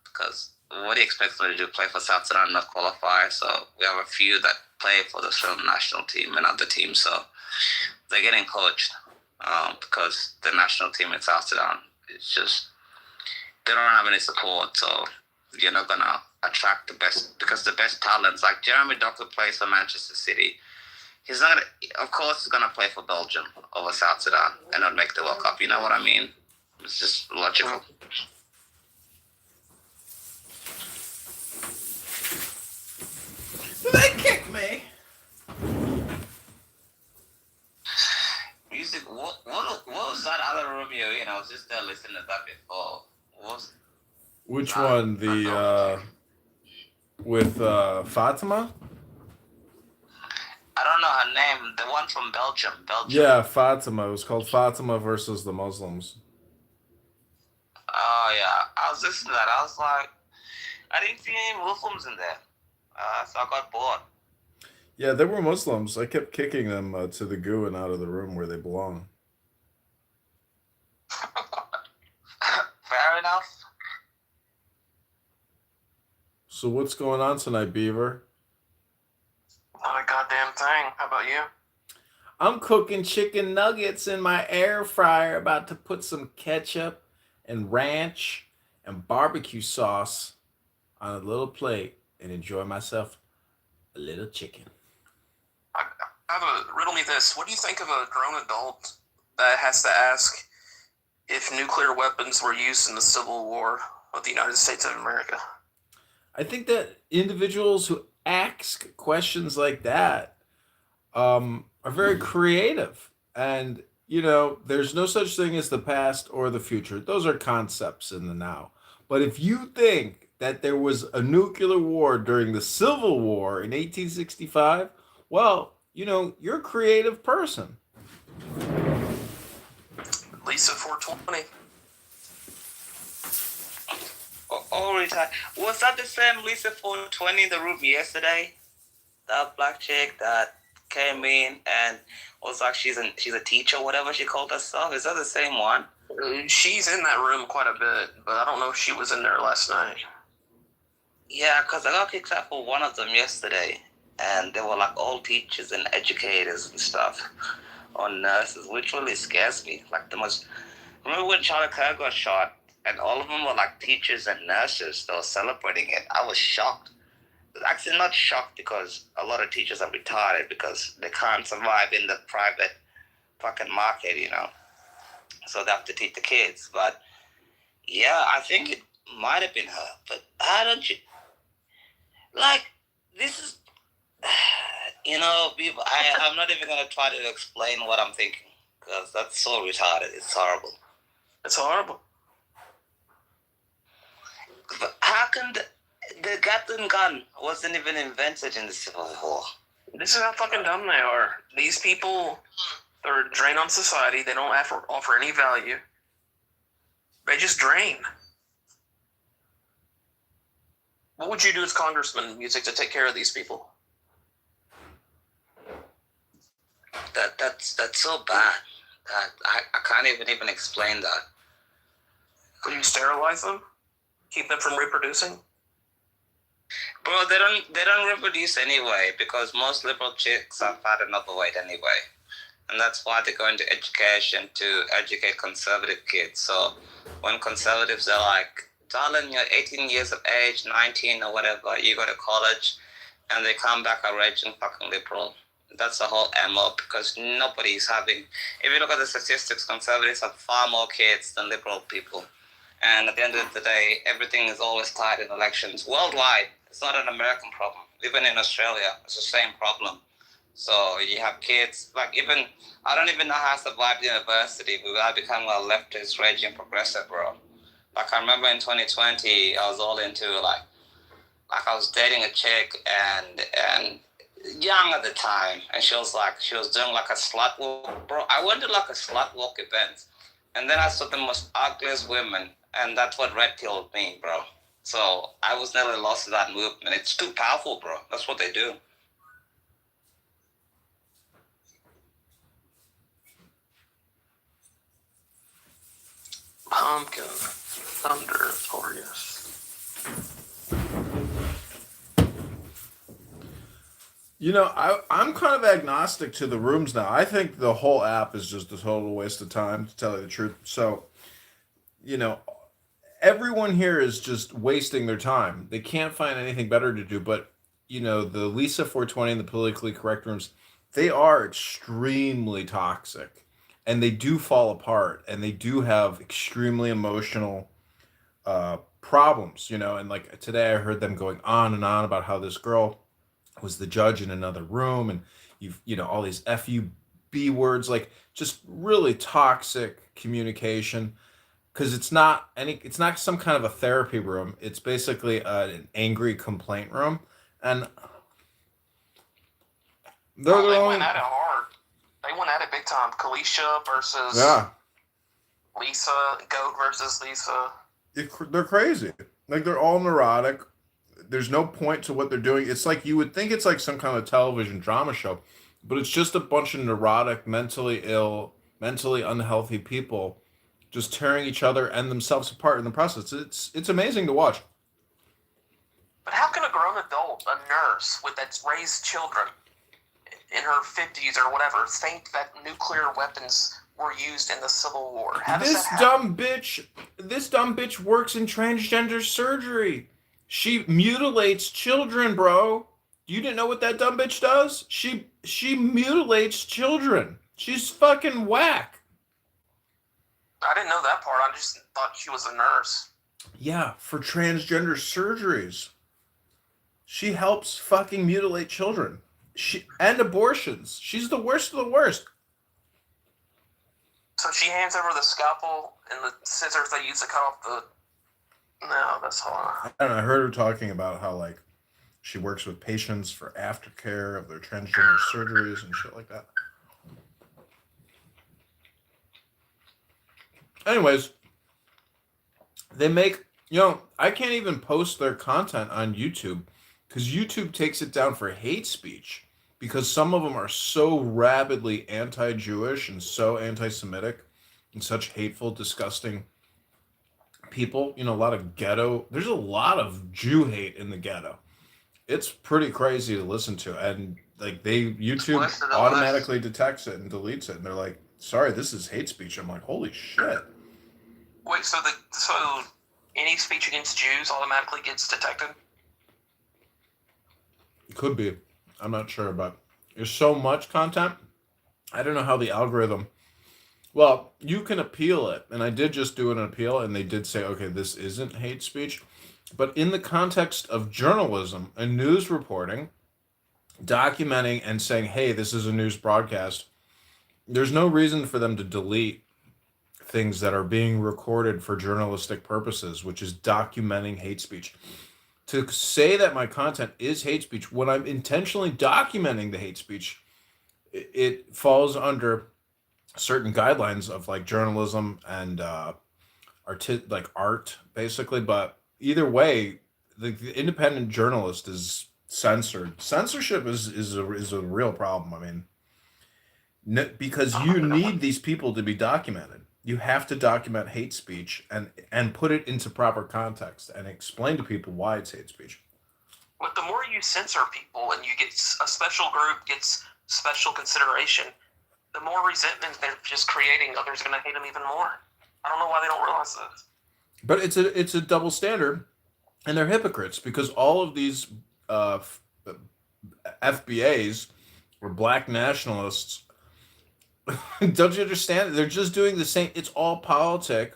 because what do you expect them to do? Play for South Sudan and not qualify? So we have a few that play for the Australian national team and other teams. So they're getting coached because the national team in South Sudan, it's just, they don't have any support. So you're not going to attract the best, because the best talents, like Jeremy Doku plays for Manchester City. He's not, of course, he's going to play for Belgium over South Sudan and not make the World Cup. You know what I mean? It's just logical. They kicked me. Music. What was that other room you in? I was just there listening to that before. Which one? The with Fatima? I don't know her name. The one from Belgium. Yeah, Fatima. It was called Fatima versus the Muslims. Oh yeah, I was listening to that. I was like, I didn't see any Muslims in there, so I got bored. Yeah, they were Muslims. I kept kicking them to the goo and out of the room where they belong. Fair enough. So what's going on tonight, Beaver? Not a goddamn thing. How about you? I'm cooking chicken nuggets in my air fryer, about to put some ketchup and ranch and barbecue sauce on a little plate and enjoy myself a little chicken. I have a riddle me this. What do you think of a grown adult that has to ask if nuclear weapons were used in the Civil War of the United States of America? I think that individuals who ask questions like that are very creative. And, there's no such thing as the past or the future. Those are concepts in the now. But if you think that there was a nuclear war during the Civil War in 1865, well, you're a creative person. Lisa 420. All retired. Was that the same Lisa 420 in the room yesterday? That black chick that came in and was like she's a teacher, whatever she called herself. Is that the same one? She's in that room quite a bit, but I don't know if she was in there last night. Yeah, because I got kicked out for one of them yesterday, and they were like all teachers and educators and stuff, or nurses, which really scares me. Like the most. Remember when Charlie Kirk got shot, and all of them were like teachers and nurses. They were celebrating it. I was shocked. Actually, not shocked because a lot of teachers are retarded because they can't survive in the private fucking market, So they have to teach the kids. But yeah, I think it might have been her. But how don't you? Like, this is, people. I'm not even gonna try to explain what I'm thinking because that's so retarded. It's horrible. It's horrible. But how can the Gatling gun wasn't even invented in the Civil War? This is how fucking dumb they are. These people, they're a drain on society. They don't offer any value. They just drain. What would you do as Congressman, music, to take care of these people? That's so bad. I can't even explain that. Would you sterilize them? Keep them from reproducing? Bro, they don't reproduce anyway because most liberal chicks are fat and overweight anyway. And that's why they go into education to educate conservative kids. So when conservatives are like, darling, you're 18 years of age, 19 or whatever, you go to college, and they come back a raging fucking liberal. That's the whole MO because nobody's having, if you look at the statistics, conservatives have far more kids than liberal people. And at the end of the day, everything is always tied in elections. Worldwide, it's not an American problem. Even in Australia, it's the same problem. So you have kids, I don't even know how I survived university without becoming a leftist, raging progressive, bro. I remember in 2020, I was all into, I was dating a chick and young at the time, and she was doing like a slut walk, bro. I went to like a slut walk event, and then I saw the most ugliest women, and that's what red pilled me, bro. So I was nearly lost to that movement. It's too powerful, bro. That's what they do. Pumpkin, thunder, glorious. I'm kind of agnostic to the rooms now. I think the whole app is just a total waste of time, to tell you the truth. So, everyone here is just wasting their time. They can't find anything better to do. But, the Lisa 420 and the politically correct rooms, they are extremely toxic. And they do fall apart. And they do have extremely emotional problems, And like today I heard them going on and on about how this girl was the judge in another room, and all these FUB words, like just really toxic communication, because it's not some kind of a therapy room. It's basically an angry complaint room, and they went at it hard. They went at it big time. Kalisha versus Lisa, Goat versus Lisa. They're crazy. Like, they're all neurotic. There's no point to what they're doing. It's like you would think it's like some kind of television drama show, but it's just a bunch of neurotic, mentally ill, mentally unhealthy people just tearing each other and themselves apart in the process. It's amazing to watch. But how can a grown adult, a nurse that's raised children in her 50s or whatever, think that nuclear weapons were used in the Civil War? How does that happen? This dumb bitch works in transgender surgery. She mutilates children, bro. You didn't know what that dumb bitch does? She mutilates children. She's fucking whack. I didn't know that part. I just thought she was a nurse. Yeah, for transgender surgeries. She helps fucking mutilate children. And abortions. She's the worst of the worst. So she hands over the scalpel and the scissors they use to cut off the... No, that's all. I don't know, I heard her talking about how, like, she works with patients for aftercare of their transgender surgeries and shit like that. Anyways, they make, I can't even post their content on YouTube because YouTube takes it down for hate speech because some of them are so rabidly anti-Jewish and so anti-Semitic and such hateful, disgusting people. A lot of ghetto. There's a lot of Jew hate in the ghetto. It's pretty crazy to listen to, and like YouTube automatically detects it and deletes it, and they're like, "Sorry, this is hate speech." I'm like, "Holy shit!" Wait, so any speech against Jews automatically gets detected? It could be. I'm not sure, but there's so much content. I don't know how the algorithm. Well, you can appeal it, and I did just do an appeal, and they did say, okay, this isn't hate speech. But in the context of journalism and news reporting, documenting and saying, hey, this is a news broadcast, there's no reason for them to delete things that are being recorded for journalistic purposes, which is documenting hate speech. To say that my content is hate speech when I'm intentionally documenting the hate speech, it falls under certain guidelines of like journalism and art, basically. But either way, the independent journalist is censored. Censorship is a real problem. I mean, because you need these people to be documented. You have to document hate speech and put it into proper context and explain to people why it's hate speech. But the more you censor people and you get a special group gets special consideration, the more resentment they're just creating. Others are going to hate them even more. I don't know why they don't realize that. But it's a double standard, and they're hypocrites because all of these FBAs or black nationalists, don't you understand? They're just doing the same. It's all politic,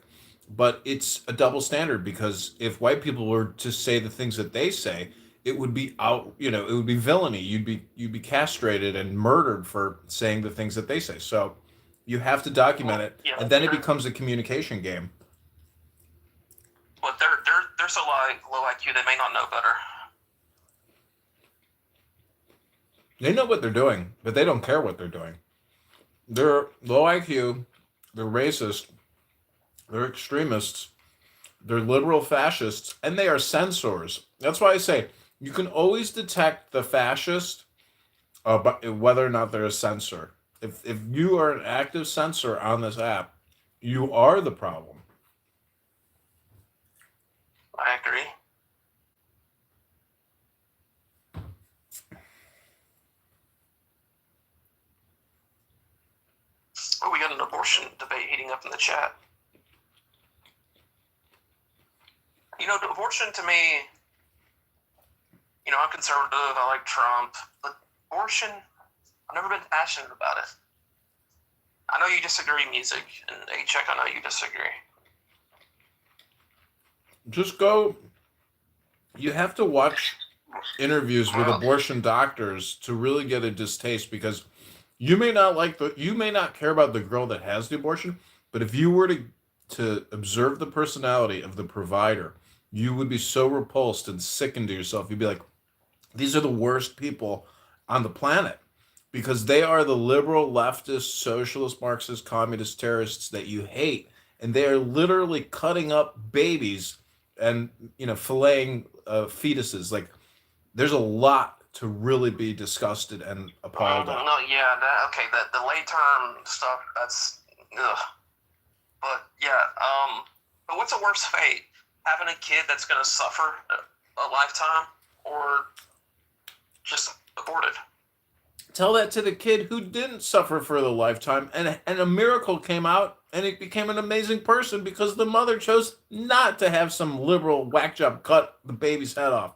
but it's a double standard because if white people were to say the things that they say, it would be it would be villainy. You'd be castrated and murdered for saying the things that they say. So you have to document it, and then it becomes a communication game. But they're so low IQ they may not know better. They know what they're doing, but they don't care what they're doing. They're low IQ, they're racist, they're extremists, they're liberal fascists, and they are censors. That's why I say you can always detect the fascist whether or not they're a censor. If you are an active censor on this app, you are the problem. I agree. Oh, we got an abortion debate heating up in the chat. Abortion to me, I'm conservative, I like Trump, but abortion, I've never been passionate about it. I know you disagree, Music, and A-Check, I know you disagree. Just go, you have to watch interviews with abortion doctors to really get a distaste because you may not care about the girl that has the abortion, but if you were to observe the personality of the provider, you would be so repulsed and sickened to yourself. You'd be like, these are the worst people on the planet because they are the liberal, leftist, socialist, Marxist, communist terrorists that you hate. And they are literally cutting up babies and, filleting fetuses. Like, there's a lot to really be disgusted and appalled at. No, yeah, the late term stuff, that's, ugh. But, yeah, but what's a worse fate? Having a kid that's going to suffer a lifetime or just aborted? Tell that to the kid who didn't suffer for the lifetime, and a miracle came out, and he became an amazing person because the mother chose not to have some liberal whack job cut the baby's head off.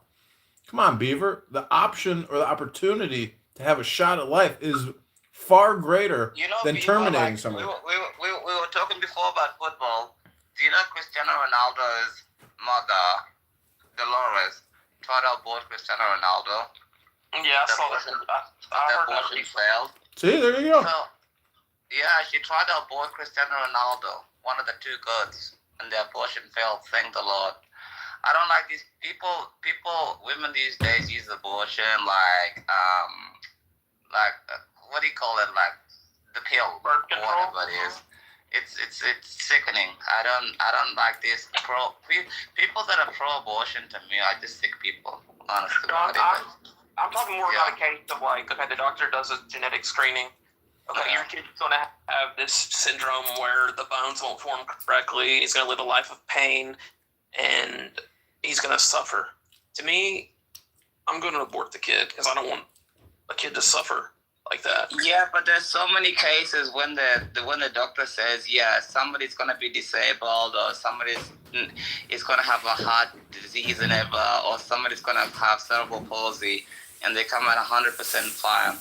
Come on, Beaver. The option or the opportunity to have a shot at life is far greater You know, than Beaver, terminating like somebody. we were talking before about football. Do you know Cristiano Ronaldo's mother, Dolores, tried to abort Cristiano Ronaldo? Yeah, I saw that. I heard that. Abortion failed. See, there you go. So, yeah, she tried to abort Cristiano Ronaldo, one of the two gods, and the abortion failed. Thank the Lord. I don't like these people. Women these days use abortion like what do you call it? Like the pill, birth control. Whatever it is. It's sickening. I don't like this people that are pro-abortion. To me, are just sick people. Honestly, I'm talking more about a case of like, okay, the doctor does a genetic screening. Okay, your kid's going to have this syndrome where the bones won't form correctly. He's going to live a life of pain, and he's going to suffer. To me, I'm going to abort the kid because I don't want a kid to suffer like that. Yeah, but there's so many cases when the doctor says, yeah, somebody's going to be disabled, or somebody is going to have a heart disease and or somebody's going to have cerebral palsy, and they come at 100% fine.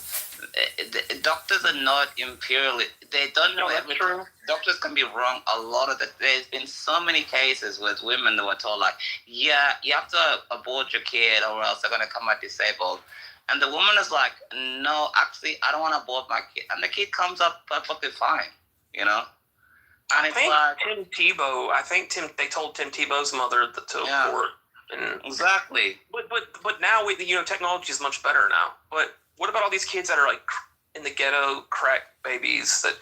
Doctors are not imperial. They don't know everything. True. Doctors can be wrong a lot of the. There's been so many cases with women that were told like, yeah, you have to abort your kid or else they're gonna come out disabled. And the woman is like, no, actually, I don't want to abort my kid. And the kid comes up perfectly fine, you know. And it's like Tim Tebow. I think they told Tim Tebow's mother to abort. And exactly. But now technology is much better now. But what about all these kids that are like in the ghetto, crack babies that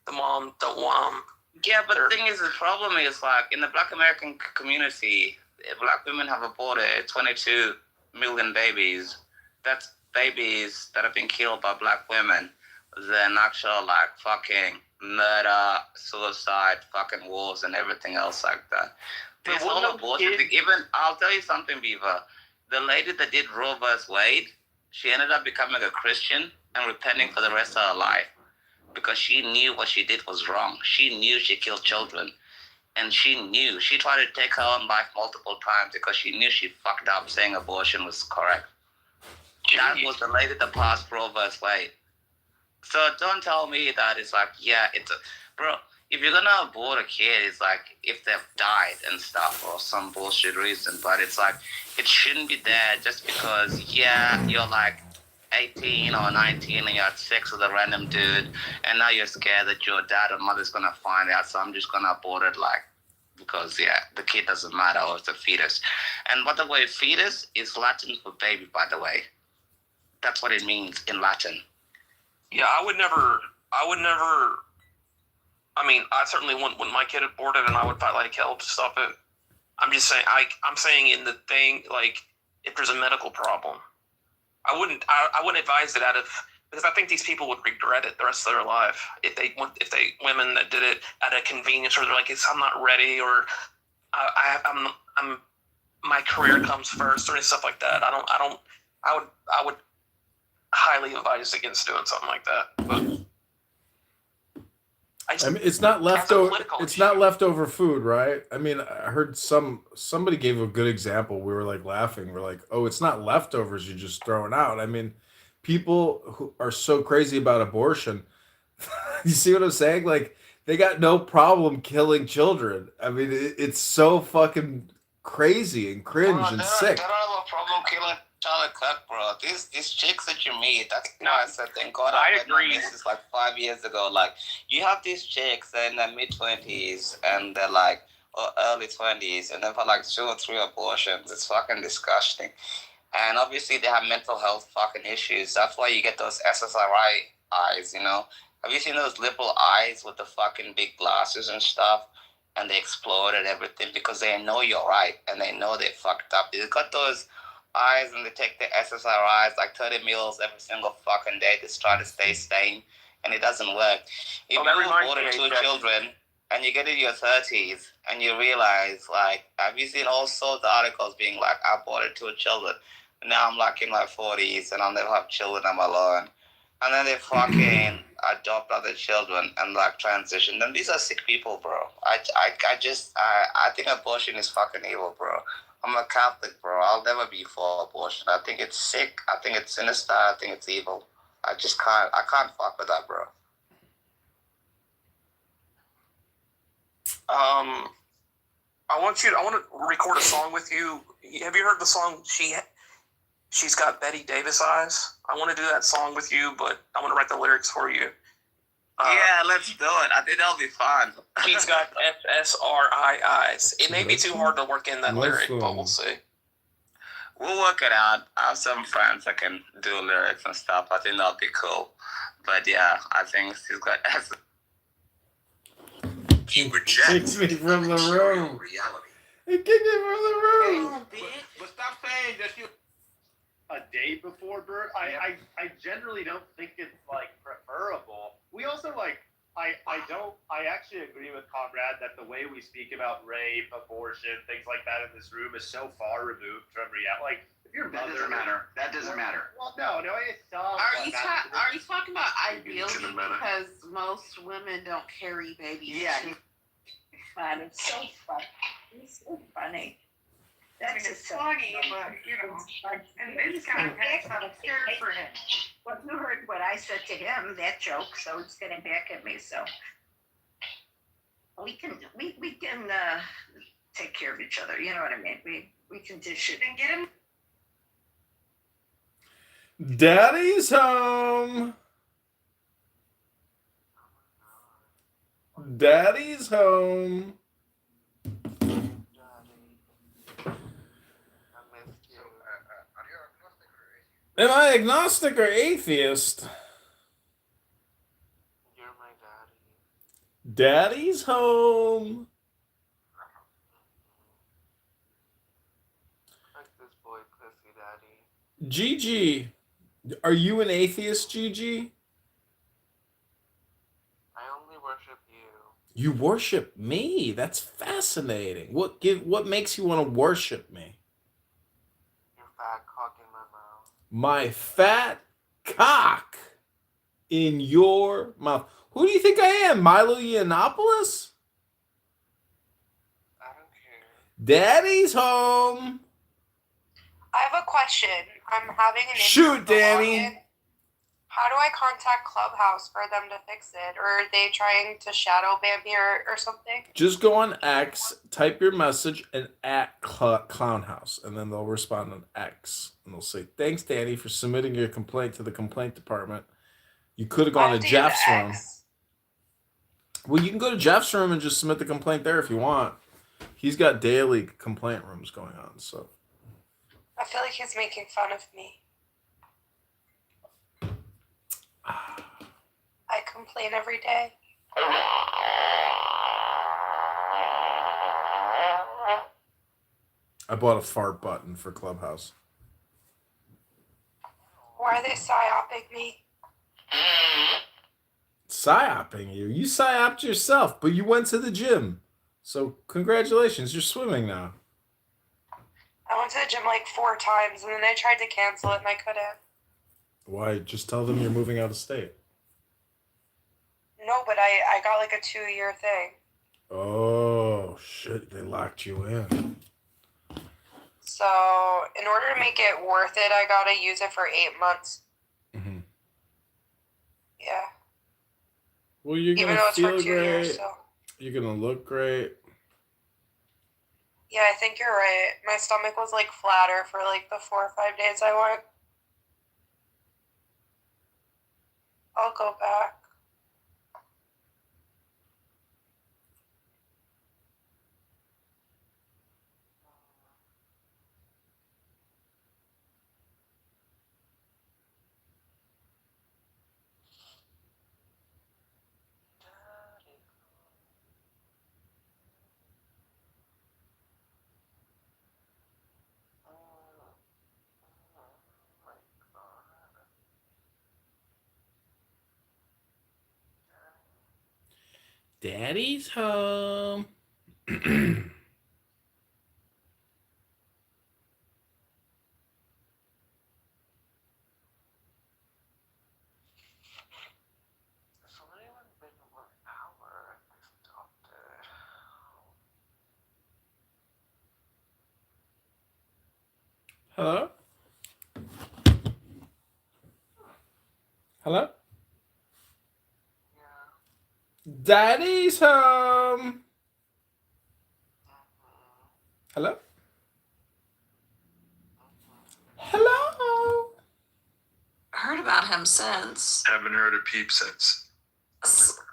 the mom don't want them? Yeah, but the thing is, the problem is like in the Black American community, Black women have aborted 22 million babies. That's babies that have been killed by Black women than actual like fucking murder, suicide, fucking wars, and everything else like that. This whole abortion thing, even I'll tell you something, Beaver. The lady that did Roe vs. Wade, she ended up becoming a Christian and repenting for the rest of her life because she knew what she did was wrong. She knew she killed children, and she knew. She tried to take her own life multiple times because she knew she fucked up saying abortion was correct. That was the lady that passed Roe vs. Wade. So don't tell me that it's like, yeah, bro, if you're gonna abort a kid, it's like if they've died and stuff or some bullshit reason, but it's like, it shouldn't be there just because, yeah, you're like 18 or 19 and you had sex with a random dude and now you're scared that your dad or mother's gonna find out, so I'm just gonna abort it like, because, yeah, the kid doesn't matter or it's a fetus. And by the way, fetus is Latin for baby, by the way. That's what it means in Latin. Yeah, I would never, I mean, I certainly wouldn't want my kid aborted, and I would fight like hell to stop it. I'm just saying, I'm saying in the thing, like, if there's a medical problem, I wouldn't advise it because I think these people would regret it the rest of their life if women that did it at a convenience, or they're like, I'm not ready, or I'm my career comes first, or stuff like that. I would highly advise against doing something like that. But I mean, it's not leftover. It's not leftover food, right? I mean, I heard somebody gave a good example. We were like laughing. We're like, oh, it's not leftovers. You're just throwing out. I mean, people who are so crazy about abortion. You see what I'm saying? Like, they got no problem killing children. I mean, it's so fucking crazy and cringe and sick. They don't have a problem killing Charlie Cook, bro. These chicks that you meet, that's why I said thank God I agree. This is like 5 years ago. Like, you have these chicks in their mid-20s and they're like, or early 20s, and then for like 2 or 3 abortions. It's fucking disgusting. And obviously they have mental health fucking issues. That's why you get those SSRI eyes, you know? Have you seen those liberal eyes with the fucking big glasses and stuff? And they explode and everything because they know you're right and they know they fucked up. They got those eyes and they take the SSRIs like 30 meals every single fucking day to try to stay sane, and it doesn't work. If you aborted 2 children and you get in your 30s and you realize, like, have you seen all sorts of articles being like, I aborted 2 children, now I'm like in my 40s and I'll never have children, I'm alone. and then they fucking adopt other children and like transition them. These are sick people, bro. I think abortion is fucking evil, bro. I'm a Catholic, bro. I'll never be for abortion. I think it's sick. I think it's sinister. I think it's evil. I can't fuck with that, bro. I want to record a song with you. Have you heard the song She's Got Betty Davis Eyes? I want to do that song with you, but I want to write the lyrics for you. Yeah, let's do it. I think that'll be fun. She's got FSRI eyes. It may be too hard to work in that lyric, but we'll see. We'll work it out. I have some friends that can do lyrics and stuff. I think that'll be cool. But yeah, I think she's got S. He kicks me from the room. He kicked me from the room. But stop saying that you a day before birth. I generally don't think it's like preferable. We also like I actually agree with Conrad that the way we speak about rape, abortion, things like that in this room is so far removed from reality. Like if your mother doesn't matter. That doesn't matter. Well, no, it does. Are you talking about ideally because most women don't carry babies? Yeah. Fun. It's so fun. It's so funny. That's it's funny, but and this guy has I'm scared for him. Well, you heard what I said to him, that joke, so he's getting back at me. So we can take care of each other. You know what I mean? We can dish it and get him. Daddy's home. Daddy's home. Am I agnostic or atheist? You're my daddy. Daddy's home. Like this boy, pussy daddy. Gigi, are you an atheist, Gigi? I only worship you. You worship me. That's fascinating. What makes you want to worship me? Your fat cock in my mouth. My fat cock in your mouth. Who do you think I am? Milo Yiannopoulos? I don't care. Daddy's home. I have a question. I'm having an issue. Shoot, Danny. How do I contact Clubhouse for them to fix it? Or are they trying to shadow ban me or something? Just go on X, type your message, and at Clownhouse, and then they'll respond on X, and they'll say, "Thanks, Danny, for submitting your complaint to the complaint department. You could have gone to Jeff's room." Well, you can go to Jeff's room and just submit the complaint there if you want. He's got daily complaint rooms going on, so. I feel like he's making fun of me. I complain every day. I bought a fart button for Clubhouse. Why are they psyoping me? Psyoping you? You psyoped yourself, but you went to the gym. So congratulations, you're swimming now. I went to the gym like 4 times, and then I tried to cancel it, and I couldn't. Why? Just tell them you're moving out of state. No, but I got like a 2-year thing. Oh, shit. They locked you in. So, in order to make it worth it, I gotta use it for 8 months. Mm-hmm. Yeah. Well, you're Even going though to it's for feel 2 great. years, so. You're going to look great. Yeah, I think you're right. My stomach was like flatter for like the 4 or 5 days I went. I'll go back. Daddy's home. Hello? Hello? Daddy's home. Hello? Hello? Heard about him since. Haven't heard a peep since.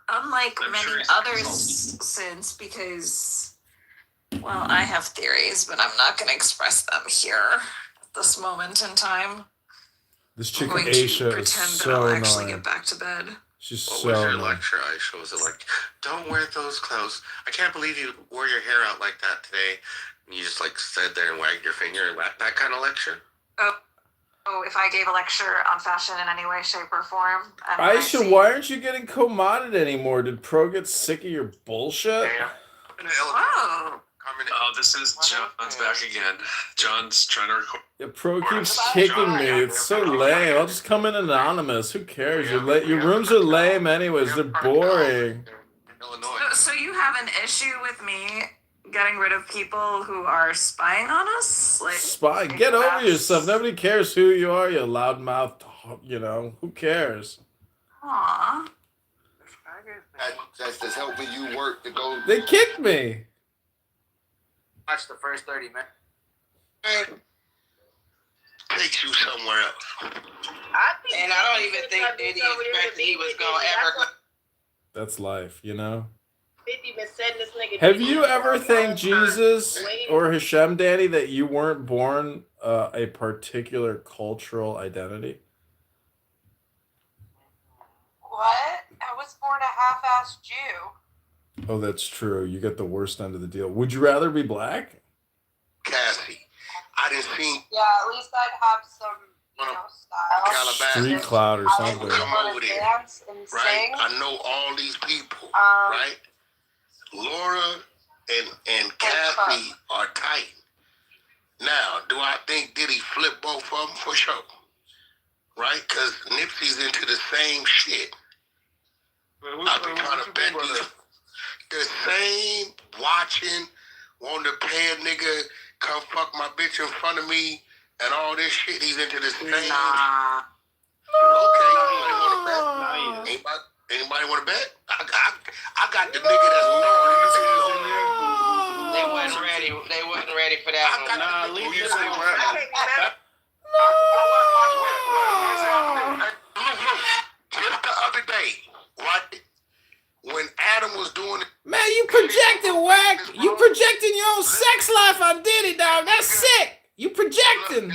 Unlike I'm many sure he's others consulted. since, because, well, I have theories, but I'm not going to express them here at this moment in time. This I'm chick going to Aisha is pretend that so I'll actually annoying. get back to bed. She's What so was your annoying. lecture, Aisha? Was it like, don't wear those clothes? I can't believe you wore your hair out like that today. And you just like stood there and wagged your finger, that kind of lecture? Oh, if I gave a lecture on fashion in any way, shape, or form. And when I Aisha, see- why aren't you getting co-modded anymore? Did Pro get sick of your bullshit? Oh. Oh, this is John's back again. John's trying to record. Yeah, Pro keeps kicking me. It's so lame. I'll just come in anonymous. Who cares? Your rooms are lame anyways. They're boring. So you have an issue with me getting rid of people who are spying on us? Like, Spy, get over yourself. Nobody cares who you are, you loudmouth. You know, who cares? Aww. That's just helping you work to go. They kicked me. Watch the first 30 minutes. Takes you somewhere else. And I don't even think Diddy expected he was gonna ever. That's life, you know? 50 been setting this nigga. Have you ever thanked Jesus or Hashem, Danny, that you weren't born a particular cultural identity? What? I was born a half-assed Jew. Oh, that's true. You get the worst end of the deal. Would you rather be black? Cassie, I didn't see. Yeah, at least I'd have some, style. Street cloud or something. Come over there, Dance and right? sing. I know all these people, right? Laura and Cassie are tight. Now, do I think Diddy flip both of them? For sure. Right? Because Nipsey's into the same shit. I've been trying to bet the same watching, wanting to pay a nigga, come fuck my bitch in front of me, and all this shit. He's into the same. Nah. Okay, anybody want to bet? Anybody want to bet? I got the nigga that's They wasn't ready. They wasn't ready for that one. Nah, leave this thing Just the other day, what? When Adam was doing it. Man, you projecting, Wack. You projecting your own sex life on Diddy, dog. That's sick. You projecting.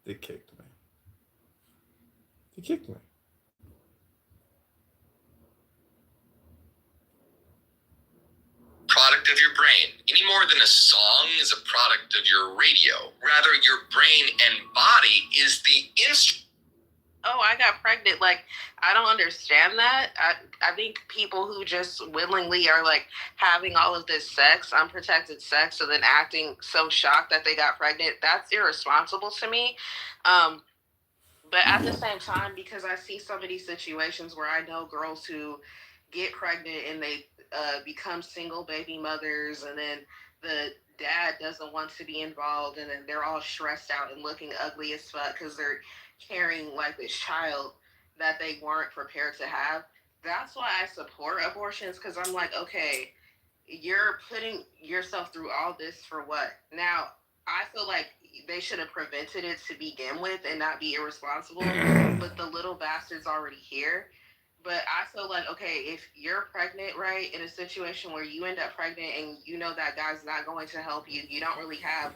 They kicked me. They kicked me. Product of your brain. Any more than a song is a product of your radio. Rather, your brain and body is the instrument. Oh, I got pregnant. Like, I don't understand that. I think people who just willingly are like having all of this sex, unprotected sex, and then acting so shocked that they got pregnant, that's irresponsible to me. But at the same time, because I see so many situations where I know girls who get pregnant and they become single baby mothers, and then the dad doesn't want to be involved, and then they're all stressed out and looking ugly as fuck because they're carrying like this child that they weren't prepared to have. That's why I support abortions, because I'm like, okay, you're putting yourself through all this for what? Now, I feel like they should have prevented it to begin with and not be irresponsible, but the little bastard's already here. But I feel like, okay, if you're pregnant, right, in a situation where you end up pregnant and you know that guy's not going to help you, you don't really have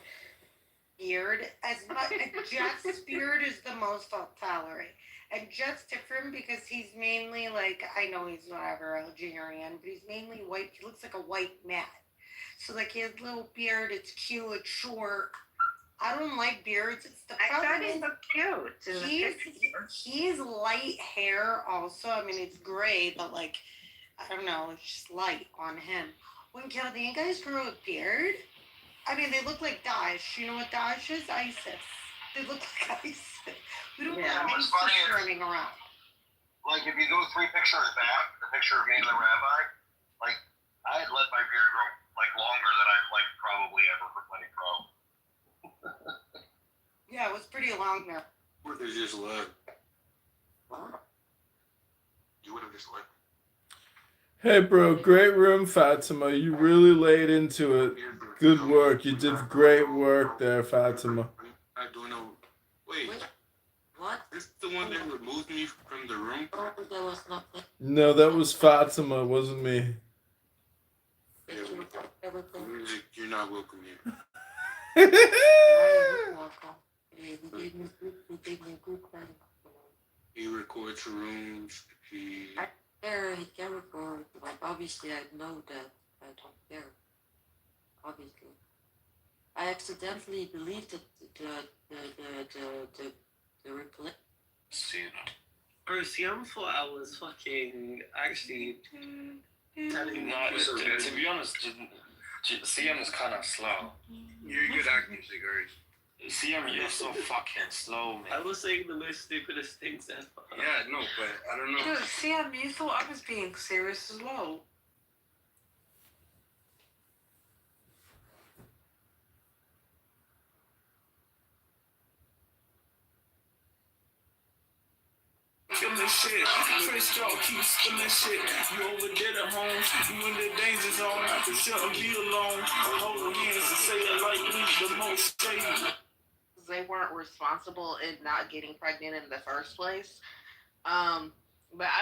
beard as much. Jeff's beard is the most I'll tolerate. And Jeff's different because he's mainly like, I know he's whatever Algerian, but he's mainly white. He looks like a white man. So like he has a little beard, it's cute, it's short. I don't like beards. It's the problem. I thought he looked cute. He's light hair also. I mean, it's gray, but like, I don't know, it's just light on him. When Chaldean guys grow a beard, I mean, they look like Daesh. You know what Daesh is? ISIS. They look like ISIS. We don't want ISIS running around. Like, if you go 3 pictures back, the picture of me and the rabbi, like, I had let my beard grow, like, longer than I've, like, probably ever let it grow. pretty long there. What they just left? What? You would have just left. Hey, bro, great room, Fatima. You really laid into it. Good work. You did great work there, Fatima. I don't know. Wait. What? This is the one that removed me from the room? Oh, that was not me. No, that was Fatima. It wasn't me. Thank you for everything. You're not welcome here. You're welcome. You gave me good credit. He records rooms. He Can record. Like, obviously, I know that I don't care. Obviously, I accidentally deleted the replay. CM thought I was fucking actually telling to be honest, CM is kind of slow. You're good acting, Sigurd. CM, you're so fucking slow, man. I was saying the most stupidest things ever. Yeah, no, but I don't know. Dude, CM, you thought I was being serious as well. Spilling shit, Chris y'all keep spilling shit. You over there at home, you in the danger zone. You shouldn't be alone. Hold hands and say it like we the most shady. They weren't responsible in not getting pregnant in the first place. But I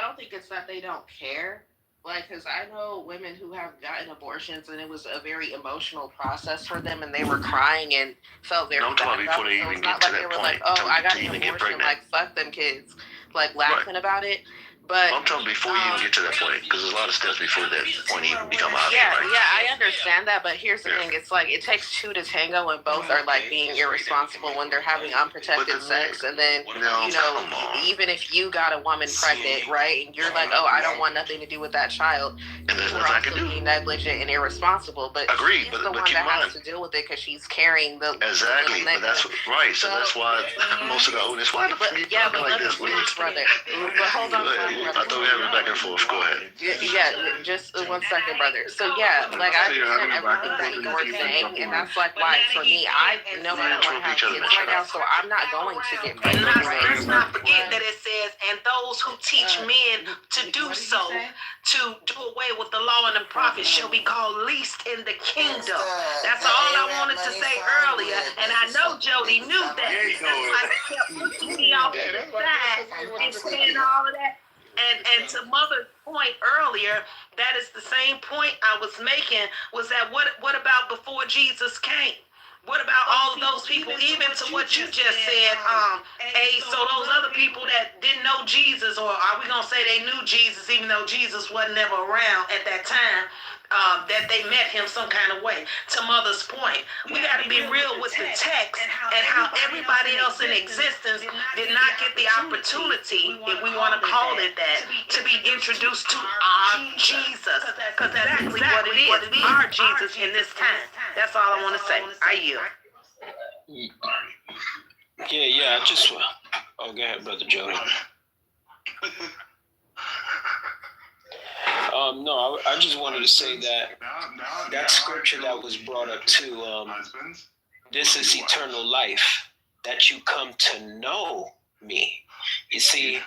don't think it's that they don't care. Like, because I know women who have gotten abortions and it was a very emotional process for them and they were crying and felt very I'm talking bad about before they about it. So even it's not get to like they that were point. like, oh, I got to an even get abortion, pregnant. like, fuck them kids, like, laughing about it. But I'm talking before you even get to that point, because there's a lot of steps before that point even become obvious, yeah, right? yeah, I understand that, but here's the thing: it's like it takes two to tango, and both are like being irresponsible when they're having unprotected sex, and then even if you got a woman pregnant, right, and you're like, oh, I don't want nothing to do with that child, and there's you're nothing I also can do. being negligent and irresponsible. But Agreed, she's but the one keep that in mind, has to deal with it because she's carrying the exactly. But that's right. So that's why most of the onus. Why the fuck are you talking like this, please? Brother. But hold on, I thought we were having back and forth. Go ahead. Yeah, just 1 second, brother. So yeah, like I understand everything that you were saying, and that's like why for me, I know I don't want to have kids right now, so I'm not going to get pregnant. Let's not forget that it says, and those who teach men to do so, to do away with the law and the prophets shall be called least in the kingdom. That's all I wanted to say earlier, and I know Jody knew that. That's why they kept pushing me off to the side and saying all of that. And to Mother's point earlier, that is the same point I was making, was that what about before Jesus came? What about all of those people, even to what you just said, so those other people that didn't know Jesus, or are we going to say they knew Jesus even though Jesus wasn't ever around at that time, that they met him some kind of way? To Mother's point, we got to be real with the text and how everybody else in existence did not get the opportunity, if we want to call it that, to be introduced to our Jesus. Because that's exactly what it is, our Jesus in this time. That's all I want to say. I yield. Yeah, I just oh, go ahead, Brother Jody. No, I just wanted to say that scripture that was brought up too, this is eternal life, that you come to know me. You see,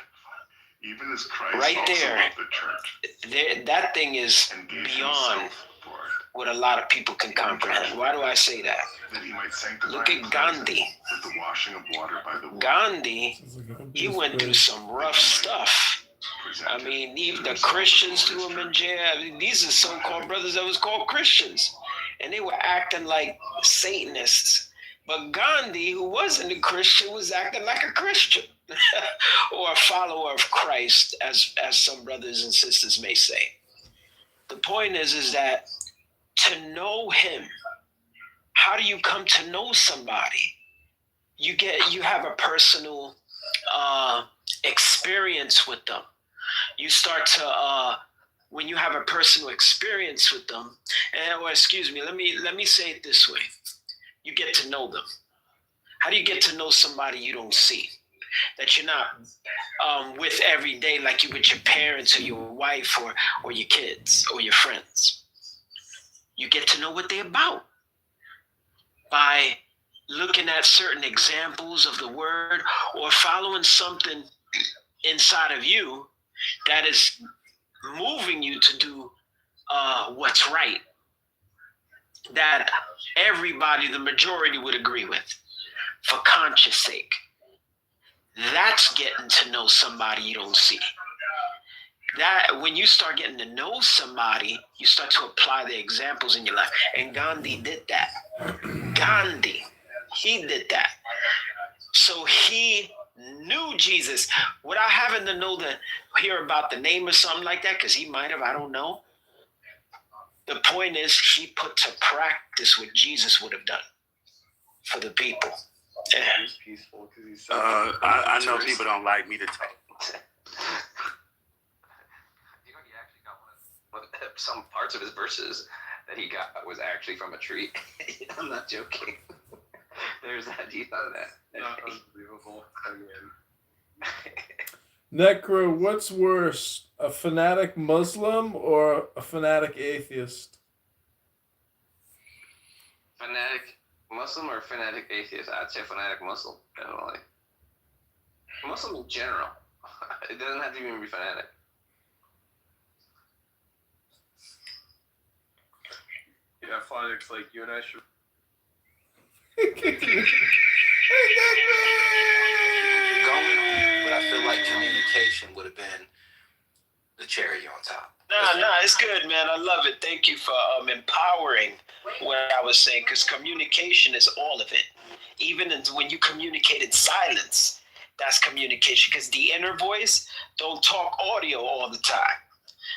even as Christ right also there, loved the church, that thing is beyond what a lot of people can comprehend. Why do I say that? that he might sanctify Look at Gandhi. with the washing of water by the word. Gandhi, he went through some rough stuff. I mean, even the Christians threw him in jail. I mean, these are so-called brothers that was called Christians, and they were acting like Satanists. But Gandhi, who wasn't a Christian, was acting like a Christian or a follower of Christ, as some brothers and sisters may say. The point is that to know him, how do you come to know somebody? You have a personal experience with them. You start to when you have a personal experience with them, or excuse me, let me say it this way: you get to know them. How do you get to know somebody you don't see, that you're not with every day, like you with your parents or your wife or your kids or your friends? You get to know what they're about by looking at certain examples of the word or following something inside of you that is moving you to do what's right, that everybody, the majority, would agree with for conscience sake. That's getting to know somebody you don't see. That when you start getting to know somebody, you start to apply the examples in your life. And Gandhi did that. Gandhi, he did that. So he knew Jesus without having to hear about the name or something like that, because he might have, I don't know. The point is, he put to practice what Jesus would have done for the people. Yeah. He's peaceful because he's so I know people don't like me to talk. You know, he actually got one of some parts of his verses that he got was actually from a tree. I'm not joking. There's that. You thought of that? Unbelievable. Necro, what's worse, a fanatic Muslim or a fanatic atheist? Fanatic Muslim or fanatic atheist? I'd say fanatic Muslim, definitely. Muslim in general. It doesn't have to even be fanatic. Yeah, fanatics like you and I should. But I feel like communication would have been the cherry on top. No, it's good, man. I love it. Thank you for empowering what I was saying, because communication is all of it. Even when you communicate in silence, that's communication, because the inner voice don't talk audio all the time.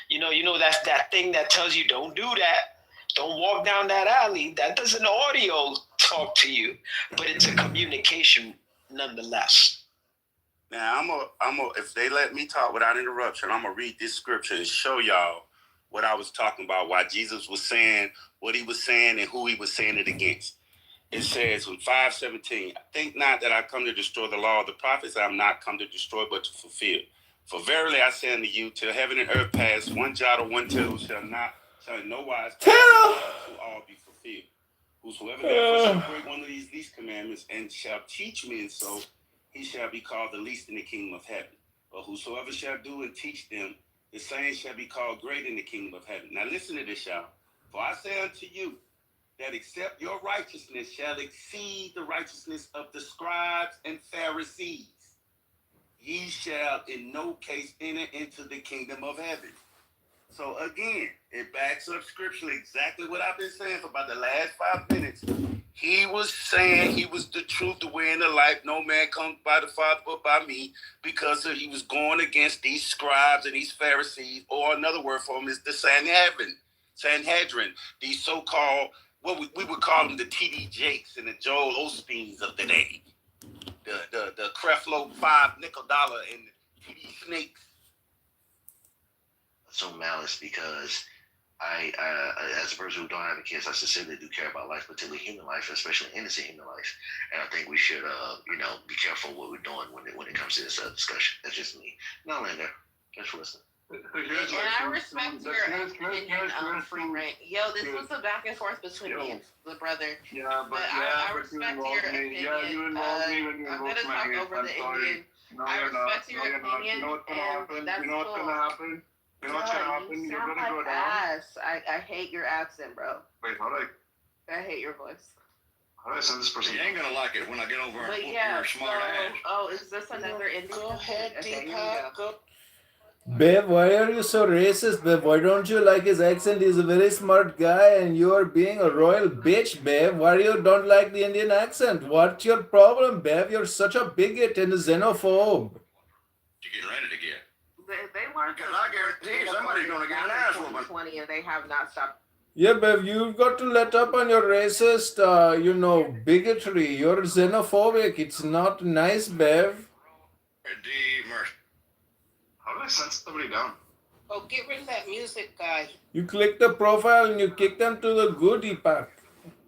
You know that's that thing that tells you don't do that. Don't walk down that alley. That doesn't audio talk to you, but it's a communication nonetheless. Now, if they let me talk without interruption, I'm going to read this scripture and show y'all what I was talking about, why Jesus was saying what he was saying and who he was saying it against. It says in 5:17, think not that I come to destroy the law of the prophets. I am not come to destroy, but to fulfill. For verily I say unto you, till heaven and earth pass, one jot or one tittle shall in no wise to all be fulfilled. Whosoever therefore shall break one of these least commandments and shall teach men so, he shall be called the least in the kingdom of heaven. But whosoever shall do and teach them, the same shall be called great in the kingdom of heaven. Now listen to this, y'all. For I say unto you, that except your righteousness shall exceed the righteousness of the scribes and Pharisees, ye shall in no case enter into the kingdom of heaven. So again, it backs up scripturally exactly what I've been saying for about the last 5 minutes. He was saying he was the truth, the way, and the life. No man comes by the Father but by me, because he was going against these scribes and these Pharisees, or another word for them is the Sanhedrin, these so-called, what we would call them the T.D. Jakes and the Joel Osteens of the day, the Creflo $5 nickel dollar and the T.D. Snakes. So malice because I, as a person who don't have any kids, I sincerely do care about life, particularly human life, especially innocent human life. And I think we should, be careful what we're doing when it comes to this discussion. That's just me. No, Linda, thanks for listening. And I respect your opinion, free rank. Yo, this was a back and forth between me and the brother. Yeah, but I respect your opinion. Yeah, you involved me when you I'm invoked gonna my talk over I'm the sorry. Indian. No, I you're not. respect your No, you're not. opinion, You know what's gonna happen? and that's You know what's cool. gonna happen? You know what's gonna happen? You're gonna go down. Ass. I hate your accent, bro. Wait, how do I hate your voice. I send this person? You ain't gonna like it when I get over and But whoop yeah, your smart ass. oh, is this another Indian? Go ahead, Deepak. Go. Bev, why are you so racist, Bev? Why don't you like his accent? He's a very smart guy and you are being a royal bitch, Bev. Why you don't like the Indian accent? What's your problem, Bev? You're such a bigot and a xenophobe. You getting ready to get? They learned Because I guarantee somebody's gonna get an ass whooping. 20 and they have not stopped. Yeah, Bev, you've got to let up on your racist, bigotry. You're xenophobic. It's not nice, Bev. How do I send somebody down? Oh, get rid of that music guy. You click the profile and you kick them to the goodie pack.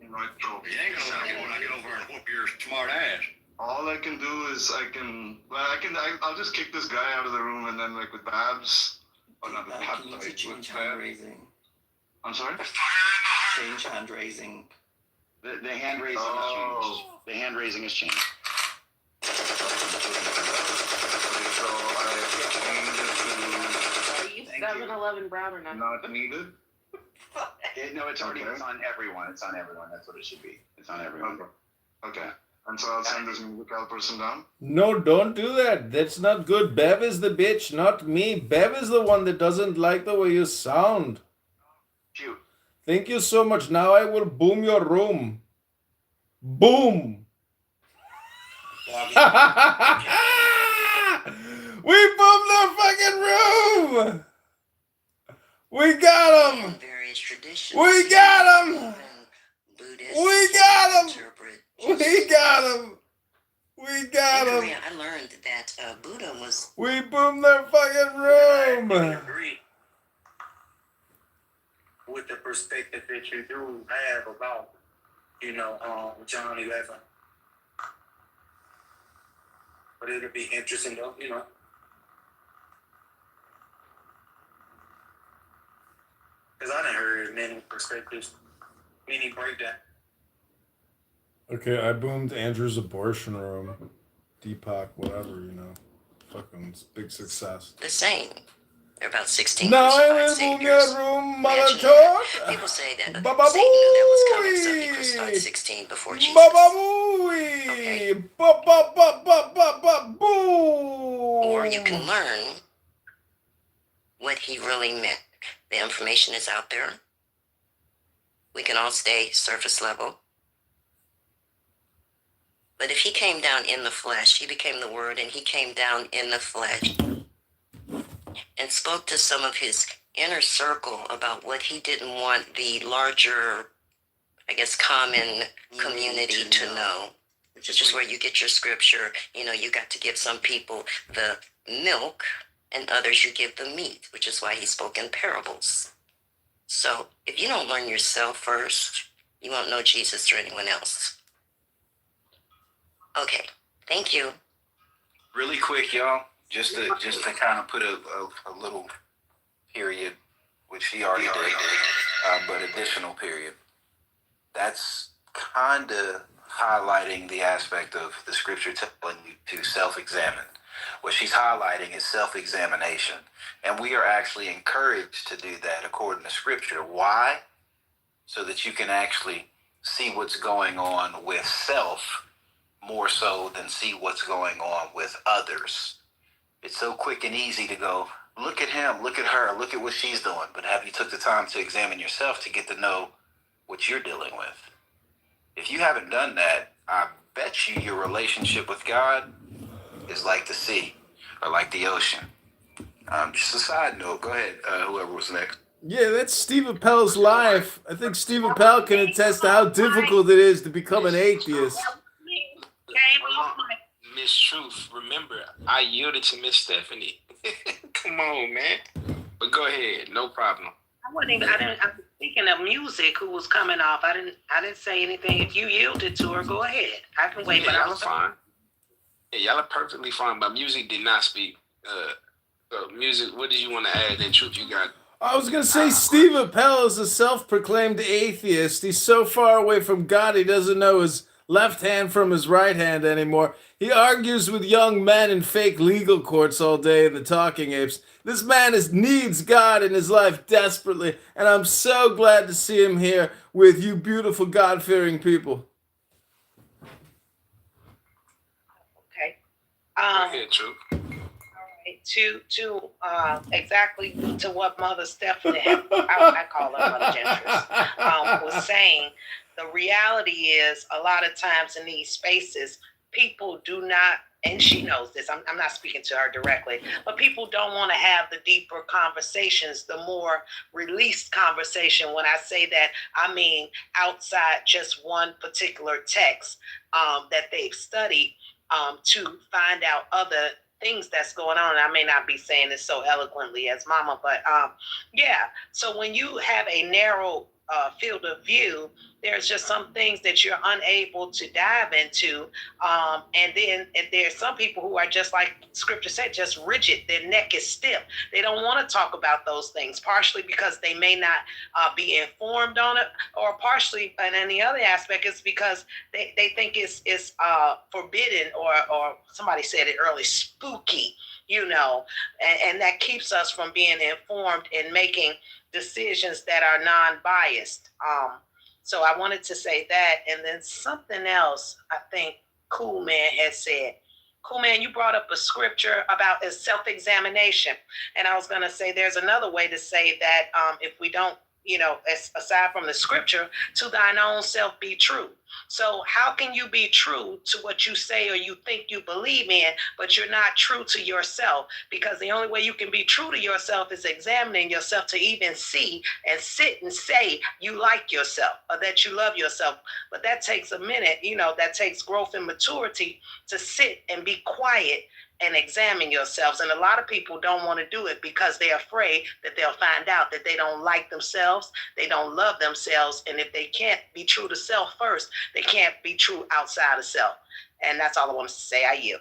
Right, bro. You ain't gonna like it when I get over and whoop your smart ass. All I can do is I'll just kick this guy out of the room and then with Babs. Oh, not with Babs. Change hand raising. I'm sorry? Change hand raising. The hand raising has changed. The hand raising has changed. Are you 7-Eleven brown or not? Not needed. No, it's already it's on everyone. It's on everyone. That's what it should be. It's on everyone. Okay. And so I'll send this musical person down? No, don't do that. That's not good. Bev is the bitch, not me. Bev is the one that doesn't like the way you sound. Shoot. Thank you so much. Now I will boom your room. Boom. We boomed their fucking room. We got him. We got him. We got him. We got him. We got him. I learned that Buddha was. We boomed their fucking room. Agree with the perspective that you do have about, John 11. But it'll be interesting, though, because I done heard many perspectives, many breakdown. Okay, I boomed Andrew's abortion room. Deepak, whatever, Fucking big success. The same. They're about 16. Now I will boom your room, mother chort. People say that Satan knew that was coming, so he crucified 16 before Jesus. Okay. Or you can learn what he really meant. The information is out there. We can all stay surface level. But if he came down in the flesh, he became the Word, and he came down in the flesh and spoke to some of his inner circle about what he didn't want the larger, common community to know. Which is where you get your scripture. You got to give some people the milk and others you give the meat, which is why he spoke in parables. So if you don't learn yourself first, you won't know Jesus or anyone else. Okay, thank you. Really quick, y'all, just to kind of put a little period, which he already did, but additional period. That's kind of highlighting the aspect of the scripture telling you to self-examine. What she's highlighting is self-examination. And we are actually encouraged to do that according to scripture. Why? So that you can actually see what's going on with self more so than see what's going on with others. It's so quick and easy to go, look at him, look at her, look at what she's doing. But have you took the time to examine yourself to get to know what you're dealing with? If you haven't done that, I bet you your relationship with God is like the sea or like the ocean. Just a side note. Go ahead, whoever was next. Yeah, that's Steve Appel's life. I think Steve Appel can attest to how difficult it is to become an atheist. Miss Truth, remember, I yielded to Miss Stephanie. Come on, man. But go ahead, no problem. I'm speaking of music, who was coming off. I didn't say anything. If you yielded to her, go ahead. I can wait, but y'all are fine. Yeah, y'all are perfectly fine, but music did not speak. So music, what did you want to add? Then Truth, you got. I was going to say Steve Appel is a self-proclaimed atheist. He's so far away from God, he doesn't know his left hand from his right hand anymore. He argues with young men in fake legal courts all day, the talking apes. This man needs God in his life desperately, and I'm so glad to see him here with you beautiful God-fearing people. Okay. Go Truth. To exactly to what Mother Stephanie, I call her Mother Gentris, was saying, the reality is a lot of times in these spaces, people do not, and she knows this, I'm not speaking to her directly, but people don't want to have the deeper conversations, the more released conversation. When I say that, I mean outside just one particular text that they've studied to find out other things that's going on. I may not be saying this so eloquently as Mama, but yeah. So when you have a narrow field of view, there's just some things that you're unable to dive into. And then there's some people who are just like scripture said, just rigid. Their neck is stiff. They don't want to talk about those things, partially because they may not be informed on it, or partially, and then the other aspect is because they think it's forbidden, or somebody said it early, spooky, and that keeps us from being informed and making decisions that are non-biased. So I wanted to say that, and then something else I think Cool Man had said. Cool Man, you brought up a scripture about self-examination, and I was going to say there's another way to say that if we don't, aside from the scripture, to thine own self be true. So how can you be true to what you say or you think you believe in, but you're not true to yourself? Because the only way you can be true to yourself is examining yourself to even see and sit and say you like yourself or that you love yourself. But that takes a minute, that takes growth and maturity to sit and be quiet and examine yourselves. And a lot of people don't want to do it because they're afraid that they'll find out that they don't like themselves, they don't love themselves, and if they can't be true to self first, they can't be true outside of self. And that's all I wanted to say. I yield.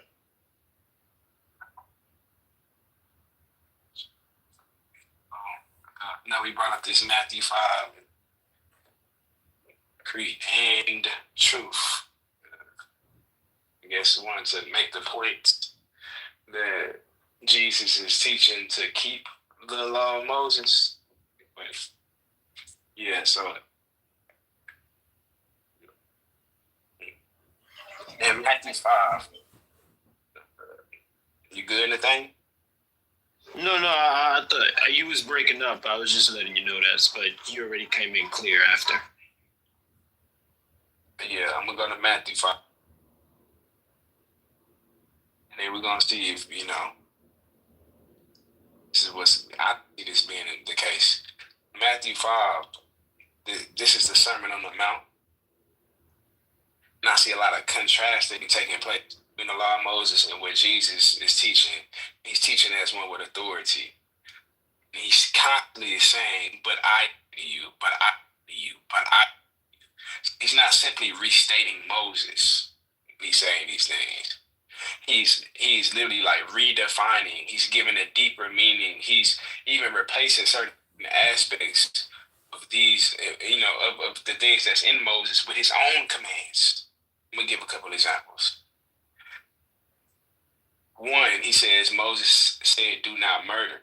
Now we brought up this Matthew 5, creed and truth. I guess I wanted to make the point that Jesus is teaching to keep the law of Moses. But yeah, so in Matthew 5, you good in the thing? No, I thought you was breaking up. I was just letting you know that, but you already came in clear after. Yeah, I'm gonna go to Matthew 5. And then we're gonna see if, this is what's, I see this being the case. Matthew 5, this is the Sermon on the Mount. And I see a lot of contrasting taking place between the law of Moses and what Jesus is teaching. He's teaching as one with authority. And he's constantly saying, but I to you, but I to you, but I. He's not simply restating Moses. He's saying these things. He's literally like redefining. He's giving a deeper meaning. He's even replacing certain aspects of these, of the things that's in Moses with his own commands. Let me give a couple examples. One, he says, Moses said, do not murder.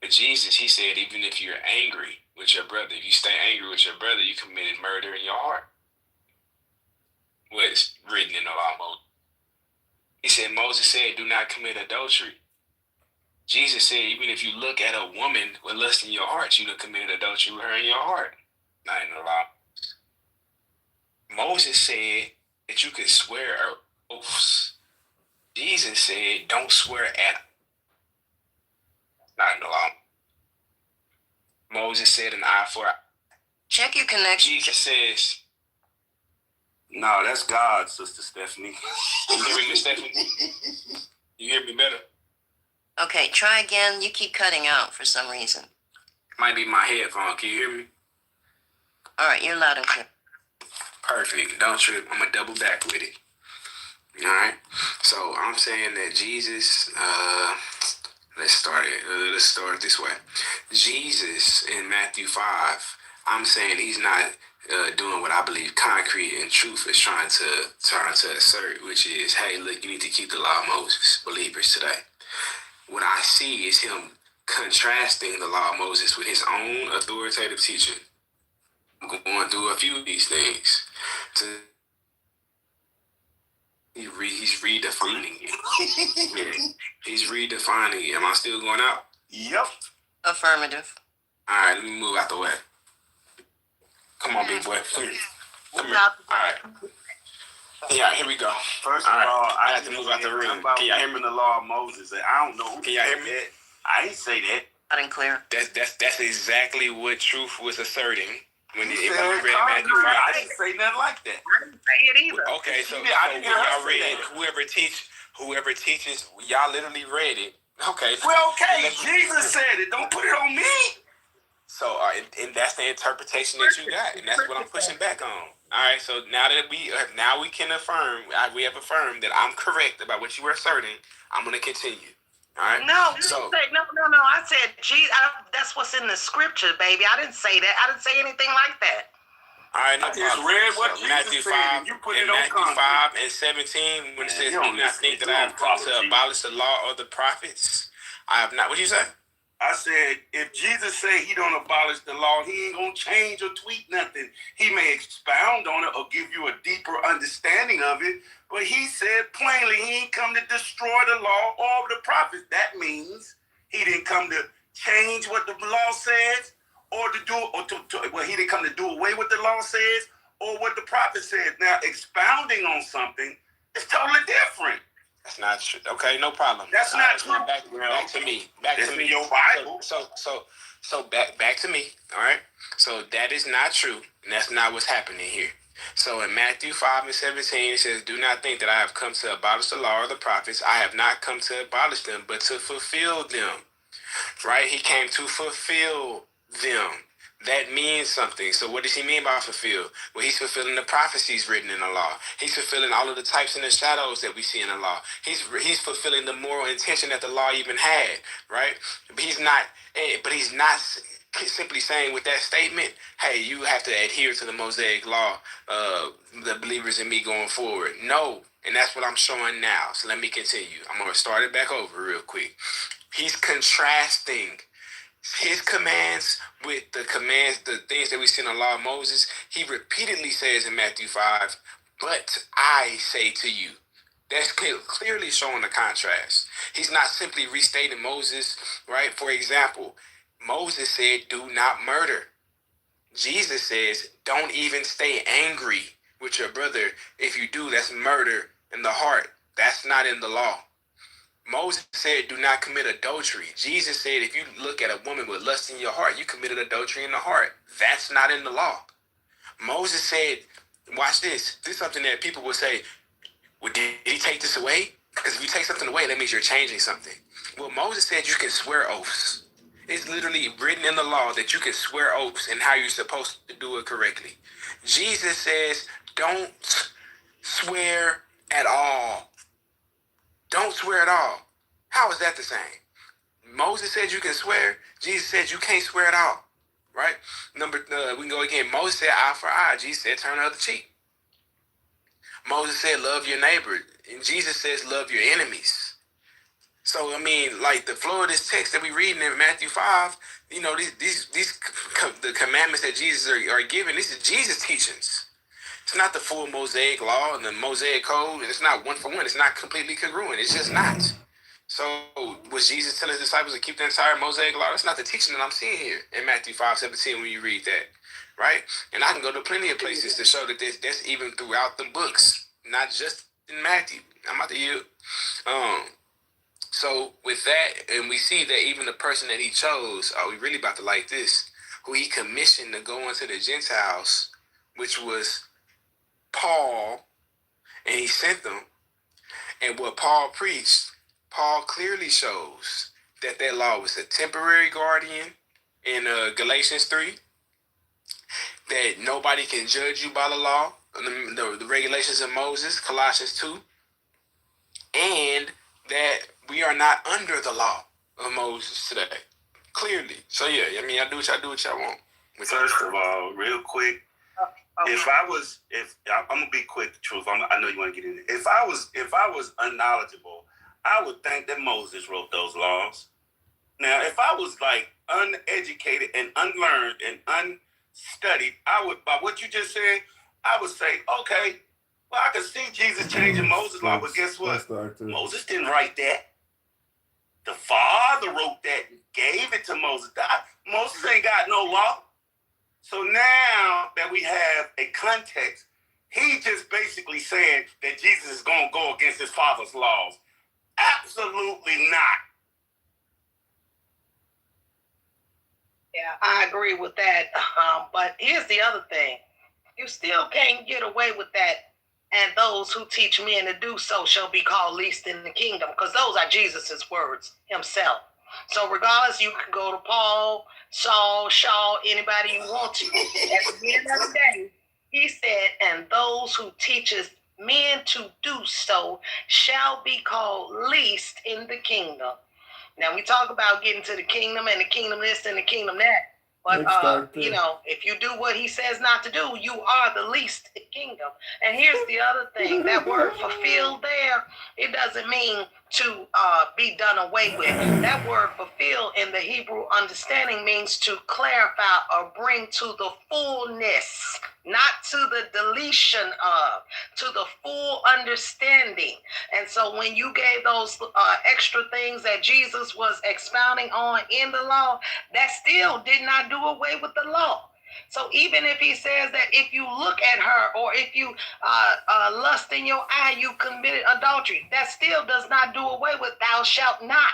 But Jesus, he said, even if you're angry with your brother, if you stay angry with your brother, you committed murder in your heart. What's written in the law of Moses. He said, Moses said, do not commit adultery. Jesus said, even if you look at a woman with lust in your heart, you have committed adultery with her in your heart. Not in the law. Moses said that you could swear oaths. Jesus said, don't swear at. Not in the law. Moses said an eye for eye. Check your connection. Jesus says, no, that's God, Sister Stephanie. You hear me, Miss Stephanie? You hear me better? Okay, try again. You keep cutting out for some reason. Might be my headphone. Can you hear me? All right, you're loud and clear. Perfect. Don't trip. I'm going to double back with it. All right. So I'm saying that Jesus, let's start it this way. Jesus in Matthew 5, I'm saying he's not doing what I believe concrete and truth is trying to assert, which is, hey, look, you need to keep the law of Moses, believers today. What I see is him contrasting the law of Moses with his own authoritative teaching. I'm going through a few of these things. He's redefining it. Yeah, he's redefining it. Am I still going out? Yep. Affirmative. All right, let me move out the way. Come on, big boy. Come here. All right. Yeah, here we go. First of all, I have to move out the room. Can y'all hear me? The law of Moses. I don't know. Can y'all hear me? I ain't say that. Loud and clear. That's exactly what truth was asserting when we read Matthew 5. I didn't say nothing like that. I didn't say it either. Okay, so when y'all read, whoever teaches, y'all literally read it. Okay. Well, okay, Jesus said it. Don't put it on me. So, and that's the interpretation that you got, and that's what I'm pushing back on. All right. So now that we can affirm, we have affirmed that I'm correct about what you were asserting. I'm going to continue. All right. No, no. I said, that's what's in the scripture, baby. I didn't say that. I didn't say anything like that. All right, no I just read what Matthew Jesus 5, said, and you put it on Matthew context. 5 and 17, when it says, you "Do don't not listen. think that You I have don't come follow to abolish the law or the prophets. I have not." What you say? I said, if Jesus said he don't abolish the law, he ain't gonna change or tweak nothing. He may expound on it or give you a deeper understanding of it, but he said plainly he ain't come to destroy the law or the prophets. That means he didn't come to change what the law says, or to do, well, he didn't come to do away with the law says, or what the prophet said. Now, expounding on something is totally different. That's not true. Okay, no problem. That's not true. Back to me. Back It's to me. in your Bible. So back to me. All right. So that is not true, and that's not what's happening here. So in Matthew 5 and 17, it says, "Do not think that I have come to abolish the law or the prophets. I have not come to abolish them, but to fulfill them." Right? He came to fulfill them. That means something. So what does he mean by fulfill? Well, he's fulfilling the prophecies written in the law. He's fulfilling all of the types and the shadows that we see in the law. He's fulfilling the moral intention that the law even had, right? But he's not simply saying with that statement, hey, you have to adhere to the Mosaic law, the believers in me going forward. No, and that's what I'm showing now. So let me continue. I'm going to start it back over real quick. He's contrasting his commands with the commands, the things that we see in the law of Moses. He repeatedly says in Matthew 5, "But I say to you." That's clearly showing the contrast. He's not simply restating Moses, right? For example, Moses said, "Do not murder." Jesus says, "Don't even stay angry with your brother. If you do, that's murder in the heart." That's not in the law. Moses said, "Do not commit adultery." Jesus said, if you look at a woman with lust in your heart, you committed adultery in the heart. That's not in the law. Moses said, watch this. This is something that people will say, well, did he take this away? Because if you take something away, that means you're changing something. Well, Moses said you can swear oaths. It's literally written in the law that you can swear oaths and how you're supposed to do it correctly. Jesus says, don't swear at all. Don't swear at all. How is that the same? Moses said you can swear. Jesus said you can't swear at all. Right? We can go again. Moses said eye for eye. Jesus said turn the other cheek. Moses said love your neighbor. And Jesus says love your enemies. So, I mean, like the flow of this text that we read in Matthew 5, you know, the commandments that Jesus are giving, this is Jesus' teachings. It's not the full Mosaic law and the Mosaic code. It's not one for one. It's not completely congruent. It's just not. So was Jesus telling his disciples to keep the entire Mosaic law? That's not the teaching that I'm seeing here in Matthew 5:17 when you read that, right? And I can go to plenty of places to show that that's even throughout the books, not just in Matthew. I'm about to yield. So with that, and we see that even the person that he chose, we really about to like this, who he commissioned to go into the Gentiles, which was Paul, and he sent them. And what Paul preached, Paul clearly shows that law was a temporary guardian in Galatians 3, that nobody can judge you by the law, the regulations of Moses, Colossians 2, and that we are not under the law of Moses today. Clearly. So yeah, I mean, I do what y'all want. First of all, real quick, I'm gonna be quick. The truth, I know you want to get in it. If I was unknowledgeable, I would think that Moses wrote those laws. Now, if I was like uneducated and unlearned and unstudied, I would, by what you just said, I would say, okay, well, I could see Jesus changing Moses' law, but guess what? Moses didn't write that. The Father wrote that and gave it to Moses. Moses ain't got no law. So now that we have a context, he just basically saying that Jesus is going to go against his Father's laws. Absolutely not. Yeah, I agree with that. But here's the other thing. You still can't get away with that. And those who teach men to do so shall be called least in the kingdom. Because those are Jesus's words himself. So regardless, you can go to Paul, Saul, Shaw, anybody you want to. At the end of the day, he said, and those who teaches men to do so shall be called least in the kingdom. Now we talk about getting to the kingdom and the kingdom this and the kingdom that. But you know, if you do what he says not to do, you are the least in the kingdom. And here's the other thing: that word "fulfilled" there, it doesn't mean to be done away with. That word "fulfill" in the Hebrew understanding means to clarify or bring to the fullness, not to the deletion of, to the full understanding. And so when you gave those extra things that Jesus was expounding on in the law, that still did not do away with the law. So even if he says that if you look at her or if you lust in your eye, you committed adultery, that still does not do away with thou shalt not.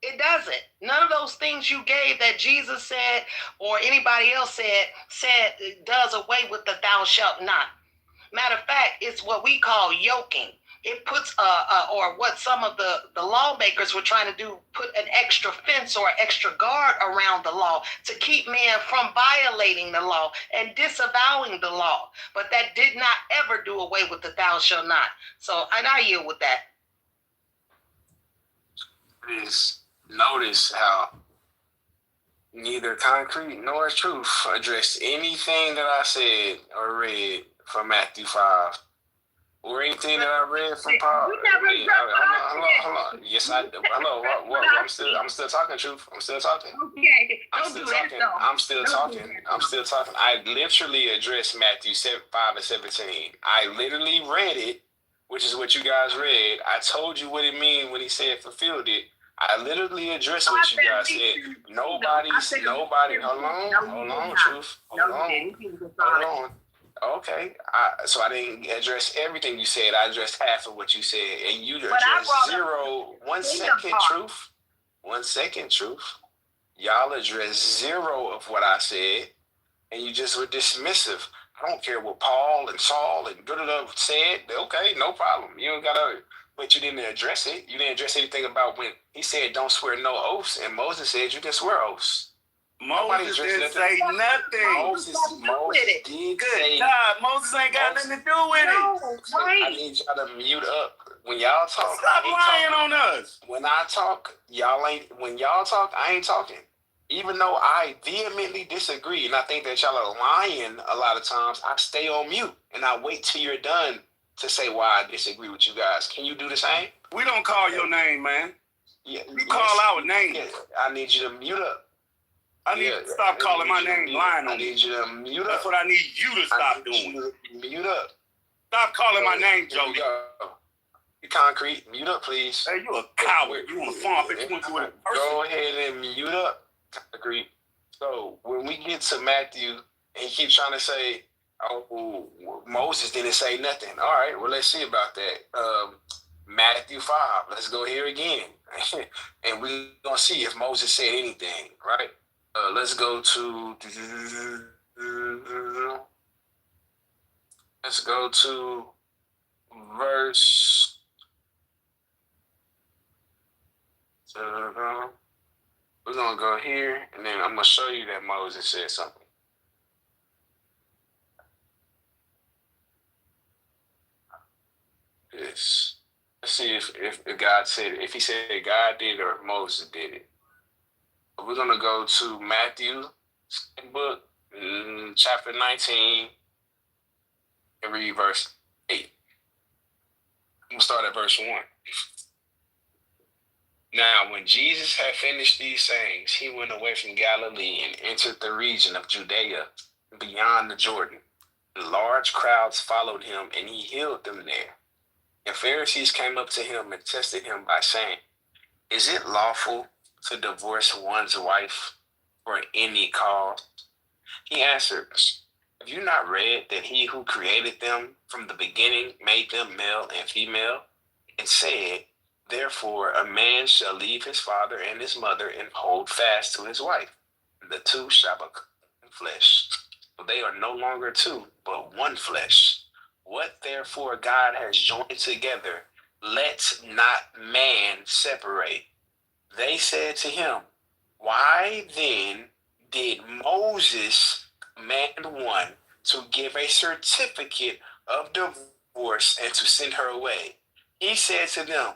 It doesn't. None of those things you gave that Jesus said or anybody else said does away with the thou shalt not. Matter of fact, it's what we call yoking. It puts or what some of the lawmakers were trying to do, put an extra fence or extra guard around the law to keep men from violating the law and disavowing the law. But that did not ever do away with the thou shalt not. So, and I yield with that. Please notice how neither Concrete nor Truth addressed anything that I said or read from Matthew 5. Or anything that I read from Paul. Hold on. Yes, I do. Hello. What? I'm still talking, Truth. I'm still talking. Okay. I'm still talking. I literally addressed Matthew 5 and 17. I literally read it, which is what you guys read. I told you what it means when he said fulfilled it. I literally addressed what you guys said. Nobody. Hold on, Truth. Hold on. Okay, so I didn't address everything you said. I addressed half of what you said, and you addressed zero. 1 second, Truth. 1 second, Truth. Y'all addressed zero of what I said, and you just were dismissive. I don't care what Paul and Saul and said. Okay, no problem. You don't gotta, but you didn't address it. You didn't address anything about when he said don't swear no oaths, and Moses said you can swear oaths. Moses didn't say nothing. Moses did say. God, Moses ain't got nothing to do with it. I need y'all to mute up when y'all talk. Stop lying on us. When I talk, y'all ain't. When y'all talk, I ain't talking. Even though I vehemently disagree, and I think that y'all are lying a lot of times, I stay on mute and I wait till you're done to say why I disagree with you guys. Can you do the same? We don't call your name, man. Yeah, you call our name. Yeah, I need you to mute up. I need you to stop calling my name lying on me. I need you to mute up. That's what I need you to stop doing. Mute up. Stop calling my name, Jody. You Concrete. Mute up, please. Hey, you a coward. You want to farm, but you want to do it in person. Go ahead and mute up, Concrete. So when we get to Matthew, and he keeps trying to say, oh, Moses didn't say nothing. All right, well, let's see about that. Matthew 5. Let's go here again. And we're going to see if Moses said anything, right? Let's go to verse. We're gonna go here, and then I'm gonna show you that Moses said something. Let's see if God said it. If he said God did it or Moses did it. We're going to go to Matthew book, chapter 19, and read verse 8. I'm going to start at verse 1. Now, when Jesus had finished these sayings, he went away from Galilee and entered the region of Judea beyond the Jordan. Large crowds followed him, and he healed them there. And Pharisees came up to him and tested him by saying, is it lawful to divorce one's wife for any cause? He answered, have you not read that he who created them from the beginning made them male and female, and said, therefore a man shall leave his father and his mother and hold fast to his wife, and the two shall become flesh. They are no longer two, but one flesh. What therefore God has joined together, let not man separate. They said to him, why then did Moses command one to give a certificate of divorce and to send her away? He said to them,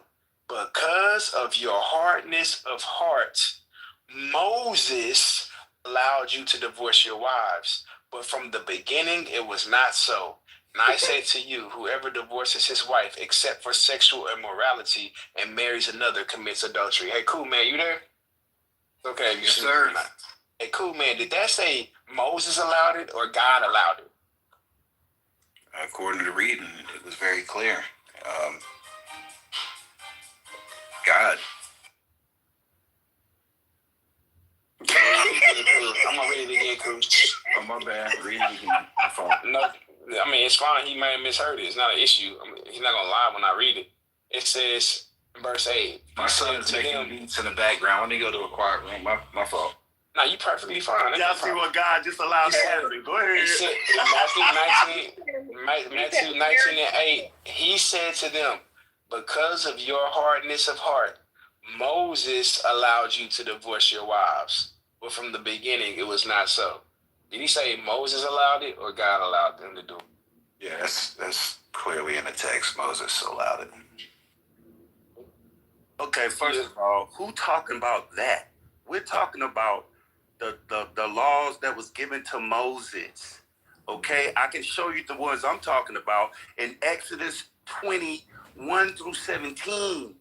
because of your hardness of heart, Moses allowed you to divorce your wives, but from the beginning it was not so. And I say to you, whoever divorces his wife except for sexual immorality and marries another commits adultery. Hey, cool man, you there? Okay, Yes, sir. Hey, cool man, did that say Moses allowed it or God allowed it? According to reading, it was very clear. God. I'm gonna read it again, Cruz. Oh, my bad. Read it again. My fault. No, I mean, it's fine. He may have misheard it. It's not an issue. I mean, he's not going to lie when I read it. It says, verse 8. My son's making beats in the background. Let me go to a quiet room. My fault. No, you perfectly fine. Y'all see what God just allowed to happen. Go ahead. He said, Matthew 19 and 8, he said to them, because of your hardness of heart, Moses allowed you to divorce your wives. But from the beginning, it was not so. Did he say Moses allowed it or God allowed them to do it? Yeah, that's clearly in the text. Moses allowed it. Okay, first of all, who talking about that? We're talking about the laws that was given to Moses. Okay, I can show you the ones I'm talking about in Exodus 21 through 17.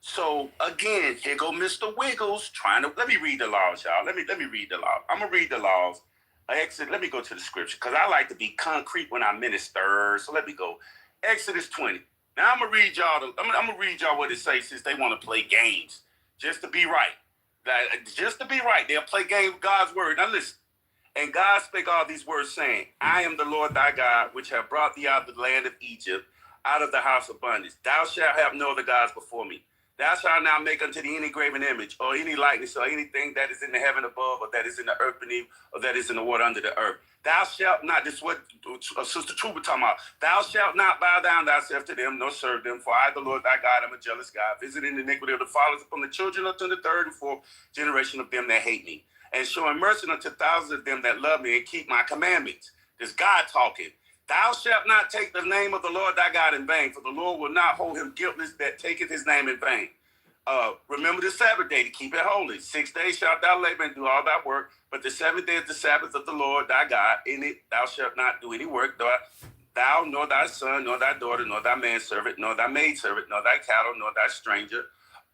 So again, here go Mr. Wiggles trying to let me read the laws, y'all. Let me read the law. I'm gonna read the laws. Exodus. Let me go to the scripture because I like to be concrete when I minister. So let me go. Exodus 20. Now I'm gonna read y'all. I'm gonna read y'all what it says since they want to play games, just to be right. Just to be right, they'll play games with God's word. Now listen. And God spake all these words, saying, I am the Lord thy God, which have brought thee out of the land of Egypt, out of the house of bondage. Thou shalt have no other gods before me. Thou shalt not make unto thee any graven image, or any likeness, or anything that is in the heaven above, or that is in the earth beneath, or that is in the water under the earth. Thou shalt not, this is what Sister Truba talking about. Thou shalt not bow down thyself to them, nor serve them, for I, the Lord thy God, am a jealous God, visiting the iniquity of the fathers upon the children unto the third and fourth generation of them that hate me, and showing mercy unto thousands of them that love me and keep my commandments. This God talking. Thou shalt not take the name of the Lord thy God in vain, for the Lord will not hold him guiltless that taketh his name in vain. Remember the Sabbath day to keep it holy. 6 days shalt thou labor and do all thy work, but the seventh day is the Sabbath of the Lord thy God. In it thou shalt not do any work, thou, nor thy son, nor thy daughter, nor thy manservant, nor thy maidservant, nor thy cattle, nor thy stranger,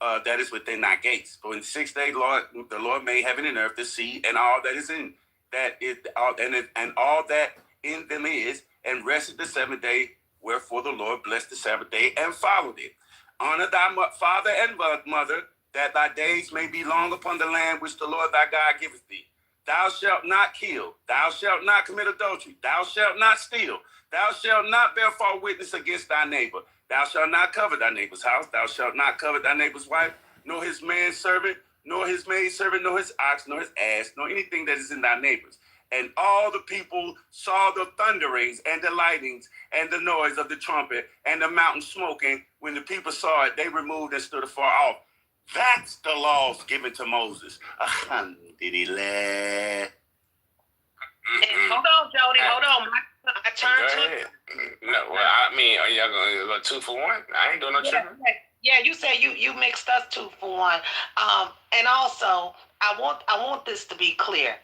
that is within thy gates. For in 6 days, the Lord made heaven and earth, the sea, and all that is in that is and all that in them is, and rested the seventh day. Wherefore the Lord blessed the Sabbath day and followed it. Honor thy father and mother, that thy days may be long upon the land which the Lord thy God giveth thee. Thou shalt not kill. Thou shalt not commit adultery. Thou shalt not steal. Thou shalt not bear false witness against thy neighbor. Thou shalt not covet thy neighbor's house. Thou shalt not covet thy neighbor's wife, nor his manservant, nor his maidservant, nor his ox, nor his ass, nor anything that is in thy neighbor's. And all the people saw the thunderings and the lightnings and the noise of the trumpet and the mountain smoking. When the people saw it, they removed and stood afar off. That's the laws given to Moses. Hold on, Jody. Hold on. My turn. No, well, I mean, are y'all going to go 2 for 1? I ain't doing no tripping. Yeah, you said you mixed us 2 for 1. And also, I want this to be clear.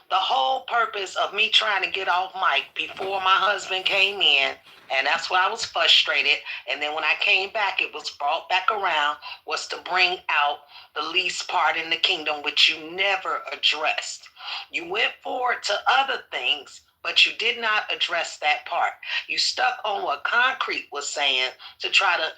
The whole purpose of me trying to get off mic before my husband came in, and that's why I was frustrated, and then when I came back, it was brought back around, was to bring out the least part in the kingdom, which you never addressed. You went forward to other things, but you did not address that part. You stuck on what Concrete was saying to try to,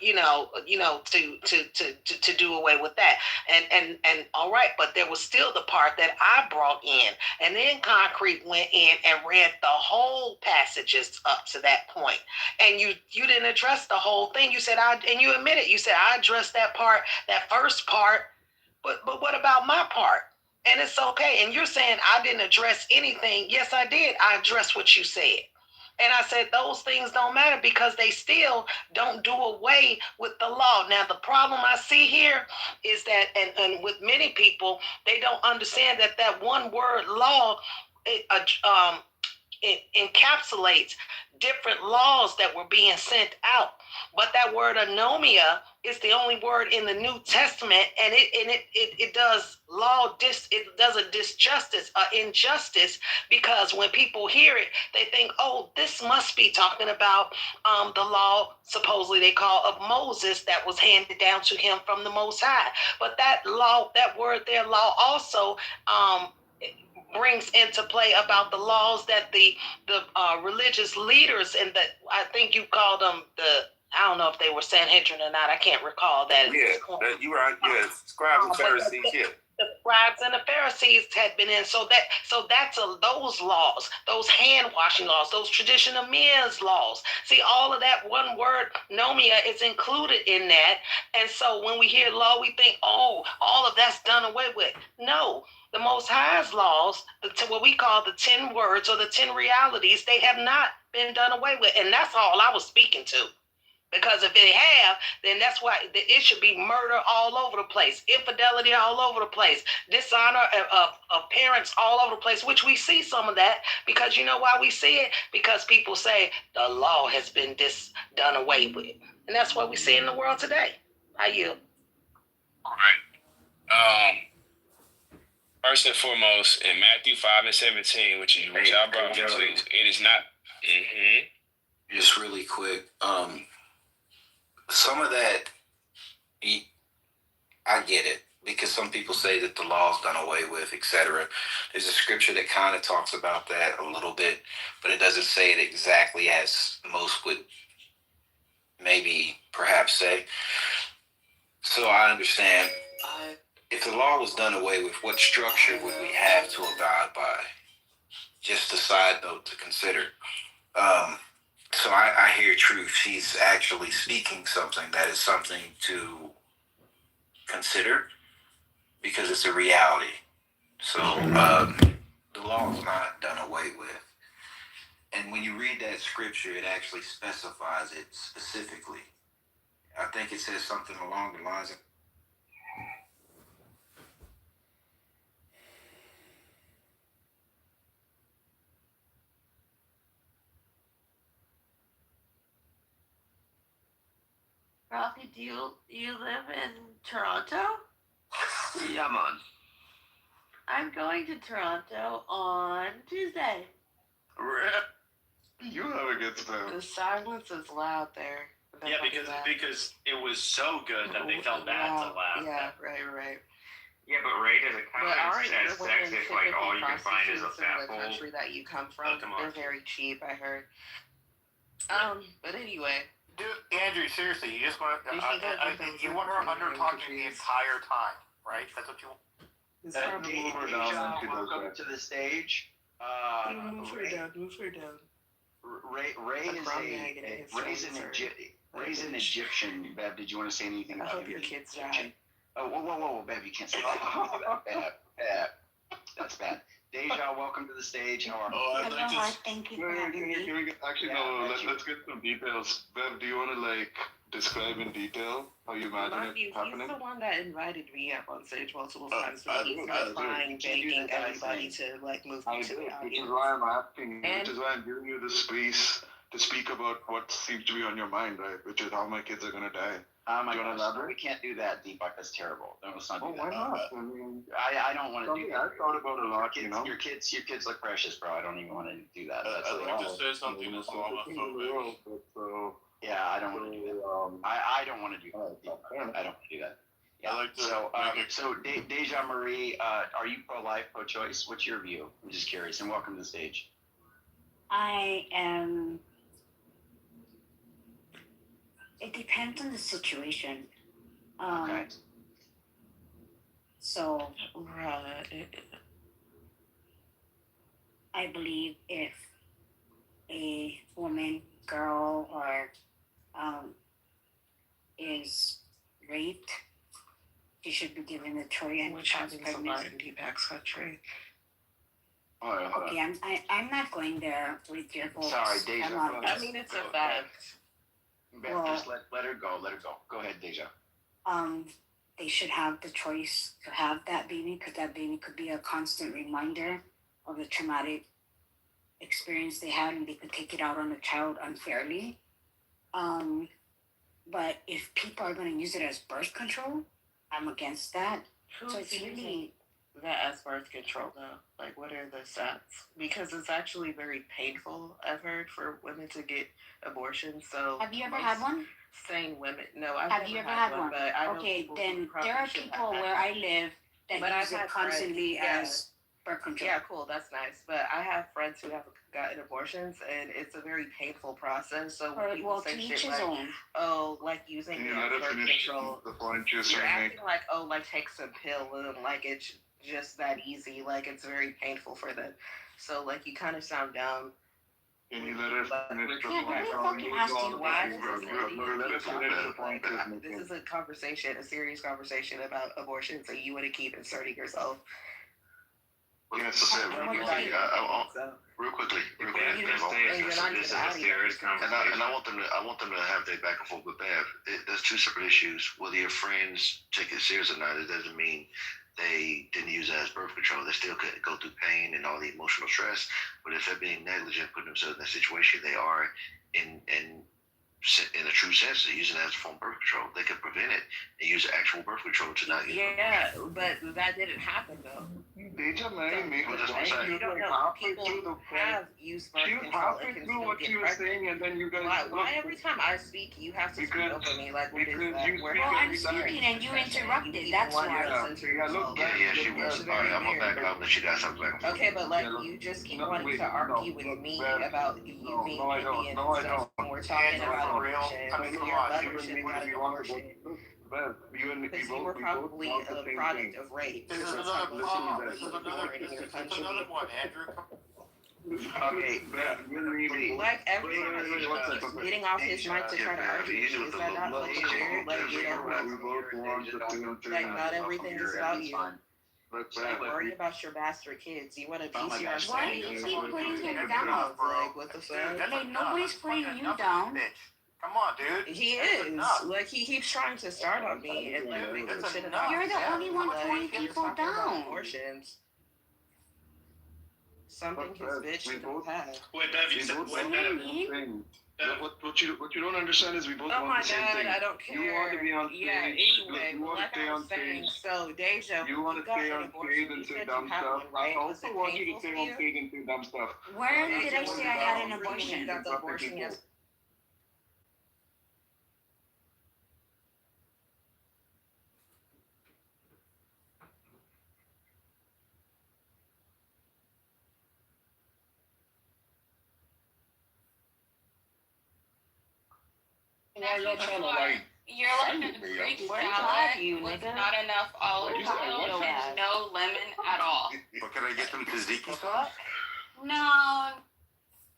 to do away with that. And all right, but there was still the part that I brought in. And then Concrete went in and read the whole passages up to that point. And you didn't address the whole thing. You said, and you admitted, you said, I addressed that part, that first part, but what about my part? And it's okay. And you're saying I didn't address anything. Yes, I did. I addressed what you said. And I said, those things don't matter because they still don't do away with the law. Now, the problem I see here is that, and with many people, they don't understand that one word law, it encapsulates different laws that were being sent out. But that word anomia is the only word in the New Testament, and it does it does a disjustice, injustice, because when people hear it, they think, oh, this must be talking about the law, supposedly they call, of Moses, that was handed down to him from the Most High. But that law, that word there, law, also brings into play about the laws that the religious leaders, and that I think you called them I don't know if they were Sanhedrin or not. I can't recall that. Yeah, you were right. Yeah, scribes and Pharisees. Yeah. The scribes and the Pharisees had been in, so that's those laws, those hand washing laws, those tradition of men's laws. See, all of that one word nomia is included in that, and so when we hear law, we think, oh, all of that's done away with. No, the Most High's laws, what we call the 10 words or the 10 realities, they have not been done away with, and that's all I was speaking to. Because if they have, then that's why it should be murder all over the place, infidelity all over the place, dishonor of parents all over the place, which we see some of that. Because you know why we see it? Because people say the law has been done away with. And that's what we see in the world today. How you? All right. First and foremost, in Matthew 5:17, which y'all brought me to, it is not. Just really quick. Some of that, I get it, because some people say that the law's done away with, etc. There's a scripture that kind of talks about that a little bit, but it doesn't say it exactly as most would maybe perhaps say. So I understand. If the law was done away with, what structure would we have to abide by? Just a side note to consider. So I hear truth. She's actually speaking something that is something to consider, because it's a reality. So the law is not done away with. And when you read that scripture, it actually specifies it specifically. I think it says something along the lines of, Rocky, do you live in Toronto? Yeah, man. I'm going to Toronto on Tuesday. You have a good stuff. The silence is loud there. Yeah, because it was so good that they felt bad to laugh. Yeah, right. Yeah, but Ray, does it kind of aren't as your sex women if like all you can find is a prostitutes in fat the bowl? country that you come from? come on. They're very cheap, I heard. But anyway. Dude, Andrew, seriously, you just want to. You want her under talking the entire time, right? That's what you want. Deja, welcome to the stage. Move her down. Ray's an Egyptian. Bev, did you want to say anything about hope your kids die. Oh, whoa, Bev, you can't say that. Bev. That's bad. Deja, welcome to the stage. How are you? Oh, I'd like to. Thank you. Let's get some details. Bev, do you want to describe in detail how you imagine it happening? He's the one that invited me up on stage multiple times. So he's crying, begging everybody to move me to the audience. Which is why I'm asking. Which is why I'm giving you the space to speak about what seems to be on your mind, right? Which is how my kids are gonna die. My gosh, we can't do that, Deepak. That's terrible. No, let's not do that. Why not? I don't want to do that. I've thought about a lot, Your kids look precious, bro. I don't even want to do that. I'd like to say something Islamophobic. Yeah, I don't want to do that. I don't want to do that. I don't want to do that. Yeah. So Deja Marie, are you pro-life, pro-choice? What's your view? I'm just curious. And welcome to the stage. I am. It depends on the situation. Okay. So, I believe if a woman, girl, or is raped, she should be given the choice. Which happens a lot in Deepak's country. Okay, I'm not going there with your folks. Sorry, Deja. I'm not- I mean, it's a fact. Beth, Well- just let her go. Let her go. Go ahead, Deja. They should have the choice to have that baby because that baby could be a constant reminder of the traumatic experience they had, and they could take it out on the child unfairly. But if people are going to use it as birth control, I'm against that. So it's really that as birth control though? Like, what are the stats? Because it's actually very painful, I've heard, for women to get abortions. So Have you ever had one? Sane women. No, I've Have never you ever had one? But I know Okay, people who then probably there are should people have where had I live that But use I've it had constantly friends, as birth control. Yeah, cool. That's nice. But I have friends who have gotten abortions, and it's a very painful process. So when people say to shit each his like, own. "Oh, like using Can you your let her birth finish control," the point you're you're saying? acting like, "Oh, like take some pill," and like it's just that easy. Like it's very painful for them. So like you kind of sound dumb. Can you let her finish the Yeah, point? nobody fucking asked you. Why does this Let her finish the point. This is a conversation, a serious conversation about abortion, so you want to keep inserting yourself. Yes, Real quickly, This is a serious and I want them to have their back and forth with Bev. There's two separate issues. Whether your friends take it serious or not, it doesn't mean they didn't use it as birth control. They still could go through pain and all the emotional stress. But if they're being negligent, putting themselves in that situation, they are in a true sense, they're using it as a form of birth control. They could prevent it and use actual birth control to not get it. Yeah, but that didn't happen though. Deja, let me make a point. You don't know. People have used birth control and can still what get you were pregnant. saying, and then you guys. Why every time I speak, you have to speak over me? Like, what is that? Well, I'm speaking and you interrupted. That's why. She was. All right, I'm gonna back up and let you guys have back. Okay, but like you just keep wanting to argue with me about you being Indian and stuff when we're talking about abortion. Your mother should have had an abortion. Because you were probably a product of rape. This is another problem. This is another one, Andrew. Okay, Like every time he keeps getting off his mic to try to argue, is that not fucking weird? Like, you know, like not everything is about you. Like, worry about your bastard kids. You want to piece your Why do you keep putting him down? Like, what the fuck? Like, nobody's putting you down. Come on, dude. He is. Like, he keeps trying to start on me and like make some shit about You're the only one putting people down. Abortions. Something his bitch should have had. Wait, Bev, you said what you don't understand is we both Oh want my the same god, thing. I don't care. You want to be on stage. Yeah, anyway, You want like to stay I on was saying, stage. so Deja, You want to got stay an on abortion. stage and You say said dumb you had stuff. one, right? I Was also it want you to painful stay for on you? stage and say dumb stuff. When did I say I had an When abortion? you got the abortion, yes. You're like a Greek salad with not enough olive oil and no lemon at all. But can I get some tzatziki sauce? No.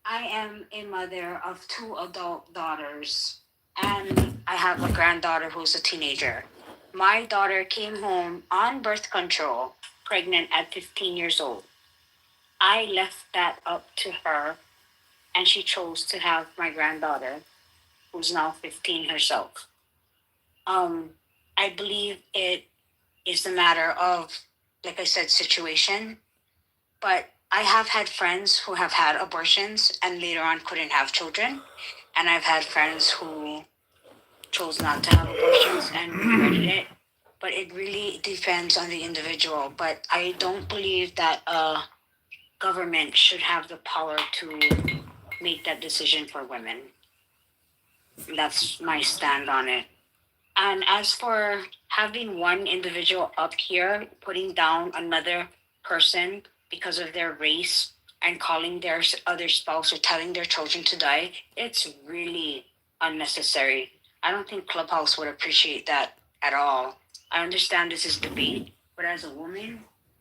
I am a mother of 2 adult daughters, and I have a granddaughter who's a teenager. My daughter came home on birth control, pregnant at 15 years old. I left that up to her, and she chose to have my granddaughter, who's now 15 herself. I believe it is a matter of, like I said, situation. But I have had friends who have had abortions and later on couldn't have children. And I've had friends who chose not to have abortions and regretted it. But it really depends on the individual. But I don't believe that a government should have the power to make that decision for women. That's my stand on it. And as for having one individual up here putting down another person because of their race and calling their other spouse or telling their children to die, it's really unnecessary. I don't think Clubhouse would appreciate that at all. I understand this is debate, but as a woman,